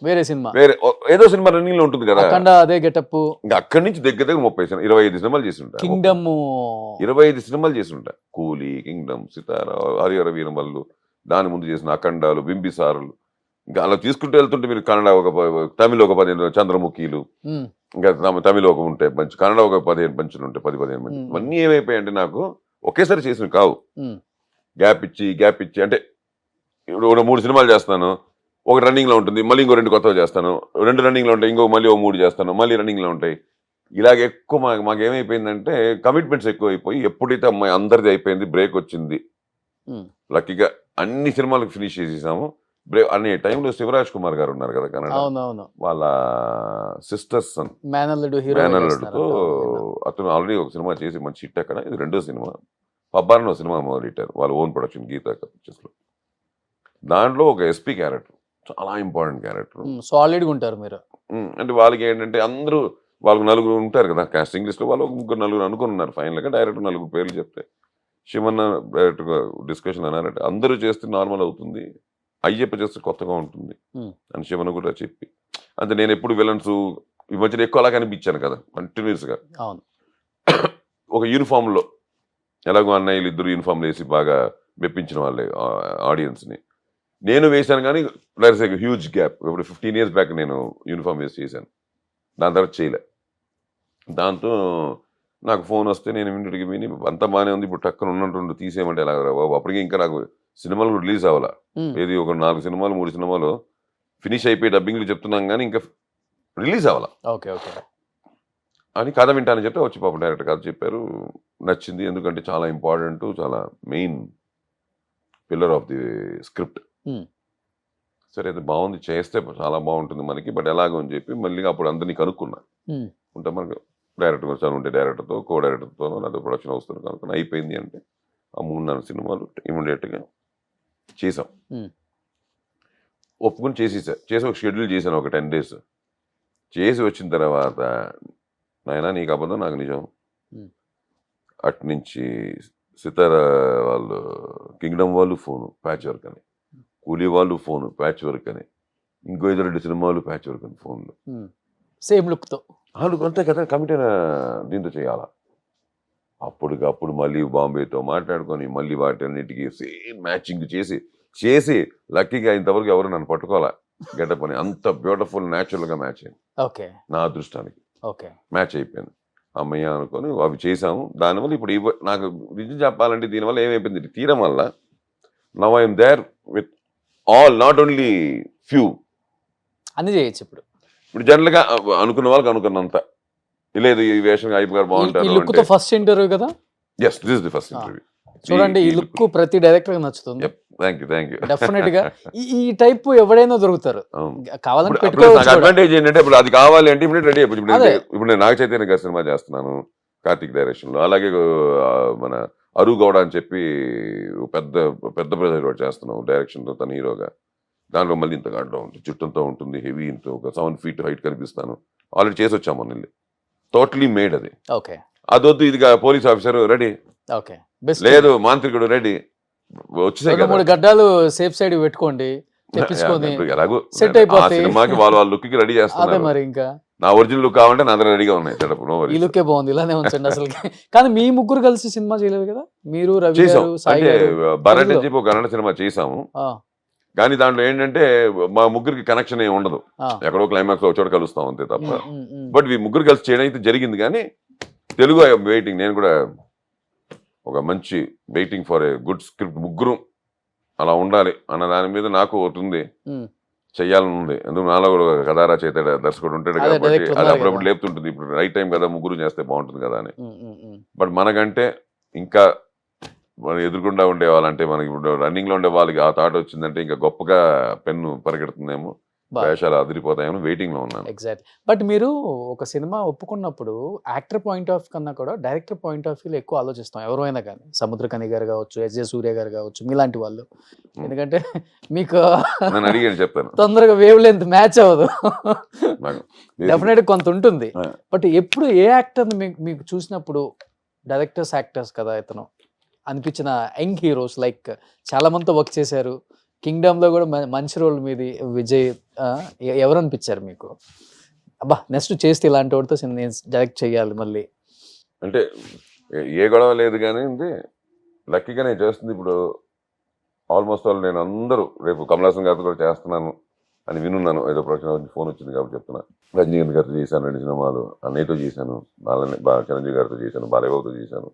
వేరే సినిమా,
ఏదో సినిమా రన్నింగ్ లో ఉంటుంది కదా,
అదే గెటప్.
ఇంకా అక్కడి నుంచి దగ్గర 25 సినిమాలు చేసి ఉంటా.
కింగ్డమ్
25 సినిమాలు చేసి ఉంటా. కూలీ, కింగ్డమ్, సితారా, హరిహర వీరమల్లు, దాని ముందు చేసిన అఖండాలు, బింబిసారులు, ఇంకా అలా తీసుకుంటూ వెళ్తుంటే మీరు కన్నడ తమిళ ఒక 15 చంద్రముఖీలు, ఇంకా తమిళ ఒక ఉంటాయి మంచి, కన్నడ ఒక 15 పంచులు ఉంటాయి, 10-15 మంచి. ఇవన్నీ ఏమైపోయాయంటే నాకు ఒకేసారి చేసినవి కావు. గ్యాప్ ఇచ్చి అంటే ఇప్పుడు 3 సినిమాలు చేస్తాను, ఒక రన్నింగ్ లో ఉంటుంది, మళ్ళీ ఇంకో 2 కొత్తగా చేస్తాను, 2 రన్నింగ్ లో ఉంటాయి, ఇంకో మళ్ళీ 3 చేస్తాను, మళ్ళీ రన్నింగ్ లో ఉంటాయి. ఇలాగ ఎక్కువ మాకు ఏమైపోయిందంటే కమిట్మెంట్స్ ఎక్కువ అయిపోయి, ఎప్పుడైతే అమ్మాయి అందరిది అయిపోయింది, బ్రేక్ వచ్చింది, లక్కీగా అన్ని సినిమాలకు ఫినిష్ చేసేసాము. అనే టైంలో శివరాజ్ కుమార్ గారు ఉన్నారు కదా కన్నడ, వాళ్ళ సిస్టర్స్ సన్ మేనల్లుడుతో అతను ఆల్రెడీ ఒక సినిమా చేసి మంచి హిట్. అక్కడ ఇది 2వ సినిమా, పబ్బారని ఒక సినిమా మొదలెట్టారు వాళ్ళు, ఓన్ ప్రొడక్షన్, గీతా పిక్చర్స్ లో. దాంట్లో ఒక SP క్యారెక్టర్, చాలా ఇంపార్టెంట్ క్యారెక్టర్,
సాలిడ్గా ఉంటారు మీరు.
అంటే వాళ్ళకి ఏంటంటే అందరూ వాళ్ళకి 4 ఉంటారు కదా కాస్టింగ్ లిస్ట్ లో, వాళ్ళు 3-4 అనుకున్నారు. ఫైనల్గా డైరెక్టర్ 4 పేర్లు చెప్తే శివన్న డైరెక్ట్గా డిస్కషన్ అన్నారంటే అందరూ చేస్తే నార్మల్ అవుతుంది, అయ్యప్ప చేస్తే కొత్తగా ఉంటుంది అని శివన్న కూడా చెప్పి. అంటే నేను ఎప్పుడు విలన్స్ ఈ మధ్యన ఎక్కువ అలా కనిపించాను కదా కంటిన్యూస్గా.
అవును.
ఒక యూనిఫామ్లో ఎలాగో అన్నయ్యలు ఇద్దరు యూనిఫామ్లు వేసి బాగా మెప్పించిన వాళ్ళే ఆడియన్స్ని. నేను వేశాను కానీ there is a huge gap. ఇప్పుడు 15 years బ్యాక్ నేను యూనిఫామ్ వేసి చేశాను, దాని తర్వాత చేయలే. దాంతో నాకు ఫోన్ వస్తే నేను ఇమీడియట్గా విని అంతా బాగానే ఉంది, ఇప్పుడు టక్కన ఉన్నట్టు తీసేయమంటే ఎలా బాబు. అప్పటికి ఇంకా నాకు సినిమాలు కూడా రిలీజ్ అవ్వాలా. ఏది ఒక 4 సినిమాలు 3 సినిమాలు ఫినిష్ అయిపోయి డబ్బింగ్లు చెప్తున్నాం కానీ ఇంకా రిలీజ్ అవ్వాలా
ఓకే ఓకే
అని కథ వింటానని చెప్తే వచ్చి పాప డైరెక్టర్ కథ చెప్పారు. నచ్చింది, ఎందుకంటే చాలా ఇంపార్టెంట్, చాలా main pillar of the script. సరే అది బాగుంది, చేస్తే చాలా బాగుంటుంది మనకి, బట్ ఎలాగో అని చెప్పి మళ్ళీ అప్పుడు అందరినీ కనుక్కున్నా. ఉంటే మనకు డైరెక్టర్ వచ్చాను, ఉంటే డైరెక్టర్తో కో డైరెక్టర్తోనో లేదా ప్రొడక్షన్ హౌస్తో కనుక్కుని అయిపోయింది అంటే ఆ 3-4 సినిమాలు ఇమీడియట్గా చేసాం. ఒప్పుకుని చేసి ఒక షెడ్యూల్ చేశాను, ఒక 10 days చేసి వచ్చిన తర్వాత నాయనా నీకు అబద్ధం నాకు నిజం. అటు నుంచి సితార వాళ్ళు కింగ్డమ్ వాళ్ళు ఫోను ప్యాచ్ వర్క్ అని, కూలీ వాళ్ళు ఫోను ప్యాచ్ వర్క్ అని, ఇంకో 2 సినిమాలు ప్యాచ్ వర్క్ అని ఫోన్లు
సేమ్ లుక్తో.
వాళ్ళు అంతే కదా కమిటీ దీంతో చేయాలా. అప్పటికప్పుడు మళ్ళీ బాంబేతో మాట్లాడుకొని మళ్ళీ వాటన్నిటికీ సేమ్ మ్యాచింగ్ చేసి లక్కీగా ఇంతవరకు ఎవరు నన్ను పట్టుకోవాలా గెటప్ అని. అంత బ్యూటిఫుల్ న్యాచురల్గా మ్యాచ్ అయింది
ఓకే.
నా అదృష్టానికి.
ఓకే.
మ్యాచ్ అయిపోయింది అమ్మయ్య అనుకొని అవి చేసాము. దానివల్ల ఇప్పుడు నాకు నిజం చెప్పాలంటే దీనివల్ల ఏమైపోయింది, తీయడం వల్ల now I'm there with all, not only few,
అన్ని చేయొచ్చు ఇప్పుడు.
ఇప్పుడు జనరల్గా అనుకున్న వాళ్ళకి అనుకున్నంత లేదు ఈ వేషం అయిపోయారు బాగుంటారు.
ఫస్ట్ ఇంటర్వ్యూ కదా.
Yes, this is the first interview.
చూడండి ఈ లుక్ ప్రతి డైరెక్టర్ నచ్చుతుంది.
Thank you.
డెఫినెట్ గా ఈ టైప్ ఎవడైనా దొరుకుతారు, కావాలంటే
నాకు
పెట్టుకోవచ్చు.
అడ్వాంటేజ్ ఏంటంటే ఇప్పుడు అది కావాలి అంటే ఇప్పుడు రెడీ అయిపోయి. ఇప్పుడు నేను నాగ చైతన్య గారి సినిమా చేస్తున్నాను కార్తిక్ డైరెక్షన్ లో, అలాగే మన అరు గౌడ అని చెప్పి పెద్ద బ్రదర్ చేస్తున్నాం డైరెక్షన్ తో, తన హీరోగా. దాంట్లో మళ్ళీ ఇంత గాడ్లో ఉంటుంది, చుట్టంతో ఉంటుంది, హెవీ ఇంత ఒక 7 feet హైట్ కనిపిస్తాను. ఆల్రెడీ చేసి వచ్చాము మళ్ళీ, టోటలీ మేడ్ అది.
ఓకే.
అదొద్దు ఇదిగా పోలీస్ ఆఫీసర్ రెడీ,
ఓకే
లేదు మాంత్రికుడు రెడీ, వచ్చేసాయి
2-3 గడ్డాలు సేఫ్ సైడ్ పెట్టుకోండి, తెప్పించుకొని
ఎలాగో
సెట్ అయిపోతాయి.
సినిమాకి వాళ్ళ లుక్ కి రెడీ
అదే
చేస్తున్నారు.
మరి ఇంకా
నా ఒరిజినల్ లుక్ కావాలంటే నా దగ్గర రెడీగా ఉన్నాయి.
ఈ లుక్కే బాగుంది, ఇలానే ఉంచండి అసలు. కానీ మీ ముగ్గురు కలిసి సినిమా చేయలేదు కదా, మీరు రవి
చేసాం.
గారు, సాయి
అంటే
గారు.
భరత్ అని చెప్పి ఒక కన్నడ సినిమా చేసాము,
ఆ,
కానీ దాంట్లో ఏంటంటే మా ముగ్గురికి కనెక్షన్ ఏమి ఉండదు.
ఆ.
ఎక్కడో క్లైమాక్స్ ఒక చోట కలుస్తాం అంతే తప్ప.
ఉమ్, ఉమ్.
బట్ ఈ ముగ్గురు కలిసి చేయడం అయితే జరిగింది. కానీ తెలుగు వెయిటింగ్, నేను కూడా ఒక మంచి waiting for a good script, ముగ్గురు అలా ఉండాలి అన్న దాని మీద నాకు ఒకటి ఉంది,
ఉమ్.
చెయ్యాలని ఉంది. ఎందుకు నాలో కూడా కథారా చేత దర్శకుడు ఉంటాడు
అదే,
కాబట్టి
director
అది
ఉన్నారు
అప్పుడప్పుడు
కదా.
లేపుతుంటుంది. ఇప్పుడు రైట్ టైం కదా, ముగ్గురు చేస్తే బాగుంటుంది కదా అని.
ఉమ్, ఉమ్, ఉమ్.
బట్ మనకంటే ఇంకా మనం ఎదురుకుండా ఉండే వాళ్ళంటే మనకి ఇప్పుడు రన్నింగ్ లో ఉండే వాళ్ళకి ఆ థాట్ వచ్చిందంటే ఇంకా గొప్పగా పెన్ను పరిగెడుతుందేమో, వేషాలు అదిరిపోతాయేమో వెయిటింగ్ లో ఉన్నాను.
ఎగ్జాక్ట్లీ. బట్ మీరు ఒక సినిమా ఒప్పుకున్నప్పుడు యాక్టర్ పాయింట్ ఆఫ్ కన్నా కూడా డైరెక్టర్ పాయింట్ ఆఫ్ వ్యూలో ఎక్కువ ఆలోచిస్తాం ఎవరైనా కానీ. సముద్రకని గారు కావచ్చు, ఎస్జే సూర్య గారు కావచ్చు, మీలాంటి వాళ్ళు. ఎందుకంటే మీకు
నేను అడిగాను చెప్తాను,
తొందరగా వేవ్ లెంత్ మ్యాచ్ అవ్వదు,
నాకు
డెఫినెట్ కొంత ఉంటుంది.
ఆ.
బట్ ఎప్పుడు ఏ యాక్టర్ని మీకు చూసినప్పుడు యాక్టర్స్ కదా ఇతను అనిపించిన యంగ్ హీరోస్, లైక్ చాలా మందితో వర్క్ చేశారు, కింగ్డమ్ లో కూడా మంచి రోల్ మీది, విజయ్, ఎవరు అనిపించారు మీకు? అబ్బా నెక్స్ట్ చేస్తే ఇలాంటి వాడితో నేను డైరెక్ట్ చేయాలి మళ్ళీ
అంటే ఏ గొడవ లేదు కానీ లక్కీగా నేను చేస్తుంది. ఇప్పుడు ఆల్మోస్ట్ ఆల్ నేను అందరూ రేపు కమలాసన్ గారితో కూడా చేస్తున్నాను అని వినున్నాను. ఏదో ప్రొడక్షన్ ఫోన్ వచ్చింది కాబట్టి చెప్తున్నా. రజనీకాంత్ గారితో చేశాను 2 సినిమాలు, అన్నయ్యతో చేశాను, చిరంజీవి గారితో చేశాను, బాలయ్యబాబుతో చేశాను,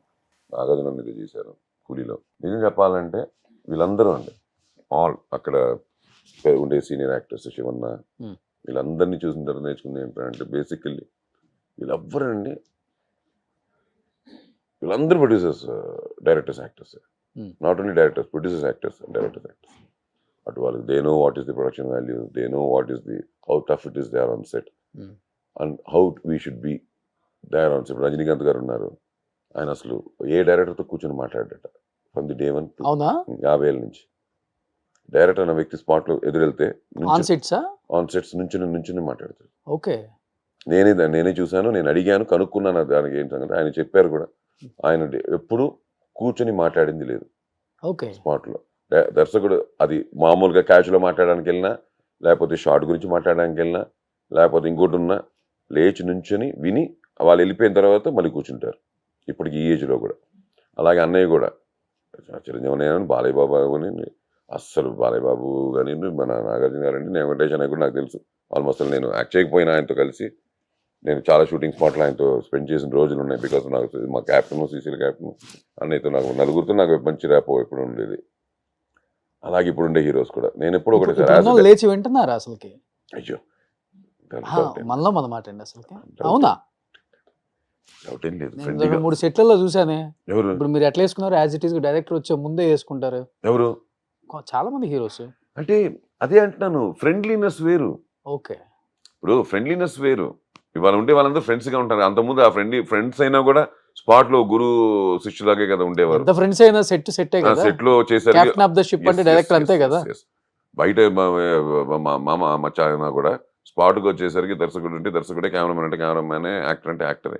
నాగార్జునతో చేశాను కూలీలో. నిజం చెప్పాలంటే వీళ్ళందరూ అండి, ఆల్ అక్కడ ఉండే సీనియర్ యాక్టర్స్, శివన్న, వీళ్ళందరినీ చూసిన తర్వాత నేర్చుకుంది ఏంటంటే బేసికల్లీ వీళ్ళెవ్వరండి, వీళ్ళందరూ producers, directors, actors. Not only directors, producers, actors and directors, actors. అటు వాళ్ళకి they know what is the production value, they know what is the how tough it is they are on set and how we should be they are on set. Rajinikanth గారు ఉన్నారు, ఆయన అసలు ఏ డైరెక్టర్తో కూర్చొని మాట్లాడట ఫ్రమ్ ది డే 1 to 50 ఏళ్ళ నుంచి. డైరెక్టర్ అన్న వ్యక్తి స్పాట్ లో ఎదురెళ్తే ఆన్ సెట్స్ నుంచి మాట్లాడతాడు.
ఓకే.
నేనే చూశాను, నేను అడిగాను, కనుక్కున్నాను దానికి ఏం సంగతి. ఆయన చెప్పారు కూడా, ఆయన ఎప్పుడు కూర్చొని మాట్లాడింది లేదు స్పాట్ లో. దర్శకుడు అది మామూలుగా క్యాజువల్గా మాట్లాడడానికి వెళ్ళినా, లేకపోతే షార్ట్ గురించి మాట్లాడడానికి వెళ్ళినా, లేకపోతే ఇంకోటి ఉన్నా, లేచి నుంచొని విని వాళ్ళు వెళ్ళిపోయిన తర్వాత మళ్ళీ కూర్చుంటారు. ఇప్పటికి ఈ ఏజ్లో కూడా. అలాగే అన్నయ్య కూడా చిరంజీవి అన్నయ్య అని, బాలయ్య బాబు అని, అస్సలు బాలయ్య బాబు కానీ, మన నాగార్జున గారు అంటే, నేను వెంకటేష్ అన్నయ్య కూడా నాకు తెలుసు. ఆల్మోస్ట్ నేను యాక్ట్ చేయకపోయినా ఆయనతో కలిసి నేను చాలా షూటింగ్ స్పాట్లో ఆయనతో స్పెండ్ చేసిన రోజులు ఉన్నాయి. బికాస్ నాకు మా క్యాప్టెన్, సీసీఎల్ క్యాప్టెన్ అన్నయ్యతో నాకు నలుగురితో నాకు మంచి ర్యాపో ఎప్పుడు ఉండేది. అలాగే ఇప్పుడు ఉండే హీరోస్ కూడా నేను ఎప్పుడు ఒకటి
ఇప్పుడు లేచి వింటున్నారా అసలుకి?
అయ్యో
మనలో మన మాట అండి అసలుకి. అవునా?
డౌట్ ఏం లేదు.
నేను 2-3 సెట్లలో చూసానే.
ఎవరు
ఇప్పుడు మీరు ఎట్లా వేసుకున్నారు? యాజ్ ఇట్ ఈస్ డైరెక్టర్ వచ్చే ముందే వేసుకుంటారు
ఎవరు
చాలా మంది హీరోస్.
అంటే అదే అంటున్నాను, ఫ్రెండ్లీనెస్ వేరు.
ఓకే,
ఇప్పుడు ఫ్రెండ్లీనెస్ వేరు. ఇవాళ ఉంటే వాళ్ళందరూ ఫ్రెండ్స్ గా ఉంటారు. అంతకుముందు ఆ ఫ్రెండ్స్ అయినా కూడా స్పాట్ లో గురు శిష్యులాగే కదా ఉండేవారు.
ఎంత ఫ్రెండ్స్ అయినా సెట్టే కదా.
సెట్ లో చేశారు.
కెప్టెన్ ఆఫ్ ద షిప్ అంటే డైరెక్టర్ అంతే కదా.
బయట మామ మచ్చ అయినా కూడా స్పాట్కి వచ్చేసరికి దర్శకుడు అంటే దర్శకుడే, కెమెరామెన్ అంటే కెమెరామెనే, యాక్టర్ అంటే యాక్టరే.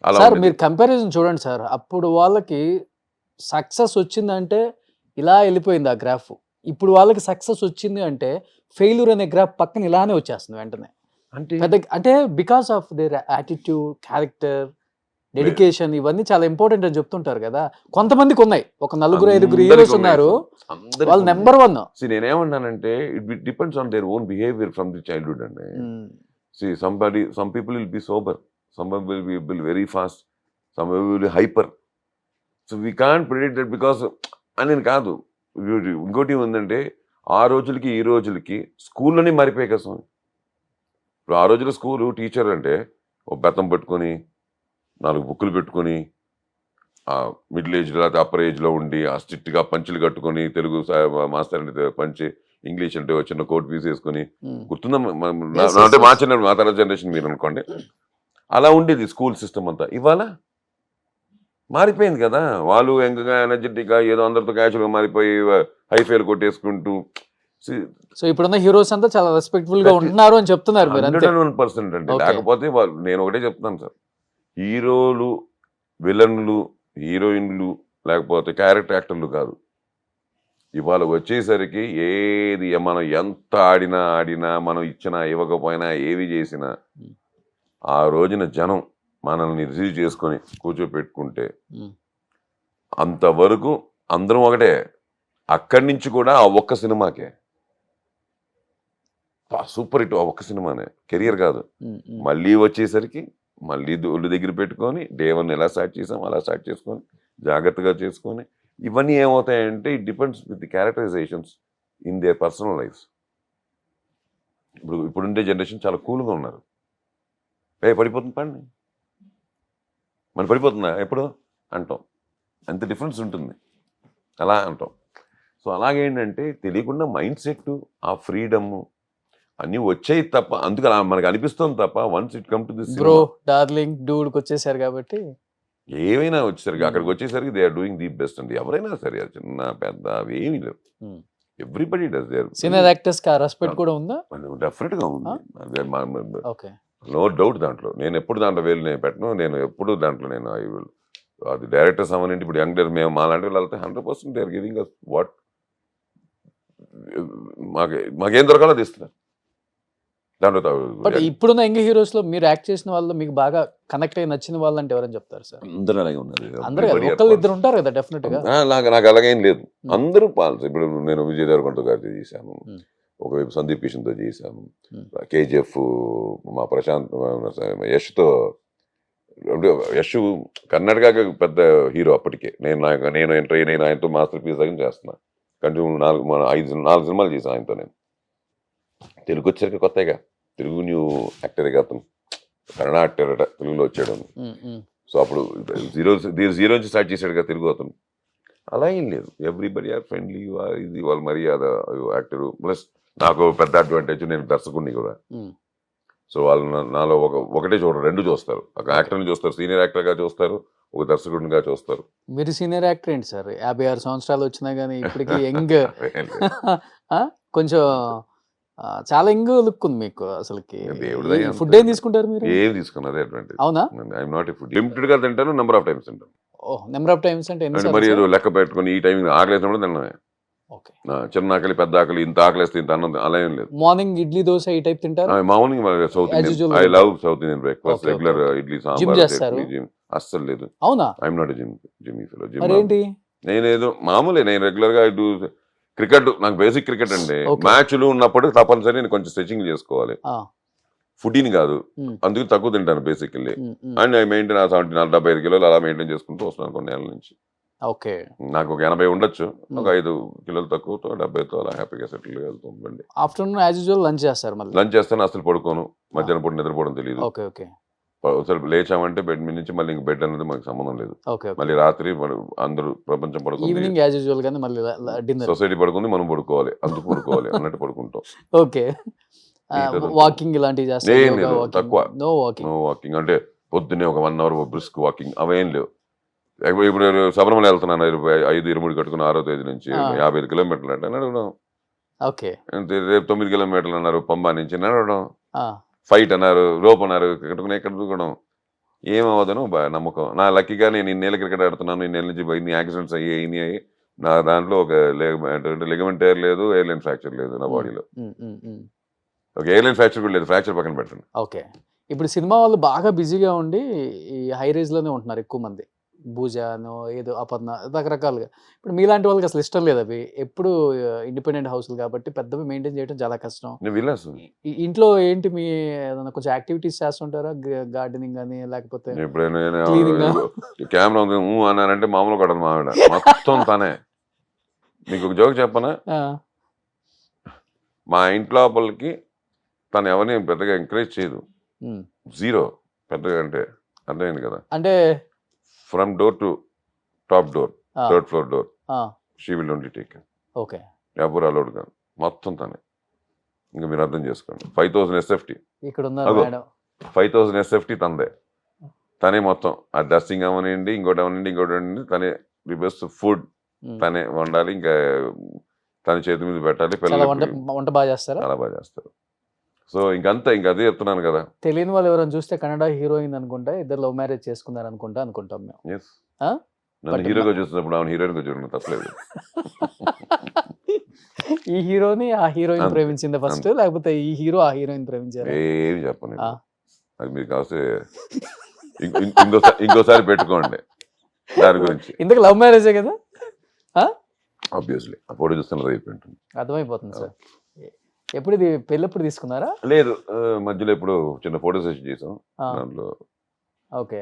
అలా
సార్ మీరు కంపారిజన్ చూడండి సార్. అప్పుడు వాళ్ళకి సక్సెస్ వచ్చిందంటే ఇలా వెళ్ళిపోయింది ఆ గ్రాఫ్. ఇప్పుడు వాళ్ళకి సక్సెస్ వచ్చింది అంటే ఫెయిల్యూర్ అనే గ్రాఫ్ పక్కన ఇలానే వచ్చేస్తుంది వెంటనే. అంటే because of their attitude, character, dedication, ఇవన్నీ చాలా ఇంపార్టెంట్ అని చెప్తుంటారు కదా. కొంతమందికి ఉన్నాయి, ఒక 4-5 హీరోస్ ఉన్నారు, వాళ్ళు నెంబర్ 1.
నేనేమన్నానంటే it depends on their own behaviour from the childhood అండి. some people will be sober, some will be very fast, some will be hyper. So we can't predict that because అని కాదు. ఇంకోటి ఏంటంటే ఆ రోజులకి ఈ రోజులకి స్కూల్లోనే మారిపోయాయి కదా. ఇప్పుడు ఆ రోజుల్లో స్కూలు టీచర్ అంటే ఒక బెత్తం పట్టుకొని 4 బుక్కులు పెట్టుకొని మిడిల్ ఏజ్ లేకపోతే అప్పర్ ఏజ్లో ఉండి ఆ స్ట్రిక్ట్గా పంచులు కట్టుకొని, తెలుగు మాస్టర్ అంటే పంచి, ఇంగ్లీష్ అంటే చిన్న కోట్ పీస్ వేసుకొని, గుర్తుందా? అంటే మా చిన్న మా తర్వాత జనరేషన్ మీరు అనుకోండి, అలా ఉండేది స్కూల్ సిస్టమ్ అంతా. ఇవాళ మారిపోయింది కదా. వాళ్ళు ఎంకగా ఎనర్జెటిక్గా ఏదో అందరితో క్యాజువల్గా మారిపోయి హైఫైలు కొట్టేసుకుంటూ.
సో ఇప్పుడున్న హీరోస్ అంతా చాలా రెస్పెక్ట్ఫుల్ గా ఉంటున్నారు అని చెప్తున్నారు మీరు.
100% అండి. లేకపోతే వాళ్ళు, నేను ఒకటే చెప్తున్నాను సార్, హీరోలు, విలన్లు, హీరోయిన్లు లేకపోతే క్యారెక్టర్ యాక్టర్లు కాదు. ఇవాళ వచ్చేసరికి ఏది మనం ఎంత ఆడినా మనం ఇచ్చినా ఇవ్వకపోయినా ఏవి చేసినా ఆ రోజున జనం మనల్ని రిసీవ్ చేసుకొని కూర్చోపెట్టుకుంటే అంతవరకు అందరం ఒకటే. అక్కడి నుంచి కూడా ఆ ఒక్క సినిమాకే సూపర్ హిట్, ఆ ఒక్క సినిమానే, కెరియర్ కాదు. మళ్ళీ వచ్చేసరికి మళ్ళీ ఒళ్ళు దగ్గర పెట్టుకొని డే 1 ఎలా స్టార్ట్ చేసాం అలా స్టార్ట్ చేసుకొని జాగ్రత్తగా చేసుకొని, ఇవన్నీ ఏమవుతాయంటే it depends with the characterizations in their personal lifes. ఇప్పుడుండే జనరేషన్ చాలా కూల్గా ఉన్నారు. పడిపోతుంది పండి, మన పడిపోతుందా ఎప్పుడు అంటాం, అంత డిఫరెన్స్ ఉంటుంది, అలా అంటాం. సో అలాగేంటంటే తెలియకుండా మైండ్ సెట్, ఆ ఫ్రీడమ్ అన్నీ వచ్చాయి తప్ప, అందుకు అలా మనకు అనిపిస్తుంది తప్ప once it come to this
bro darling డూడ్కి వచ్చేసారు కాబట్టి
ఏమైనా వచ్చేసరికి అక్కడికి వచ్చేసరికి they are doing the best అండి. ఎవరైనా సరే, చిన్న పెద్ద అవి ఏమీ లేవు. Everybody does there.
Senior actors కి రెస్పెక్ట్ కూడా ఉందా?
డెఫినెట్గా ఉంది.
Okay,
no doubt. దాంట్లో నేను ఎప్పుడు దాంట్లో వేలు నేను పెట్టను. నేను ఎప్పుడు దాంట్లో నేను అది డైరెక్టర్స్ అవ్వనండి. ఇప్పుడు యంగ్ డైరెక్టర్ మేము మాలాంటి వాళ్ళు వెళ్తే 100% they are giving us what మాకేం దొరకాలో అది ఇస్తున్నారు. దాంట్లో
బట్ ఇప్పుడున్న యంగ్ హీరోస్ లో మీరు యాక్ట్ చేసిన వాళ్ళు మీకు బాగా కనెక్ట్ అయ్యి నచ్చిన వాళ్ళు అంటే ఎవరని చెప్తారు సార్?
అందరూ అలాగే ఉన్నారు.
అందరూ ఒకళ్ళు ఇద్దరు ఉంటారు కదా డెఫినెట్ గా.
నాకు అలాగేం లేదు, అందరూ పాల్స్. ఇప్పుడు నేను విజయ్ దేవరకొండ గారితో చేశాను, ఒకవైపు సందీప్ కిషన్తో చేశాను, కేజీఎఫ్ మా ప్రశాంత్ యష్తో. యష్ కర్ణాటక పెద్ద హీరో అప్పటికే. నేను ఎంటర్ అయ్యి నేను ఆయనతో మాస్టర్ పీస్ దగ్గర చేస్తున్నా. కంటిన్యూ 4 సినిమాలు చేశాను ఆయనతో. నేను తెలుగు వచ్చాక కొత్తగా తెలుగు న్యూ యాక్టరే కాదు, కన్నడ యాక్టర్ అట, తెలుగులో వచ్చాడు. సో అప్పుడు జీరో నుంచి స్టార్ట్ చేశాడు కదా తెలుగు అతను. అలా ఏం లేదు, ఎవ్రీబడి ఆర్ ఫ్రెండ్లీ. ఇది వాళ్ళ మర్యాద యాక్టరు. ప్లస్ నాకు పెద్ద అడ్వాంటేజ్, నేను దర్శకుడిని కూడా. సో వాళ్ళు నాలో ఒకటే చూడరు, 2 చూస్తారు. ఒక యాక్టర్ని చూస్తారు, సీనియర్ యాక్టర్గా చూస్తారు, ఒక దర్శకుడిగా చూస్తారు.
మీరు సీనియర్ యాక్టర్ ఏంటి సార్? 56 సంవత్సరాలు వచ్చినా కానీ ఇప్పటికి యంగ్ కొంచెం చాలా యంగ్ లుక్ ఉంది మీకు అసలుకి. ఫుడ్ ఏం తీసుకుంటారు మీరు?
ఏం తీసుకున్నారు అడ్వాంటేజ్?
అవునా?
ఐఎమ్ నాట్ ఫుడ్ లిమిటెడ్ గా తింటాను, నెంబర్ ఆఫ్ టైమ్స్ తింటాను.
నెంబర్ ఆఫ్ టైమ్స్ అంటే
మరి ఏదో లెక్క పెట్టుకుని ఈ టైం ఆగలేసినప్పుడు తిన్నాను.
ఓకే.
చిన్న ఆకలి పెద్ద ఆకలి, ఇంత ఆకలిస్తే ఇంత అన్నం అలా ఏం లేదు.
మార్నింగ్ ఇడ్లీ దోశ ఈ టైప్ తింటారా?
Morning south
As
Indian,
usual
I
తింటారు.
Love south Indian breakfast.
Okay,
regular
okay.
Idli
gym
sambar
చేస్తారు?
చట్నీ, జిమ్ అస్సలు లేదు.
అవునా?
I'm not gym fellow.
మరేంటి?
నేనేదో మామూలే, నేను రెగ్యులర్ గా డూ క్రికెట్, నాకు బేసిక్ క్రికెట్ అండి.
Okay.
మ్యాచ్లు ఉన్నప్పుడు తప్పనిసరి నేను కొంచెం స్ట్రెచింగ్ చేసుకోవాలి,
ఆ,
ఫుడ్ని కాదు.
ఉమ్,
అందుకు తక్కువ తింటాను basically.
Um, um.
And I maintain 75 కిలోలు అలా మెయింటైన్ చేసుకుంటూ వస్తున్నాను కొన్ని ఏళ్ళ నుంచి.
ఓకే.
నాకు ఒక 80 ఉండొచ్చు, ఒక 5 కిలోలు తక్కువతో 70తో అలా హ్యాపీగా సెటిల్ వెళ్తుందండి.
ఆఫ్టర్నూన్ యాజ్ యూజువల్ లంచ్ చేస్తారు మళ్ళీ?
లంచ్ చేస్తాను, అసలు పడుకోను. మధ్యాహ్నం పూట నిద్రపోవడం తెలియదు.
ఓకే ఓకే
ఒకసారి లేచామంటే బెడ్ మీద నుంచి మళ్ళీ ఇంక బెడ్ అనేది మనకు సంబంధం లేదు.
Okay okay.
మళ్ళీ రాత్రి అందరూ ప్రపంచం పడుకుంది,
ఈవినింగ్ యాజ్ యూజువల్ గానే మళ్ళీ డిన్నర్.
సొసైటీ పడుకుంది, మనం పడుకోవాలి, అందుకు పడుకోవాలి అన్నట్టు పడుకుంటాం.
ఓకే.
ఈటదంతా.
వాకింగ్ ఇలాంటివి
ఏం
చేస్తారు?
లేదు, తక్కువ.
No walking.
నో వాకింగ్ అంటే పొద్దున్నే ఒక 1 hour బ్రిస్క్ వాకింగ్ అవేం లేవు. ఇప్పుడు శబరిమల వెళ్తున్నాను, 5-23 కట్టుకుని 6వ తేదీ నుంచి
ఆ.
55 కిలోమీటర్లు అంటే నడవడం.
ఓకే.
అంతే, రేపు 9 కిలోమీటర్లు అన్నారు పంబా నుంచి నడవడం.
ఆ,
ఫైట్ అన్నారు, రోప్ అన్నారు, కట్టుకుని ఎక్కడ దూకడం. ఏమవదను నమ్మకం. నా లక్కీగా నేను ఇన్నేళ్ళ క్రికెట్ ఆడుతున్నాను, ఇన్నేళ్ళ నుంచి ఇన్ని యాక్సిడెంట్స్ అయ్యాయి. నా దాంట్లో ఒక లిగమెంట్ టైర్ లేదు, ఎయిర్లైన్ ఫ్రాక్చర్ లేదు నా బాడీలో.
ఉమ్, ఉమ్, ఉమ్.
ఒక ఎయిర్లైన్ ఫ్రాక్చర్ కూడా లేదు, ఫ్రాక్చర్ పక్కన పెట్టండి.
ఓకే. ఇప్పుడు సినిమా వాళ్ళు బాగా బిజీగా ఉండి ఈ హై రేంజ్ లోనే ఉంటున్నారు ఎక్కువ మంది. భూజానో ఏదో అపర్ణ రకరకాలుగా. ఇప్పుడు మీలాంటి వాళ్ళకి అసలు ఇష్టం లేదు అవి. ఎప్పుడు ఇండిపెండెంట్ హౌస్లు కాబట్టి పెద్దవి మెయింటైన్ చేయడం చాలా కష్టం.
నేను విలాస్
ఇంట్లో ఏంటి మీ ఏదైనా కొంచెం యాక్టివిటీస్ చేస్తుంటారా? గార్డెనింగ్ కానీ లేకపోతే
ఎప్పుడైనా
Cleaning ఆ?
కెమెరా ఉంది అన్నానంటే మామూలు కొట్టదు మా ఆవిడ, మొత్తం తనే. మీకు ఒక జోక్ చెప్పనా?
ఆ,
మా ఇంటి లోపలికి తను ఎవరిని పెద్దగా ఎంకరేజ్ చేయదు,
ఉమ్.
జీరో. పెద్దగా అంటే అర్థమైంది కదా.
అంటే
from door to top door,
ఆ,
3rd floor డోర్,
ఆ,
she will only take.
Okay.
ఎవరు అలౌడ్ కాదు, మొత్తం తనే. ఇంకా మీరు అర్థం చేసుకోండి. 5000 SFT,
ఇక్కడ ఉన్నారు
అగో.
మేడం.
5000 SFT తందే. తనే మొత్తం. ఆ డస్టింగ్ అవనండి, ఇంకోటి అవనండి, తనే. ది బెస్ట్ ఫుడ్
ఉమ్.
తనే వండాలి, ఇంకా తన చేతి మీద పెట్టాలి.
చాలా వంట
పిల్లలకి
వంట బాగా చేస్తారా?
చాలా బాగా చేస్తారు. సో ఇంకంతా, ఇంకా అదే చెప్తున్నాను కదా.
తెలియని వాళ్ళు ఎవరైనా చూస్తే కన్నడ హీరోయిన్ అనుకుంటా, ఇద్దరు లవ్ మ్యారేజ్ చేసుకున్నారు అనుకుంటాం మేము.
ఎస్,
ఆ?
నన్ను
But
హీరోగా చూసినప్పుడు ఆమె హీరోయిన్ గా చూడడం తప్పలేదు.
ఈ హీరోని ఆ హీరోయిన్
అంతే,
ప్రేమించింది ఫస్ట్, లేకపోతే ఈ హీరో ఆ హీరోయిన్ ప్రేమించారు?
ఏమి చెప్పను.
ఆ.
అది మీరు కాస్తే ఇంకోసారి పెట్టుకోండి దాని గురించి.
ఇంతకు లవ్ మ్యారేజే కదా?
ఆబ్వియస్లీ ఆ ఫోటో చూస్తున్నది అయిపోయింటుంది.
అర్థమైపోతుంది సార్. ఎప్పుడు ఇది పెళ్ళి ఎప్పుడు తీసుకున్నారా?
లేదు, మధ్యలో ఇప్పుడు చిన్న ఫోటో సెషన్ చేసాం
ఆ,
దాంట్లో.
ఓకే.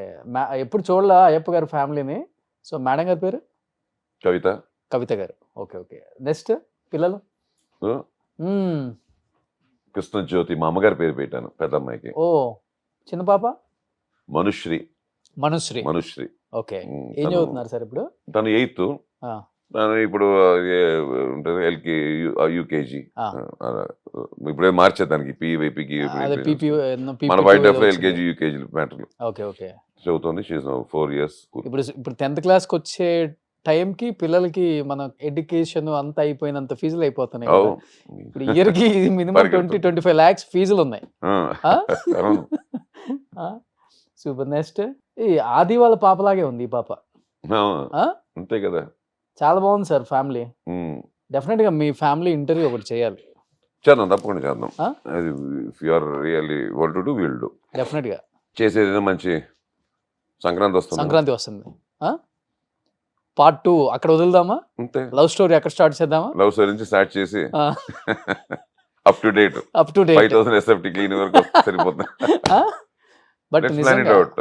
ఎప్పుడు చూడలా అయ్యప్ప గారి ఫ్యామిలీని. సో మేడం గారి పేరు
కవిత.
కవిత గారు. Okay okay. నెక్స్ట్ పిల్లలు?
సో
మ్మ్.
కృష్ణజ్యోతి మా అమ్మగారి పేరు పెట్టాను పెద్ద అమ్మాయికి.
ఓ, చిన్న పాప
మనుశ్రీ.
మనుశ్రీ. ఓకే. ఏం
తను-
చదువుతున్నారు సార్ ఇప్పుడు?
తను 8th.
ఆ,
తను ఇప్పుడు ఉంటుంది యూకేజీ.
ఆ.
ఇప్పుడే మార్చేది దానికి పీవైపీకి.
అదే పీపీ
మన వైట్ డెఫ్ ఎల్కేజీ యూకేజీ మ్యాటర్లు
ఓకే ఓకే.
చదువుతుంది. She's 4 years.
ఇప్పుడు 10th క్లాస్కి వచ్చే టైంకి పిల్లలకి మన ఎడ్యుకేషన్ అంతా అయిపోయినంత ఫీజులు అయిపోతున్నాయి కదా. ఇప్పుడు ఇయర్కి మినిమం
పరిగెడుతుంది.
20-25 lakhs ఫీజులు ఉన్నాయి.
అవును.
సూపర్. నెక్స్ట్ ఈ ఆది వాళ్ళ పాపలాగే ఉంది ఈ పాప. ఆ?
అంతే కదా.
చాలా బాగుంది సార్ ఫ్యామిలీ.
ఉమ్.
డెఫినెట్ గా మీ ఫ్యామిలీ ఇంటర్వ్యూ ఒకటి చేయాలి.
చేద్దాం, తప్పకుండా చేద్దాం.
ఆ?
అది if you are really want to do will do.
Definite గా
చేసేది మంచి సంక్రాంతి వస్తుంది.
సంక్రాంతి వస్తుంది. పార్ట్ 2 అక్కడ వదులుదామా?
అంతే.
లవ్ స్టోరీ అక్కడ స్టార్ట్ చేద్దామా?
లవ్ స్టోరీ నుంచి స్టార్ట్ చేసి up to date
up to date.
5000 SFT clean వరకు సరిపోతుంది.
But
Let's plan it out.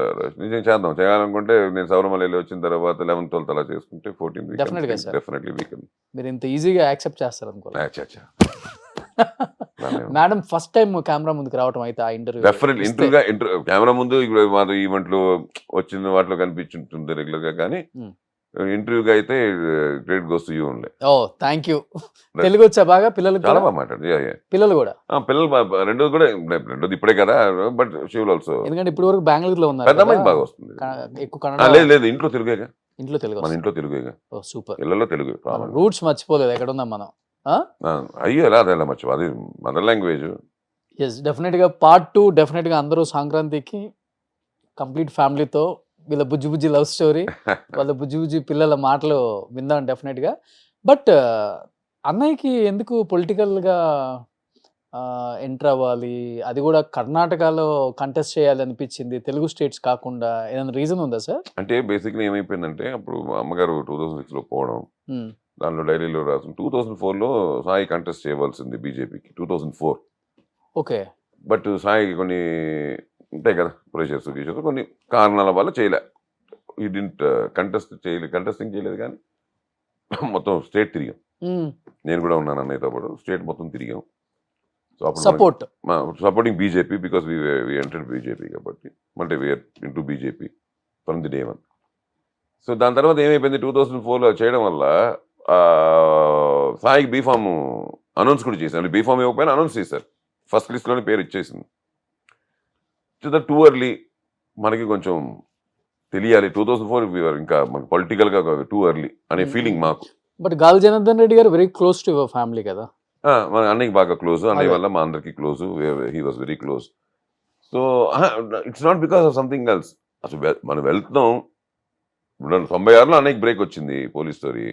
నిజం చేద్దాం. చేయాలనుకుంటే నేను శబరిమల వచ్చిన తర్వాత 11th 12th అలా చేసుకుంటే 14th
Definitely గా, sir.
Definitely we can.
మీరు ఇంత ఈజీగా యాక్సెప్ట్ చేస్తారు అనుకోలేదు.
అచ్చా
మేడం ఫస్ట్ టైం కెమెరా ముందుకు రావటం అయితే ఆ ఇంటర్వ్యూ
డెఫినెట్లీ ఇంటర్వ్యూగా కెమెరా ముందు ఇప్పుడు మాది ఈవెంట్లు వచ్చిన వాటిలో కనిపించుంటుంది రెగ్యులర్ గా, కానీ
Hmm.
ఇంటర్వ్యూగా అయితే గ్రేట్ గోస్ టు యూ ఉండే.
ఓ థ్యాంక్ యూ. తెలుగు వచ్చా బాగా పిల్లలకు?
చాలా
కూడా?
బాగా మాట్లాడు.
పిల్లలు కూడా
పిల్లలు రెండోది కూడా, రెండోది ఇప్పుడే కదా, బట్ షీ విల్ ఆల్సో.
ఎందుకంటే ఇప్పుడు వరకు బెంగళూరులో ఉన్నారు
పెద్ద అమ్మాయికి
కదా,
బాగా వస్తుంది.
ఎక్కువ కన్నడ.
లేదు లేదు, ఇంట్లో తెలుగేగా.
ఇంట్లో తెలుగు
మన
వస్తుంది.
ఇంట్లో తెలుగేగా,
ఓ సూపర్.
ఇళ్లలో తెలుగు.
రూట్స్ మర్చిపోలేదు ఎక్కడ ఉన్నాం మనం.
అయ్యో ఎలా అదే మర్చిపో, అది మదర్ లాంగ్వేజ్.
ఎస్ డెఫినెట్గా పార్ట్ 2 డెఫినెట్గా అందరూ సంక్రాంతికి కంప్లీట్ ఫ్యామిలీతో వీళ్ళ బుజ్జి బుజ్జి లవ్ స్టోరీ, వాళ్ళ బుజ్జి బుజ్జి పిల్లల మాటలు విందాం డెఫినెట్గా. బట్ అన్నయ్యకి ఎందుకు పొలిటికల్‌గా ఎంటర్ అవ్వాలి? అది గూడా కర్ణాటకలో కంటెస్ట్ చేయాలనిపించింది. తెలుగు స్టేట్స్ కాకుండా ఏదైనా రీజన్ ఉందా సార్?
అంటే బేసిక్‌లీ ఏమైపోయిందంటే అప్పుడు మా అమ్మగారు 2006లో పోవడం.
హ్మ్.
దాంట్లో డైరీలో రాసిన 2004లో సాయి కంటెస్ట్ చేయవలసింది బీజేపీకి 2004.
ఓకే.
బట్ సాయికి కొన్ని ఉంటాయి కదా ప్రెషర్స్ గీషర్స్ కొన్ని కారణాల వల్ల చేయలే. ఈ డింట్ కంటెస్టింగ్ చేయలేదు కానీ మొత్తం స్టేట్ తిరిగాం.
హ్మ్.
నేను కూడా ఉన్నాను అన్నయ్యతో పాటు స్టేట్ మొత్తం తిరిగాం. సో అప్పుడు
support.
Supporting BJP because we entered BJP కాబట్టి అంటే we're into BJP from the day one. So దాని తర్వాత ఏమైపోయింది 2004లో చేయడం వల్ల సాయికి బీఫామ్ అనౌన్స్ కూడా చేశారు. బీఫామ్ ఇవ్వకపోయినా అనౌన్స్ చేశారు. ఫస్ట్ లిస్ట్లోనే పేరు ఇచ్చేసింది. టూ ఎర్లీ మనకి కొంచెం తెలియాలి 2004 ఇంకా మనకి పొలిటికల్గా టూ ఎర్లీ అనే ఫీలింగ్ మాకు.
బట్ గాలి Janardhan Reddy garu very close to your family కదా!
మన అన్నయ్యకి బాగా క్లోజ్, అన్నయ్య
అదే.
వల్ల మా అందరికి close, he was very close. So it's not because of something else. అసలు మనం వెళ్తున్నాం 96లో అన్నయ్యకి బ్రేక్ వచ్చింది పోలీస్ స్టోరీ.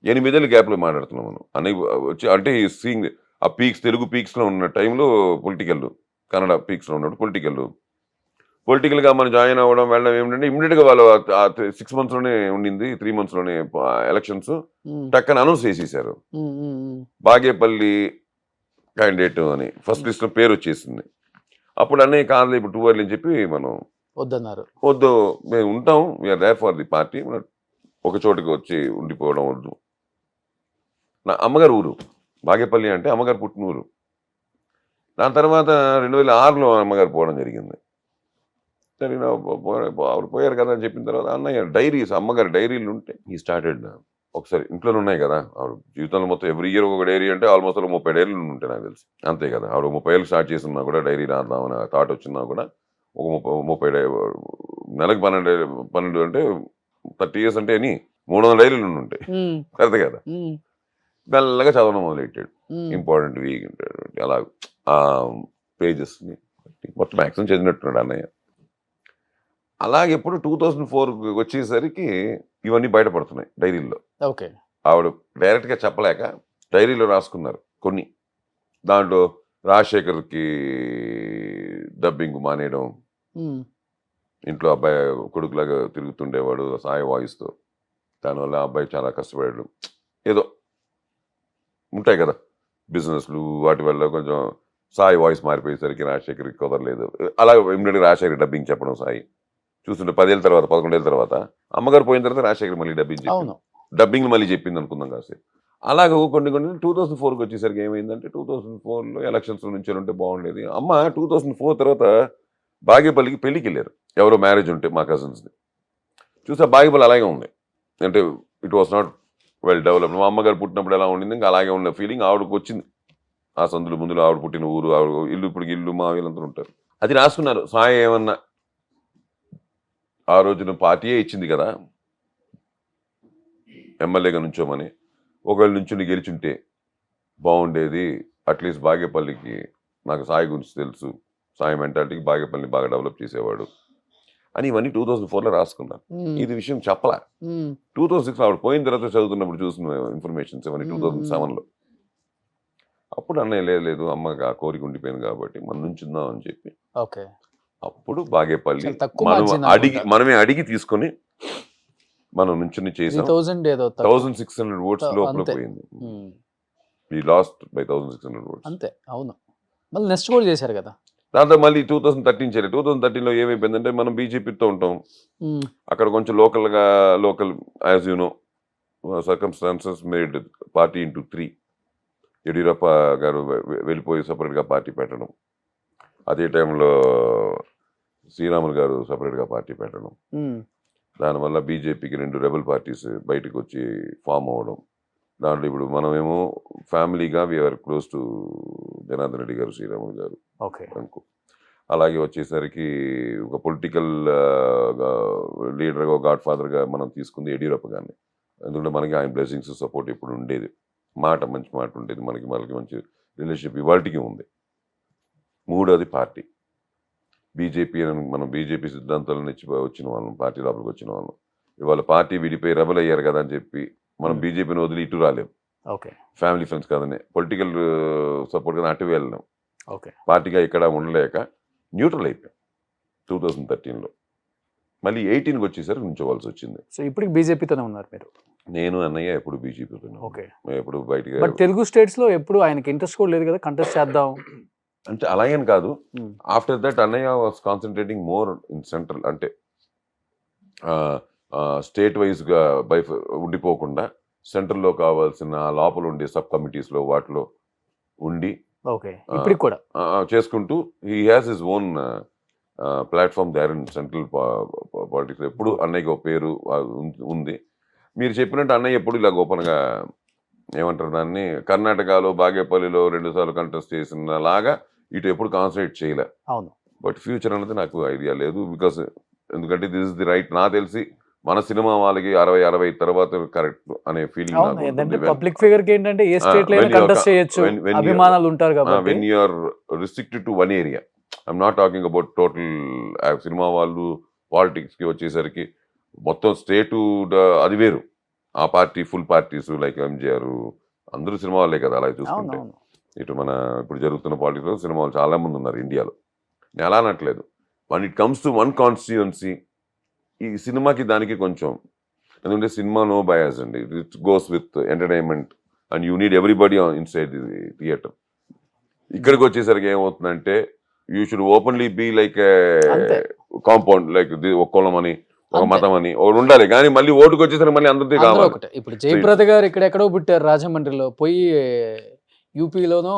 8 ఏళ్ళ గ్యాప్లో మాట్లాడుతున్నాం మనం. అన్నయ్య వచ్చి అంటే సీయింగ్ ఆ పీక్స్ తెలుగు పీక్స్లో ఉన్న టైంలో పొలిటికల్, కన్నడ పీక్స్లో ఉన్నప్పుడు పొలిటికల్గా మనం జాయిన్ అవ్వడం వెళ్ళడం ఏమిటంటే ఇమ్మీడియట్గా వాళ్ళు 6 monthsలోనే ఉండింది, 3 monthsలోనే ఎలక్షన్స్
హ్మ్.
టక్కన అనౌన్స్ చేసేసారు.
హ్మ్. హ్మ్. హ్మ్.
బాగేపల్లి క్యాండిడేట్ అని ఫస్ట్ లిస్ట్లో పేరు వచ్చేసింది. అప్పుడు అన్నయ్య కాదు ఇప్పుడు 2 early అని చెప్పి మనం
వద్దన్నారు.
వద్దు మేము ఉంటాం, we're there for the party, ఒక చోటుకి వచ్చి ఉండిపోవడం వద్దు. నా అమ్మగారు ఊరు బాగేపల్లి అంటే అమ్మగారు పుట్టిన ఊరు. దాని తర్వాత 2006లో అమ్మగారు పోవడం జరిగింది. సరే ఆవిడ పోయారు కదా అని చెప్పిన తర్వాత అన్నయ్య డైరీస్ అమ్మగారి డైరీలు ఉంటే ఈ స్టార్టెడ్ ఒకసారి ఇంట్లోనే ఉన్నాయి కదా ఆవిడ జీవితంలో మొత్తం ఎవ్రీ ఇయర్ ఒక డైరీ అంటే ఆల్మోస్ట్ 30 డైరీలు ఉంటాయి నాకు తెలిసి. అంతే కదా ఆవిడ 30 ఏళ్ళు స్టార్ట్ చేస్తున్నా కూడా డైరీ రాద్దామని థాట్ వచ్చినా కూడా ఒక 30 నెలకు 12 అంటే 30 years అంటే అని 300 డైరీలు ఉంటాయి.
హ్మ్.
కరెక్ట్ కదా.
హ్మ్.
మెల్లగా చదవడం మొదలెట్టాడు.
హ్మ్.
ఇంపార్టెంట్ వీక్ అలా ఆ పేజెస్ని మొత్తం మ్యాక్సిమం చదివినట్టున్నాడు అన్నయ్య. అలాగే ఎప్పుడు 2004 వచ్చేసరికి ఇవన్నీ బయటపడుతున్నాయి డైరీల్లో.
ఓకే.
ఆవిడ డైరెక్ట్గా చెప్పలేక డైరీలో రాసుకున్నారు కొన్ని. దాంట్లో రాజశేఖర్కి డబ్బింగ్ మానేయడం,
హ్మ్.
ఇంట్లో అబ్బాయి కొడుకులాగా తిరుగుతుండేవాడు సాయి వాయిస్తో, దానివల్ల ఆ అబ్బాయి చాలా కష్టపడాడు, ఏదో ఉంటాయి కదా బిజినెస్లు, వాటి వల్ల కొంచెం సాయి వాయిస్ మారిపోయేసరికి రాజశేఖర్కి కుదరలేదు. అలా ఇమ్మీడియట్గా రాజశేఖర్ డబ్బింగ్ చెప్పడం సాయి చూస్తుంటే 10 ఏళ్ళ తర్వాత 11 ఏళ్ళ తర్వాత అమ్మగారు పోయిన తర్వాత రాజశేఖర్ మళ్ళీ
అవును.
డబ్బింగ్ మళ్ళీ చెప్పింది అనుకుందాం కాసేపు. అలాగే కొన్ని 2004కి వచ్చేసరికి ఏమైందంటే 2004లో ఎలక్షన్స్ నుంచి ఉంటే బాగుండేది. అమ్మ 2004 తర్వాత బాగేపల్లికి పెళ్ళికి వెళ్ళారు. ఎవరో మ్యారేజ్ ఉంటే మా కజిన్స్ది చూస్తే బాగేపల్లి అలాగే ఉంది. అంటే it was not well developed. మా అమ్మగారు పుట్టినప్పుడు ఎలా ఉండింది ఇంకా అలాగే ఉన్న ఫీలింగ్ ఆవిడకు వచ్చింది. ఆ సందులు ముందులో ఆవిడ పుట్టిన ఊరు, ఆవిడ ఇల్లు, ఇప్పుడు ఇల్లు మా వీళ్ళందరూ ఉంటారు. అది రాసుకున్నారు. సాయి ఏమన్నా ఆ రోజున పార్టీయే ఇచ్చింది కదా ఎమ్మెల్యేగా నుంచోమని, ఒకవేళ నుంచుని గెలిచుంటే బాగుండేది, అట్లీస్ట్ బాగేపల్లికి నాకు సాయి గురించి తెలుసు, సాయి మెంటాలిటీకి బాగేపల్లిని బాగా డెవలప్ చేసేవాడు అని ఇవన్నీ 2004లో రాసుకున్నారు. ఇది విషయం చెప్పలే. 2006 ఆవిడ పోయిన తర్వాత చదువుతున్నప్పుడు చూసిన ఇన్ఫర్మేషన్స్ ఇవన్నీ 2007లో. అప్పుడు అన్నయ్య లేదు అమ్మకి ఆ కోరిక ఉండిపోయింది కాబట్టి మనం నుంచుందాం అని చెప్పి
ఓకే.
అప్పుడు బాగేపల్లి
చాలా తక్కువ మార్జిన్ అనుకుంటా.
మనమే అడిగి తీసుకొని మనం నుంచుని చేసాం.
3000 ఏదో తక్కువ.
1600 votes లోపల
అంతే.
పోయింది.
హ్మ్.
We lost by 1600 votes.
అంతే. అవును. మళ్ళీ నెక్స్ట్ కూడా చేశారు కదా!
దాంతో మళ్ళీ 2013 చేయలేదు. 2013లో ఏమైపోయిందంటే మనం బీజేపీతో ఉంటాం.
హ్మ్.
అక్కడ కొంచెం local as you know circumstances made party into 3. Yediyurappa గారు వెళ్ళిపోయి సపరేట్గా పార్టీ పెట్టడం, అదే టైంలో శ్రీరాములు గారు సపరేట్గా పార్టీ పెట్టడం,
హ్మ్.
దానివల్ల బీజేపీకి 2 రెబల్ పార్టీస్ బయటకు వచ్చి ఫామ్ అవ్వడం. దాంట్లో ఇప్పుడు మనమేమో ఫ్యామిలీగా we are close to Janardhan Reddy garu, Sriramulu గారు
ఓకే.
అనుకో. అలాగే వచ్చేసరికి ఒక పొలిటికల్ లీడర్గా, గాడ్ ఫాదర్గా మనం తీసుకుంది యడ్యూరప్ప గారిని. ఎందుకంటే మనకి ఆయన బ్లెస్సింగ్స్ సపోర్ట్ ఇప్పుడు ఉండేది, మంచి మాట ఉండేది, మనకి మంచి రిలేషన్షిప్ ఇవాళకి ఉంది. మూడోది పార్టీ బీజేపీ అని మనం బీజేపీ సిద్ధాంతాలను వచ్చిన వాళ్ళం, పార్టీ లోపలికి వచ్చిన వాళ్ళం. ఇవాళ పార్టీ విడిపోయి రెబల్ అయ్యారు కదా అని చెప్పి మనం బీజేపీని వదిలి ఇటు రాలేం.
ఓకే
ఫ్యామిలీ ఫ్రెండ్స్ కాదని, పొలిటికల్ సపోర్ట్ కానీ అటు వెళ్ళాం.
ఓకే
పార్టీగా ఇక్కడ ఉండలేక న్యూట్రల్ అయిపోయాం 2013లో. మళ్ళీ 18కి వచ్చేసరికి నుంచోవాల్సి వచ్చింది.
సో ఇప్పటికి బీజేపీతోనే ఉన్నారు మీరు?
నేను అన్నయ్య ఎప్పుడు బీజేపీతో,
ఓకే.
ఎప్పుడు బయటగా.
బట్ తెలుగు స్టేట్స్ లో ఎప్పుడు ఆయనకి ఇంట్రెస్ట్ కూడా లేదు కదా కంటెస్ట్ చేద్దాం
అంటే అలాగని కాదు. ఆఫ్టర్ దట్ అన్నయ్య was concentrating more in central, అంటే స్టేట్ వైజ్గా ఉండిపోకుండా సెంట్రల్లో కావాల్సిన లోపల ఉండే సబ్ కమిటీస్లో వాటిలో ఉండి
ఓకే ఇప్పటికి కూడా
చేసుకుంటూ he has his own platform there in central politics. ఎప్పుడు అన్నయ్యకి ఒక పేరు ఉంది. మీరు చెప్పినట్టు అన్నయ్య ఎప్పుడు ఇలా ఓపెన్గా ఏమంటారు దాన్ని, కర్ణాటకలో బాగేపల్లిలో 2 సార్లు కంటెస్ట్ చేసిన లాగా ఇటు ఎప్పుడు కాన్సన్ట్రేట్ చేయలే.
అవును.
బట్ ఫ్యూచర్ అనేది నాకు ఐడియా లేదు. బికాస్ ఎందుకంటే దిస్ ఇస్ ది రైట్. నాకు తెలిసి మన సినిమా వాళ్ళకి 60 తర్వాత కరెక్ట్ అనే ఫీలింగ్.
పబ్లిక్ ఫిగర్ కి ఏంటంటే ఏ స్టేట్ లో కంటెస్ట్ చేయొచ్చు, అభిమానులు ఉంటారు కాబట్టి.
When you are restricted to one area, I'm not talking about total. Cinema వాళ్ళు పాలిటిక్స్ కి వచ్చేసరికి మొత్తం స్టేటు అది వేరు. ఆ party full parties like MGR అందరూ సినిమా వాళ్ళే కదా. అలా చూసుకుంటే ఇటు మన ఇప్పుడు జరుగుతున్న పాలిటిక్స్ లో సినిమా వాళ్ళు చాలా మంది ఉన్నారు ఇండియాలో. నేను అలా అనట్లేదు. When it comes to one constituency, ఈ సినిమాకి దానికి కొంచెం, ఎందుకంటే సినిమా నో బయాస్ అండి. It goes with entertainment and you need everybody inside the theatre. ఇక్కడికి వచ్చేసరికి ఏమవుతుందంటే you should openly be like compound, like ఒక కులం అని ఒక మతం అని ఒకటి ఉండాలి. కానీ మళ్ళీ ఓటుకు వచ్చేసరికి మళ్ళీ అందరికీ కావాలి.
ఇప్పుడు జయప్రద గారు ఇక్కడెక్కడో పుట్టారు, రాజమండ్రిలో, పోయి యూపీలోనో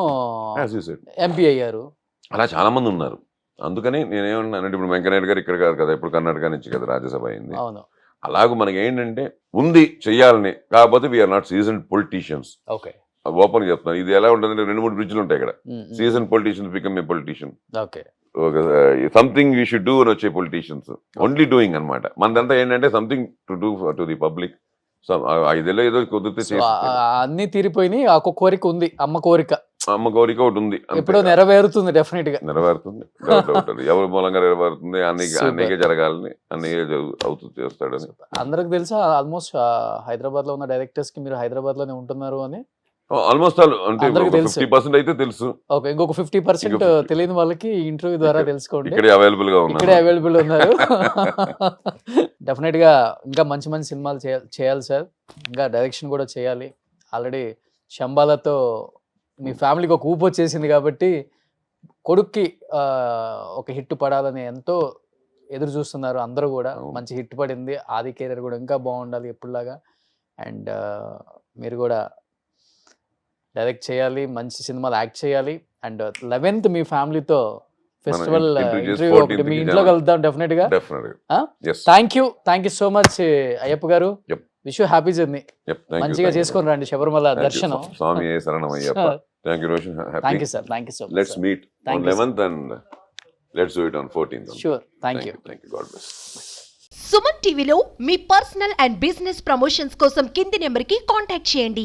ఎంపీ అయ్యారు.
అలా చాలా మంది ఉన్నారు. అందుకని నేనేమన్నానంటే ఇప్పుడు వెంకయ్యనాయుడు గారు ఇక్కడ కాదు కదా, ఇప్పుడు కర్ణాటక నుంచి కదా రాజ్యసభ అయింది. అలాగూ మనకి ఏంటంటే ఉంది చెయ్యాలని, కాకపోతే we're not season politicians.
Okay
open చెప్తాను. ఇది ఎలా ఉంటుంది, 2-3 బ్రిడ్జ్లు ఉంటాయి ఇక్కడ. Season politicians become a politician.
Okay
something you should do అని వచ్చే పొలిటీషియన్స్ ఓన్లీ డూయింగ్ అనమాట. మనదంతా ఏంటంటే something to do to the public. 5 ఏదో కుదిరితే
అన్ని తీరిపోయినాయి. ఆ కోరిక ఉంది, అమ్మ కోరిక
ఒకటి ఉంది,
ఎప్పుడో నెరవేరుతుంది. డెఫినెట్ గా
నెరవేరుతుంది. ఎవరి మూలంగా నెరవేరుతుంది, అన్నయ్యకే జరగాలని, అన్నయ్య అవుతుంది చేస్తాడని
అందరికి తెలుసా. ఆల్మోస్ట్ హైదరాబాద్ లో ఉన్న డైరెక్టర్స్ కి మీరు హైదరాబాద్ లోనే ఉంటున్నారు అని
ఆల్మోస్ట్ అంటే 50% అయితే తెలుసు.
ఓకే, ఇంకొక 50% తెలియని వాళ్ళకి ఇంటర్వ్యూ ద్వారా తెలుసుకోండి.
ఇక్కడే అవైలబుల్ గా ఉన్నారు,
ఇక్కడే అవైలబుల్ ఉన్నారు. డెఫినెట్ గా ఇంకా మంచి మంచి సినిమాలు చేయాలి సార్. ఇంకా డైరెక్షన్ కూడా చేయాలి. ఆల్రెడీ శంబాలతో మీ ఫ్యామిలీకి ఒక ఊపు వచ్చేసింది కాబట్టి కొడుక్కి ఒక హిట్ పడాలని ఎంతో ఎదురు చూస్తున్నారు అందరూ కూడా. మంచి హిట్ పడింది. ఆది కెరీర్ కూడా ఇంకా బాగుండాలి ఎప్పుడులాగా. అండ్ మీరు కూడా డైరెక్ట్ చేయాలి, మంచి సినిమాలు యాక్ట్ చేయాలి. అండ్ 11th మీ ఫ్యామిలీతో ఫెస్టివల్ ఇంటర్వ్యూ ఒకటి మీ ఇంట్లో కలుద్దాం డెఫినెట్ గా. Thank you so much Ayyappa garu. Wish you happy journey. మంచిగా చేసుకొని రండి శబరిమల దర్శనం.
స్వామి శరణం Ayyappa. Thank you, Roshan.
Thank you, sir. Thank you so much.
Let's meet on 11th and let's do it on 14th.
Sure. Thank you.
Thank you. God bless.
Suman టీవీలో మీ personal and business promotions కోసం కింది నెంబర్కి contact చేయండి.